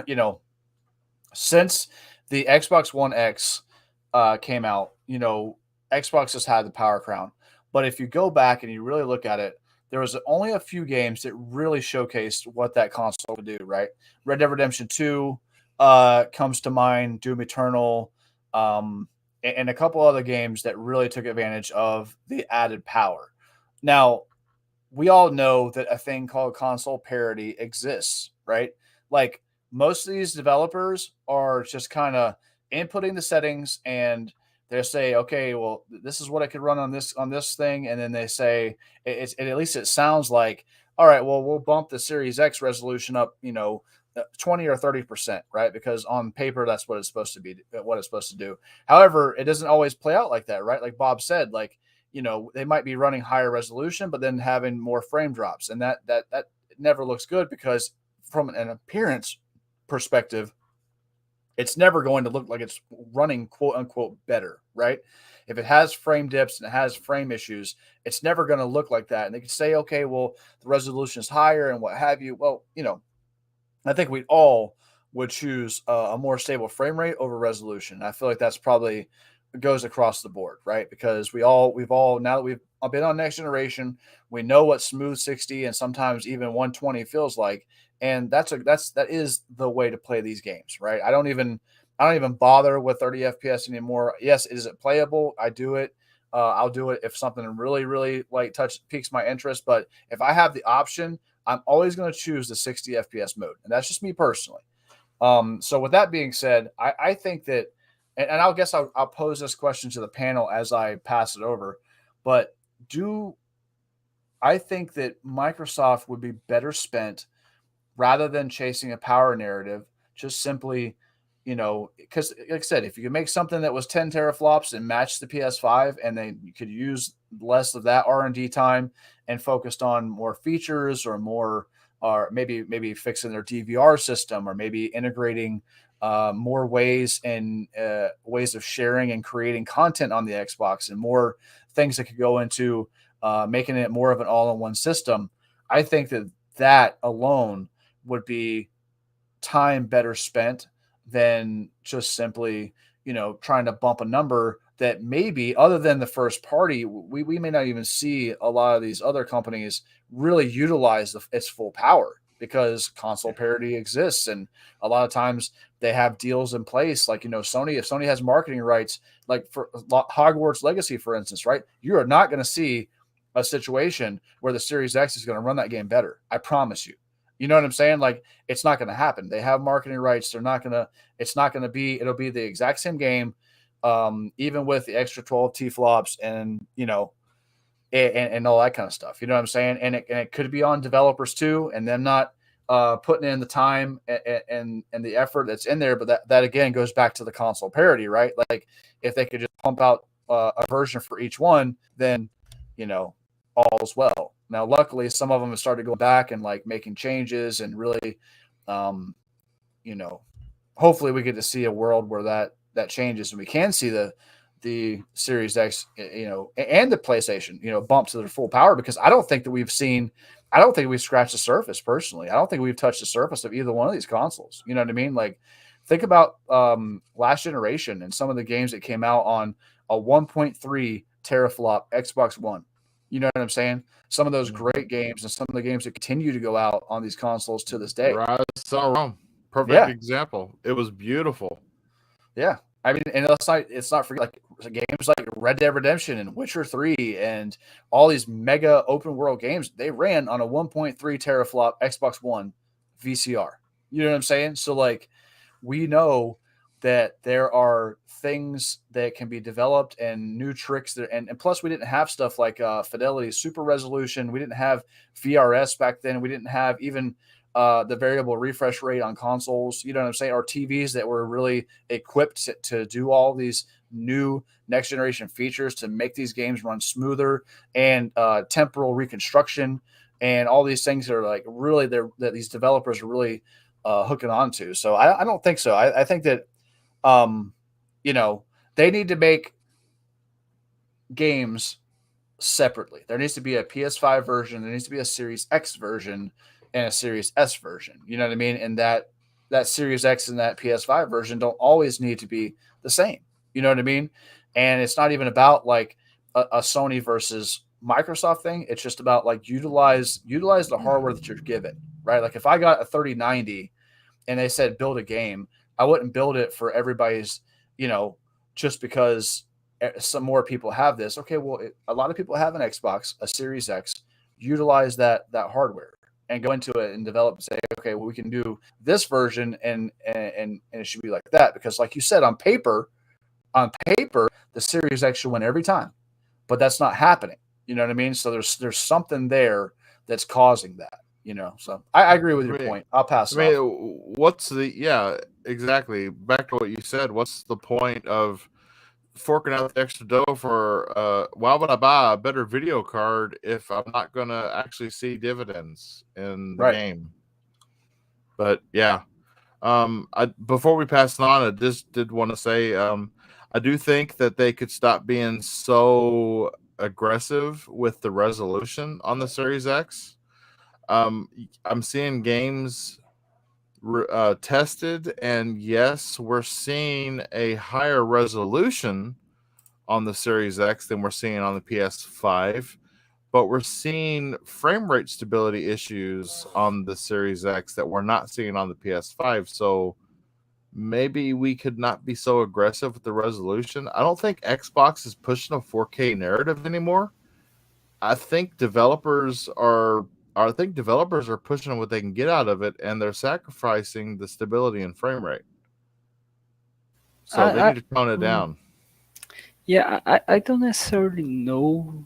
[SPEAKER 2] you know, since the Xbox One X came out, you know, Xbox has had the power crown. But if you go back and you really look at it, there was only a few games that really showcased what that console could do. Right, Red Dead Redemption 2 comes to mind, Doom Eternal. And a couple other games that really took advantage of the added power. Now, we all know that a thing called console parity exists, right? Like most of these developers are just kind of inputting the settings and they say, okay, well, this is what I could run on this thing, and then they say at least it sounds like, all right, well, we'll bump the Series X resolution up, 20 or 30%, right? Because on paper, that's what it's supposed to be, what it's supposed to do. However, it doesn't always play out like that, right? Like Bob said, like, they might be running higher resolution, but then having more frame drops. And that never looks good because from an appearance perspective, it's never going to look like it's running quote unquote better, right? If it has frame dips and it has frame issues, it's never going to look like that. And they can say, okay, well, the resolution is higher and what have you. Well, I think we all would choose a more stable frame rate over resolution. I feel like that's probably goes across the board, right? Because we've all now that we've been on next generation, we know what smooth 60 and sometimes even 120 feels like, and that is the way to play these games, right? I don't even bother with 30 FPS anymore. Yes, is it playable? I do it. I'll do it if something really, really like piques my interest. But if I have the option, I'm always going to choose the 60 FPS mode. And that's just me personally. So with that being said, I think that, and I'll pose this question to the panel as I pass it over, but I think that Microsoft would be better spent rather than chasing a power narrative, just simply, because like I said, if you could make something that was 10 teraflops and match the PS5 and then you could use less of that R&D time and focused on more features or maybe fixing their DVR system or maybe integrating more ways of sharing and creating content on the Xbox and more things that could go into making it more of an all-in-one system. I think that alone would be time better spent than just simply, trying to bump a number that maybe other than the first party, we may not even see a lot of these other companies really utilize its full power because console parity exists. And a lot of times they have deals in place. Like, Sony, if Sony has marketing rights, like for Hogwarts Legacy, for instance, right? You are not going to see a situation where the Series X is going to run that game better. I promise you. You know what I'm saying? Like, it's not going to happen. They have marketing rights. It'll be the exact same game, even with the extra 12 T-flops and, and all that kind of stuff. You know what I'm saying? And it could be on developers too, and them not putting in the time and the effort that's in there. But that again goes back to the console parity, right? Like if they could just pump out a version for each one, then, all's well. Now, luckily, some of them have started going back and like making changes and really, hopefully we get to see a world where that changes and we can see the Series X, and the PlayStation, bump to their full power, because I don't think we've scratched the surface personally. I don't think we've touched the surface of either one of these consoles. You know what I mean? Like, think about last generation and some of the games that came out on a 1.3 teraflop Xbox One. You know what I'm saying? Some of those great games and some of the games that continue to go out on these consoles to this day.
[SPEAKER 1] Rise of Rome. perfect
[SPEAKER 2] Yeah,
[SPEAKER 1] example. It was beautiful.
[SPEAKER 2] yeah. I mean, and it's not for like games like Red Dead Redemption and Witcher 3 and all these mega open world games. They ran on a 1.3 teraflop Xbox One VCR. You know what I'm saying? So like we know that there are things that can be developed and new tricks that, and plus we didn't have stuff like fidelity, super resolution. We didn't have VRS back then. We didn't have even the variable refresh rate on consoles. You know what I'm saying? Or TVs that were really equipped to do all these new next generation features to make these games run smoother and temporal reconstruction and all these things are like really that these developers are really hooking on to. So I don't think so. I think that um, you know, they need to make games separately. There needs to be a PS5 version, there needs to be a Series X version and a Series S version. You know what I mean? And that Series X and that PS5 version don't always need to be the same. You know what I mean? And it's not even about like a Sony versus Microsoft thing. It's just about like utilize the hardware that you're given, right? Like if I got a 3090 and they said build a game, I wouldn't build it for everybody's, you know, just because some more people have this. Okay, well, a lot of people have an Xbox, a Series X. Utilize that hardware and go into it and develop and say, okay, well, we can do this version and it should be like that because, like you said, on paper, the Series X should win every time, but that's not happening. You know what I mean? So there's something there that's causing that. You know, so I agree with
[SPEAKER 1] I
[SPEAKER 2] your
[SPEAKER 1] mean,
[SPEAKER 2] point. I'll pass
[SPEAKER 1] I
[SPEAKER 2] it off.
[SPEAKER 1] mean, what's the yeah, exactly. Back to what you said. What's the point of forking out the extra dough for? Why would I buy a better video card if I'm not gonna actually see dividends in the
[SPEAKER 2] Right.
[SPEAKER 1] game? But yeah, before we pass it on, I just did want to say, I do think that they could stop being so aggressive with the resolution on the Series X. I'm seeing games tested, and yes, we're seeing a higher resolution on the Series X than we're seeing on the PS5, but we're seeing frame rate stability issues on the Series X that we're not seeing on the PS5. So maybe we could not be so aggressive with the resolution. I don't think Xbox is pushing a 4K narrative anymore. I think developers are I think developers are pushing what they can get out of it, and they're sacrificing the stability and frame rate. So they
[SPEAKER 4] I
[SPEAKER 1] need to tone it
[SPEAKER 4] mm,
[SPEAKER 1] down.
[SPEAKER 4] yeah, I don't necessarily know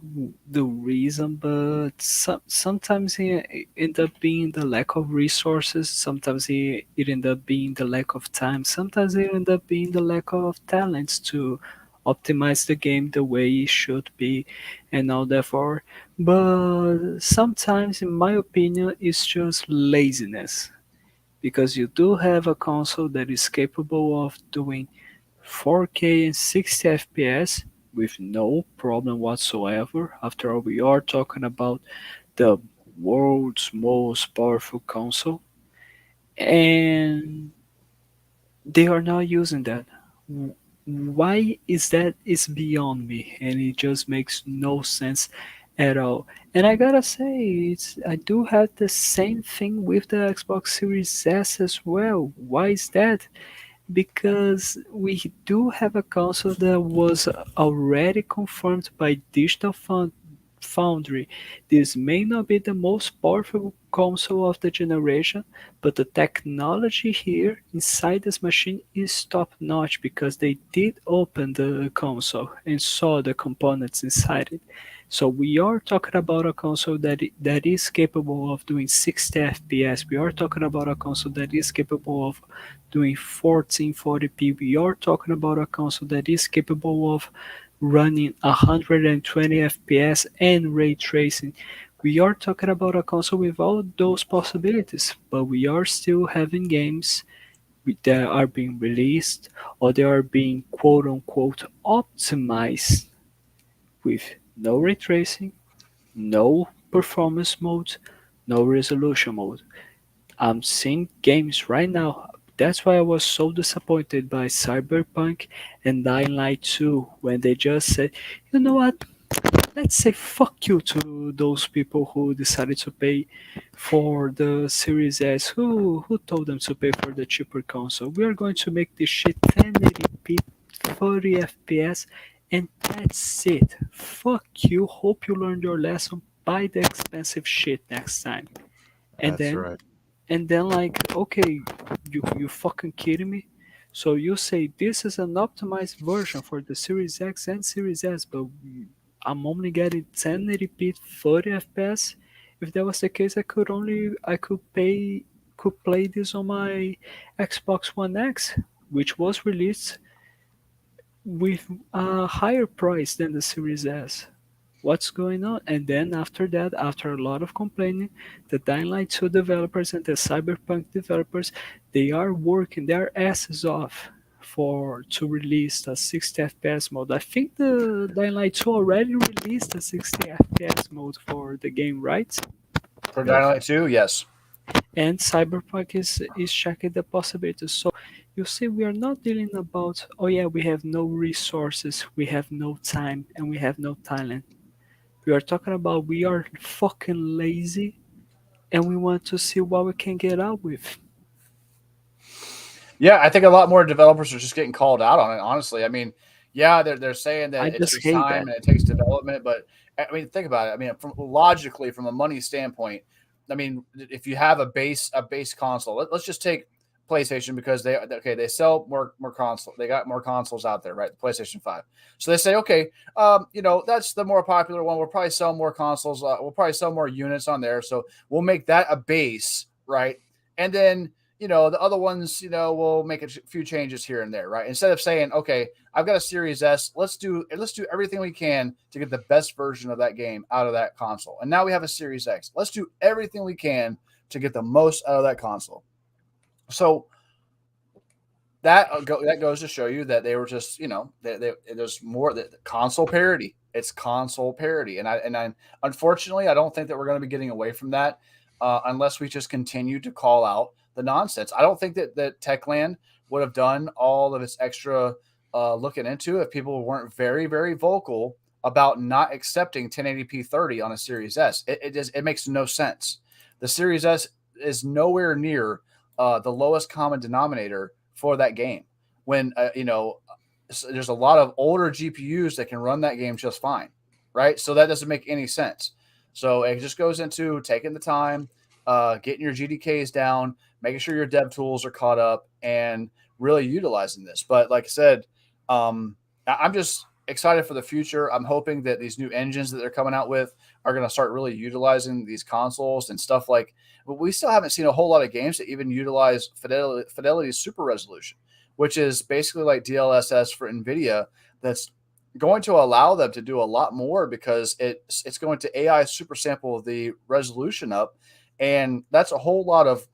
[SPEAKER 4] the reason, but sometimes it end up being the lack of resources. Sometimes it end up being the lack of time. Sometimes it end up being the lack of talents to optimize the game the way it should be, and all therefore. But sometimes, in my opinion, it's just laziness because you do have a console that is capable of doing 4K and 60 FPS with no problem whatsoever. After all, we are talking about the world's most powerful console, and they are not using that. Why is that? Is beyond me, and it just makes no sense at all. And I gotta say, I do have the same thing with the Xbox Series S as well. Why is that? Because we do have a console that was already confirmed by Foundry. This may not be the most powerful console of the generation, but the technology here inside this machine is top notch because they did open the console and saw the components inside it. So we are talking about a console that is capable of doing 60 FPS. We are talking about a console that is capable of doing 1440p. We are talking about a console that is capable of running 120 FPS and ray tracing. We are talking about a console with all those possibilities, but we are still having games that are being released or they are being quote unquote optimized with no ray tracing, no performance mode, no resolution mode. I'm seeing games right now. That's why I was so disappointed by Cyberpunk and Dying Light 2 when they just said, you know what? let's say fuck you to those people who decided to pay for the Series S. Who told them to pay for the cheaper console? We are going to make this shit 1080p, 30 FPS, and that's it. Fuck you. Hope you learned your lesson. Buy the expensive shit next time. And
[SPEAKER 1] That's
[SPEAKER 4] then
[SPEAKER 1] right.
[SPEAKER 4] like, okay, you fucking kidding me? So you say this is an optimized version for the Series X and Series S, but I'm only getting 1080p 30 FPS. If that was the case, I could play this on my Xbox One X, which was released with a higher price than the Series S. What's going on? And then after that, after a lot of complaining, the Dying Light 2 developers and the Cyberpunk developers, they are working their asses off to release a 60 FPS mode. I think the Dying Light 2 already released a 60 FPS mode for the game, right?
[SPEAKER 2] For Dynamite 2, yes.
[SPEAKER 4] And Cyberpunk is checking the possibilities. So you see, we are not dealing about, oh yeah, we have no resources, we have no time, and we have no talent. We are talking about we are fucking lazy and we want to see what we can get out with.
[SPEAKER 2] Yeah, I think a lot more developers are just getting called out on it, honestly. I mean, yeah, they're saying
[SPEAKER 4] I
[SPEAKER 2] that it
[SPEAKER 4] just
[SPEAKER 2] takes
[SPEAKER 4] hate
[SPEAKER 2] time
[SPEAKER 4] that.
[SPEAKER 2] and it takes development, but I mean, think about it. I mean, logically, from a money standpoint, I mean, if you have a base console, let's just take PlayStation because they sell more console. They got more consoles out there, right? The PlayStation 5. So they say, okay, that's the more popular one. We'll probably sell more consoles. We'll probably sell more units on there. So we'll make that a base, right? And then the other ones, we'll make a few changes here and there, right? Instead of saying, okay, I've got a Series S, let's do everything we can to get the best version of that game out of that console. And now we have a Series X. Let's do everything we can to get the most out of that console. So that goes to show you that they were just, there's more that console parity. It's console parity, and I unfortunately I don't think that we're going to be getting away from that unless we just continue to call out the nonsense. I don't think that Techland would have done all of its extra looking into if people weren't very, very vocal about not accepting 1080p 30 on a Series S. It makes no sense. The Series S is nowhere near the lowest common denominator for that game. When there's a lot of older GPUs that can run that game just fine, right? So that doesn't make any sense. So it just goes into taking the time, getting your GDKs down, making sure your dev tools are caught up, and really utilizing this. But like I said, I'm just excited for the future. I'm hoping that these new engines that they're coming out with are going to start really utilizing these consoles and stuff like. But we still haven't seen a whole lot of games that even utilize Fidelity Super Resolution, which is basically like DLSS for NVIDIA. That's going to allow them to do a lot more because it's going to AI super sample the resolution up, and that's a whole lot of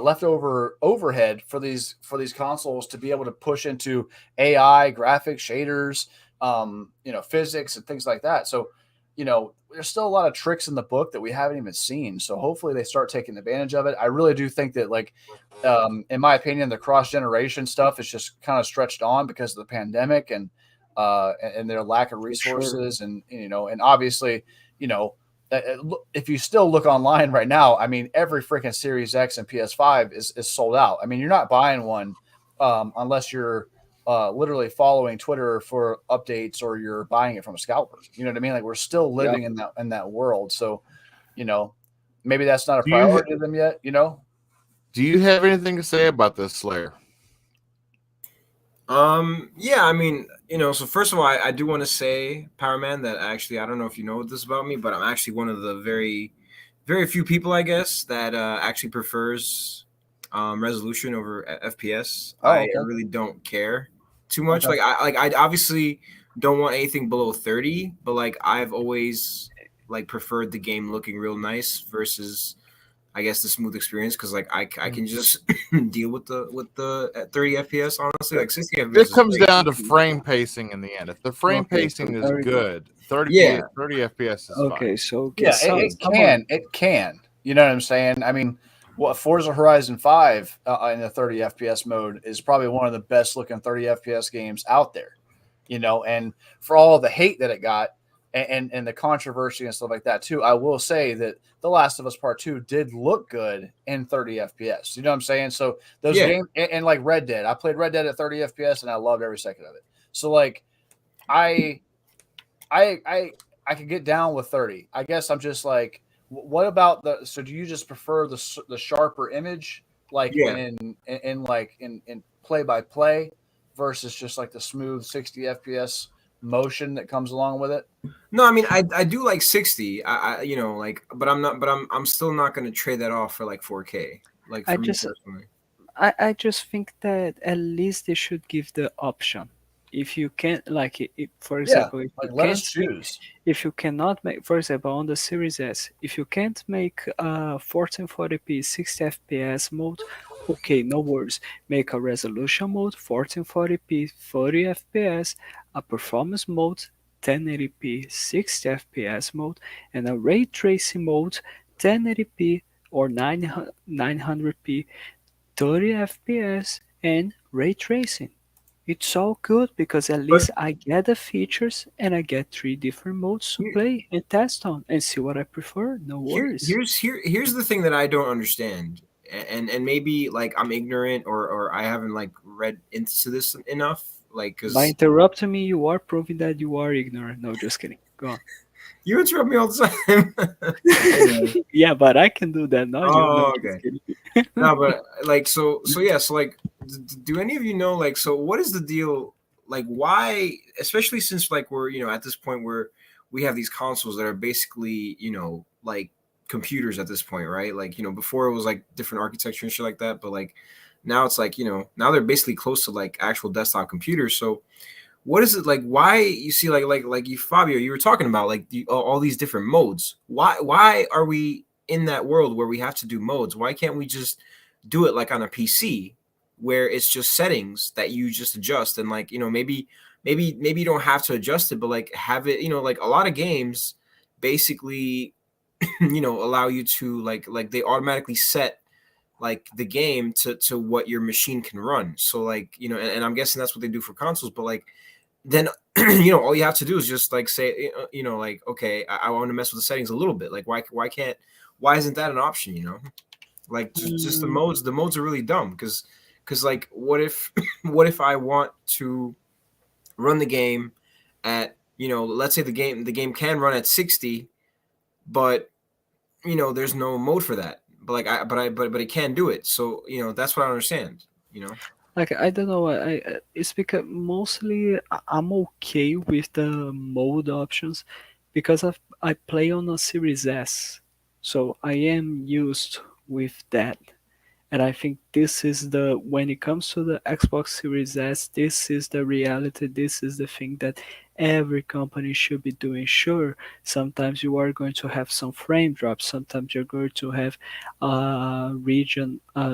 [SPEAKER 2] leftover overhead for these consoles to be able to push into AI graphics, shaders, physics and things like that. So, there's still a lot of tricks in the book that we haven't even seen. So hopefully they start taking advantage of it. I really do think that, like, in my opinion, the cross generation stuff is just kind of stretched on because of the pandemic and their lack of resources. And obviously, if you still look online right now, I mean, every freaking Series X and PS5 is sold out. I mean, you're not buying one unless you're literally following Twitter for updates or you're buying it from a scalper. You know what I mean? Like, we're still living in that world. So, maybe that's not a priority to them yet.
[SPEAKER 1] Do you have anything to say about this, Slayer?
[SPEAKER 3] Yeah, I mean, so first of all, I do want to say, Powerman, that actually, I don't know if you know this about me, but I'm actually one of the very, very few people, I guess, that actually prefers resolution over FPS. I really don't care too much.
[SPEAKER 2] Okay.
[SPEAKER 3] I obviously don't want anything below 30, but like I've always preferred the game looking real nice versus, I guess, the smooth experience, because like I can just deal with the 30 FPS. Honestly, like 60 FPS.
[SPEAKER 1] This comes down to frame pacing in the end. If the frame pacing is good, 30 FPS is
[SPEAKER 4] okay,
[SPEAKER 1] fine.
[SPEAKER 4] so
[SPEAKER 2] it can. You know what I'm saying? I mean, Forza Horizon 5 in the 30 FPS mode is probably one of the best looking 30 FPS games out there. And for all the hate that it got and the controversy and stuff like that too, I will say that The Last of Us Part 2 did look good in 30 FPS. You know what I'm saying? So those
[SPEAKER 3] Yeah.
[SPEAKER 2] games and like Red Dead, I played Red Dead at 30 FPS and I loved every second of it. So like I I I I could get down with 30. I guess I'm just like, what about so do you just prefer the sharper image like
[SPEAKER 3] Yeah.
[SPEAKER 2] in play by play versus just like the smooth 60 FPS motion that comes along with it?
[SPEAKER 3] No, I mean I do like 60. Like, but I'm still not gonna trade that off for like 4K. Like
[SPEAKER 4] I
[SPEAKER 3] for me
[SPEAKER 4] just
[SPEAKER 3] personally.
[SPEAKER 4] I just think that at least they should give the option. If you can't, like, for
[SPEAKER 2] Yeah,
[SPEAKER 4] example,
[SPEAKER 2] like let us choose.
[SPEAKER 4] if you cannot make, for example, on the Series S, if you can't make 1440p 60 FPS mode, okay, no worries. Make a resolution mode 1440p 30 FPS, a performance mode 1080p 60 FPS mode, and a ray tracing mode 1080p or 900p 30 FPS and ray tracing. It's all good because at
[SPEAKER 3] But
[SPEAKER 4] least I get the features and I get three different modes to play and test on and see what I prefer. No worries.
[SPEAKER 3] here's the thing that I don't understand, and maybe like I'm ignorant or I haven't like read into this enough, like
[SPEAKER 4] By
[SPEAKER 3] because
[SPEAKER 4] interrupting me, you are proving that you are ignorant. No, just kidding. Go on.
[SPEAKER 3] you interrupt me all the time. Anyway.
[SPEAKER 4] Yeah, but I can do that, not you. No,
[SPEAKER 3] Oh,
[SPEAKER 4] just
[SPEAKER 3] okay.
[SPEAKER 4] kidding.
[SPEAKER 3] No, but like so yeah, so like do any of you know like so what is the deal, like why, especially since like we're at this point where we have these consoles that are basically like computers at this point, right? Like before it was like different architecture and shit like that, but like now it's like now they're basically close to like actual desktop computers. So what is it like, why you see like you, Fabio, you were talking about like all these different modes, why are we in that world where we have to do modes? Why can't we just do it like on a PC where it's just settings that you just adjust, and like maybe you don't have to adjust it, but like have it, like a lot of games basically allow you to like they automatically set like the game to what your machine can run. So like and I'm guessing that's what they do for consoles, but like then all you have to do is just like say like, okay, I want to mess with the settings a little bit. Like why isn't that an option? Like just
[SPEAKER 4] Mm,
[SPEAKER 3] the modes are really dumb, because like what if what if I want to run the game at let's say the game can run at 60, but there's no mode for that, but like but it can do it. So that's what I don't understand.
[SPEAKER 4] like I don't know. It's because mostly I'm okay with the mode options because I play on a Series S, so I am used with that. And I think this is when it comes to the Xbox Series S, this is the reality, this is the thing that every company should be doing. Sure, sometimes you are going to have some frame drops, sometimes you're going to have a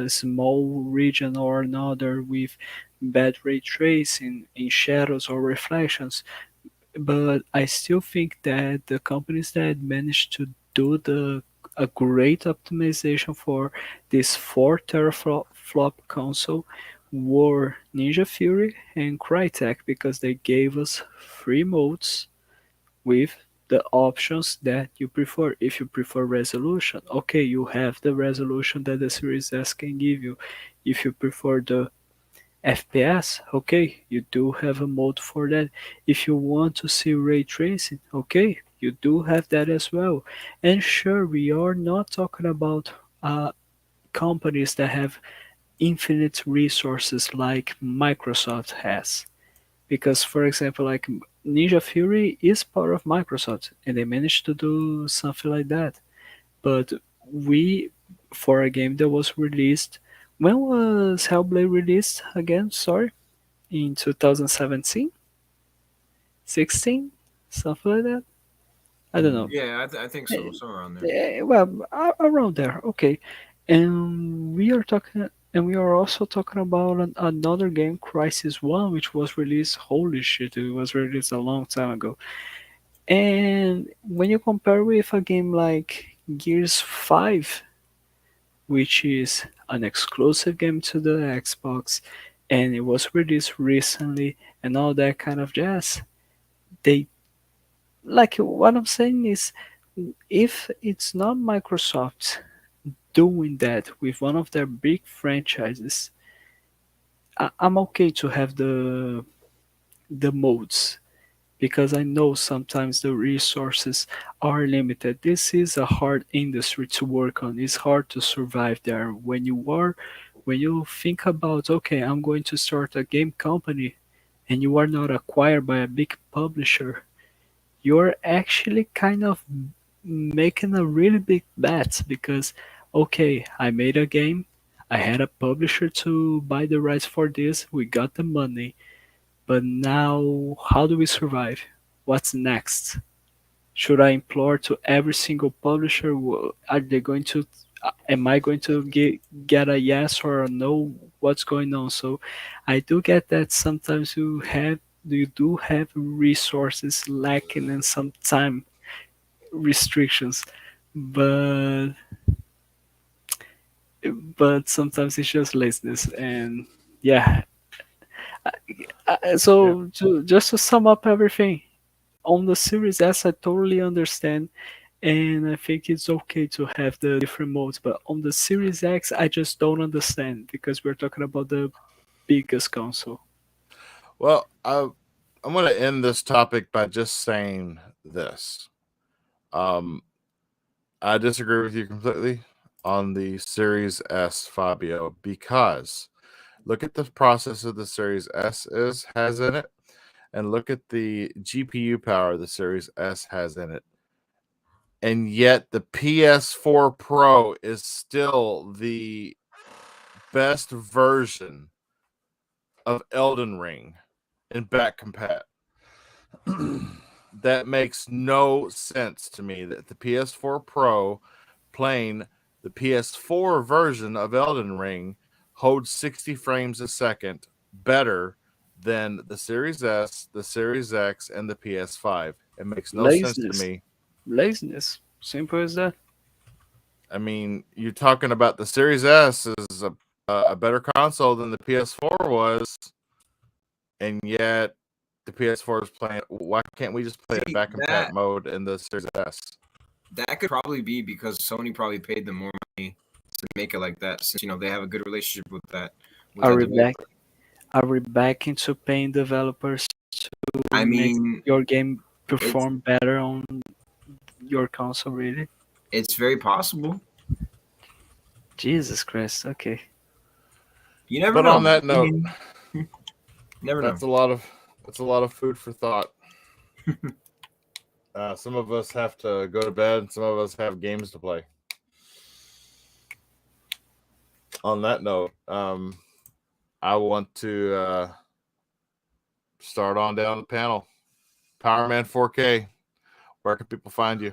[SPEAKER 4] small region or another with bad ray tracing in shadows or reflections, but I still think that the companies that managed to do a great optimization for this 4 teraflop console were Ninja Fury and Crytek because they gave us free modes with the options that you prefer. If you prefer resolution, okay, you have the resolution that the Series S can give you. If you prefer the FPS, okay, you do have a mode for that. If you want to see ray tracing, okay, you do have that as well. And sure, we are not talking about companies that have infinite resources like Microsoft has. Because, for example, like Ninja Fury is part of Microsoft and they managed to do something like that. But we, for a game that was released, when was Hellblade released again? Sorry, in 2017, 16, something like that. I don't know.
[SPEAKER 3] Yeah, I think so, somewhere around there.
[SPEAKER 4] Well, around there. Okay, and we are talking, and we are also talking about another game, Crisis One, which was released. Holy shit! It was released a long time ago. And when you compare with a game like Gears 5, which is an exclusive game to the Xbox, and it was released recently and all that kind of jazz. They like what I'm saying is, if it's not Microsoft doing that with one of their big franchises, I'm okay to have the modes because I know sometimes the resources are limited. This is a hard industry to work on. It's hard to survive there. When you think about, okay, I'm going to start a game company and you are not acquired by a big publisher, you're actually kind of making a really big bet because, okay, I made a game, I had a publisher to buy the rights for this, we got the money, but now how do we survive? What's next? Should I implore to every single publisher? Are they going to? Am I going to get a yes or a no? What's going on? So, I do get that sometimes you do have resources lacking and some time restrictions, but sometimes it's just laziness and yeah.
[SPEAKER 1] Yeah.
[SPEAKER 4] So just to sum up everything, on the Series S, I totally understand, and I think it's okay to have the different modes. But on the Series X, I just don't understand because we're talking about the biggest console.
[SPEAKER 1] Well, I'm going to end this topic by just saying this. Um, I disagree with you completely on the Series S, Fabio, because look at the processor the Series S has in it, and look at the GPU power the Series S has in it. And yet the PS4 Pro is still the best version of Elden Ring in back compat. That makes no sense to me that the PS4 Pro playing the PS4 version of Elden Ring holds 60 frames a second better than the Series S, the Series X, and the PS5. It makes no sense to
[SPEAKER 4] Laziness,
[SPEAKER 1] me.
[SPEAKER 4] laziness, simple as that.
[SPEAKER 1] I mean, you're talking about the Series S is a better console than the PS4 was, and yet the PS4 is playing. Why can't we just play it
[SPEAKER 3] See
[SPEAKER 1] back compat
[SPEAKER 3] that
[SPEAKER 1] mode in the Series S?
[SPEAKER 3] that could probably be because Sony probably paid them more money to make it like that, since they have a good relationship with
[SPEAKER 4] Are
[SPEAKER 3] that
[SPEAKER 4] we back?
[SPEAKER 3] developer.
[SPEAKER 4] Are we back into paying developers to
[SPEAKER 3] I
[SPEAKER 4] make
[SPEAKER 3] mean,
[SPEAKER 4] your game
[SPEAKER 3] it's
[SPEAKER 4] perform better on your console? Really?
[SPEAKER 3] it's very possible.
[SPEAKER 4] Jesus Christ. Okay.
[SPEAKER 3] You never
[SPEAKER 1] But
[SPEAKER 3] know.
[SPEAKER 1] on that
[SPEAKER 3] I
[SPEAKER 1] note,
[SPEAKER 3] mean, never know.
[SPEAKER 1] that's a lot of food for thought. Some of us have to go to bed, and some of us have games to play. On that note, I want to start on down the panel. Powerman 4K. Where can people find you?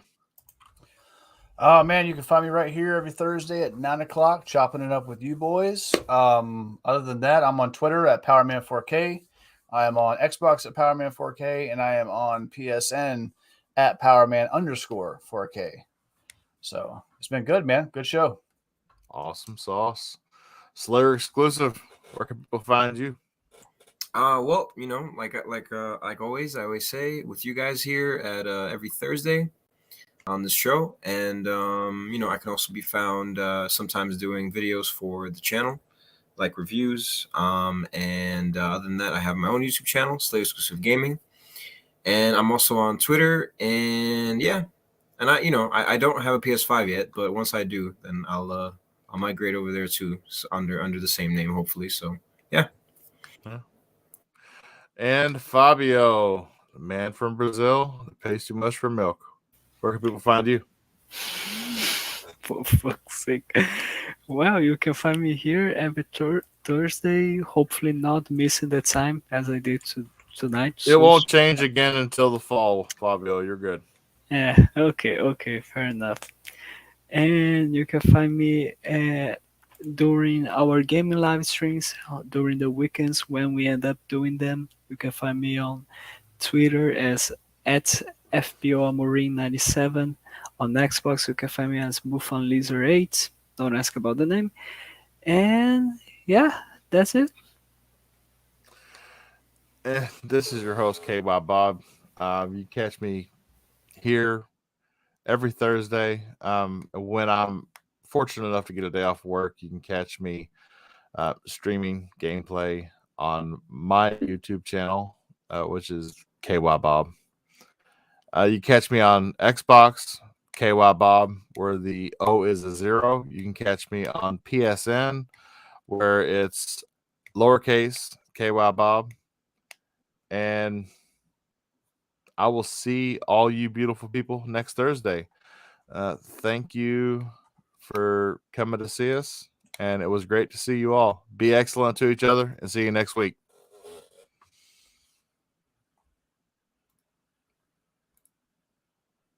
[SPEAKER 2] Oh man, you can find me right here every Thursday at 9 o'clock, chopping it up with you boys. Other than that, I'm on Twitter at Powerman4K. I am on Xbox at Powerman4K, and I am on PSN at Powerman_4K. So it's been good, man. Good show.
[SPEAKER 1] Awesome sauce. Slayer exclusive. Where can people find you?
[SPEAKER 3] Well, like always, I always say with you guys here at every Thursday on this show, and I can also be found sometimes doing videos for the channel, like reviews. And other than that, I have my own YouTube channel, Slave Exclusive Gaming, and I'm also on Twitter. And yeah, and I don't have a PS5 yet, but once I do, then I'll migrate over there too, under the same name, hopefully. So yeah.
[SPEAKER 1] And Fabio, the man from Brazil that pays too much for milk. Where can people find you?
[SPEAKER 4] For fuck's sake. Well, you can find me here every Thursday, hopefully not missing the time as I did tonight.
[SPEAKER 1] It won't change again until the fall, Fabio. You're good.
[SPEAKER 4] Yeah, okay, fair enough. And you can find me during our gaming live streams, during the weekends when we end up doing them. You can find me on Twitter as at FBOAmorin97. On Xbox, you can find me as BuffonLizard8. Don't ask about the name. And yeah, that's it.
[SPEAKER 1] This is your host, K.Y Bob. You catch me here every Thursday. When I'm fortunate enough to get a day off work, you can catch me streaming gameplay on my YouTube channel, which is K.Y Bob. You catch me on Xbox, K.Y Bob, where the O is a 0. You can catch me on PSN, where it's lowercase K.Y Bob. And I will see all you beautiful people next Thursday. Thank you for coming to see us. And it was great to see you all. Be excellent to each other and see you next week.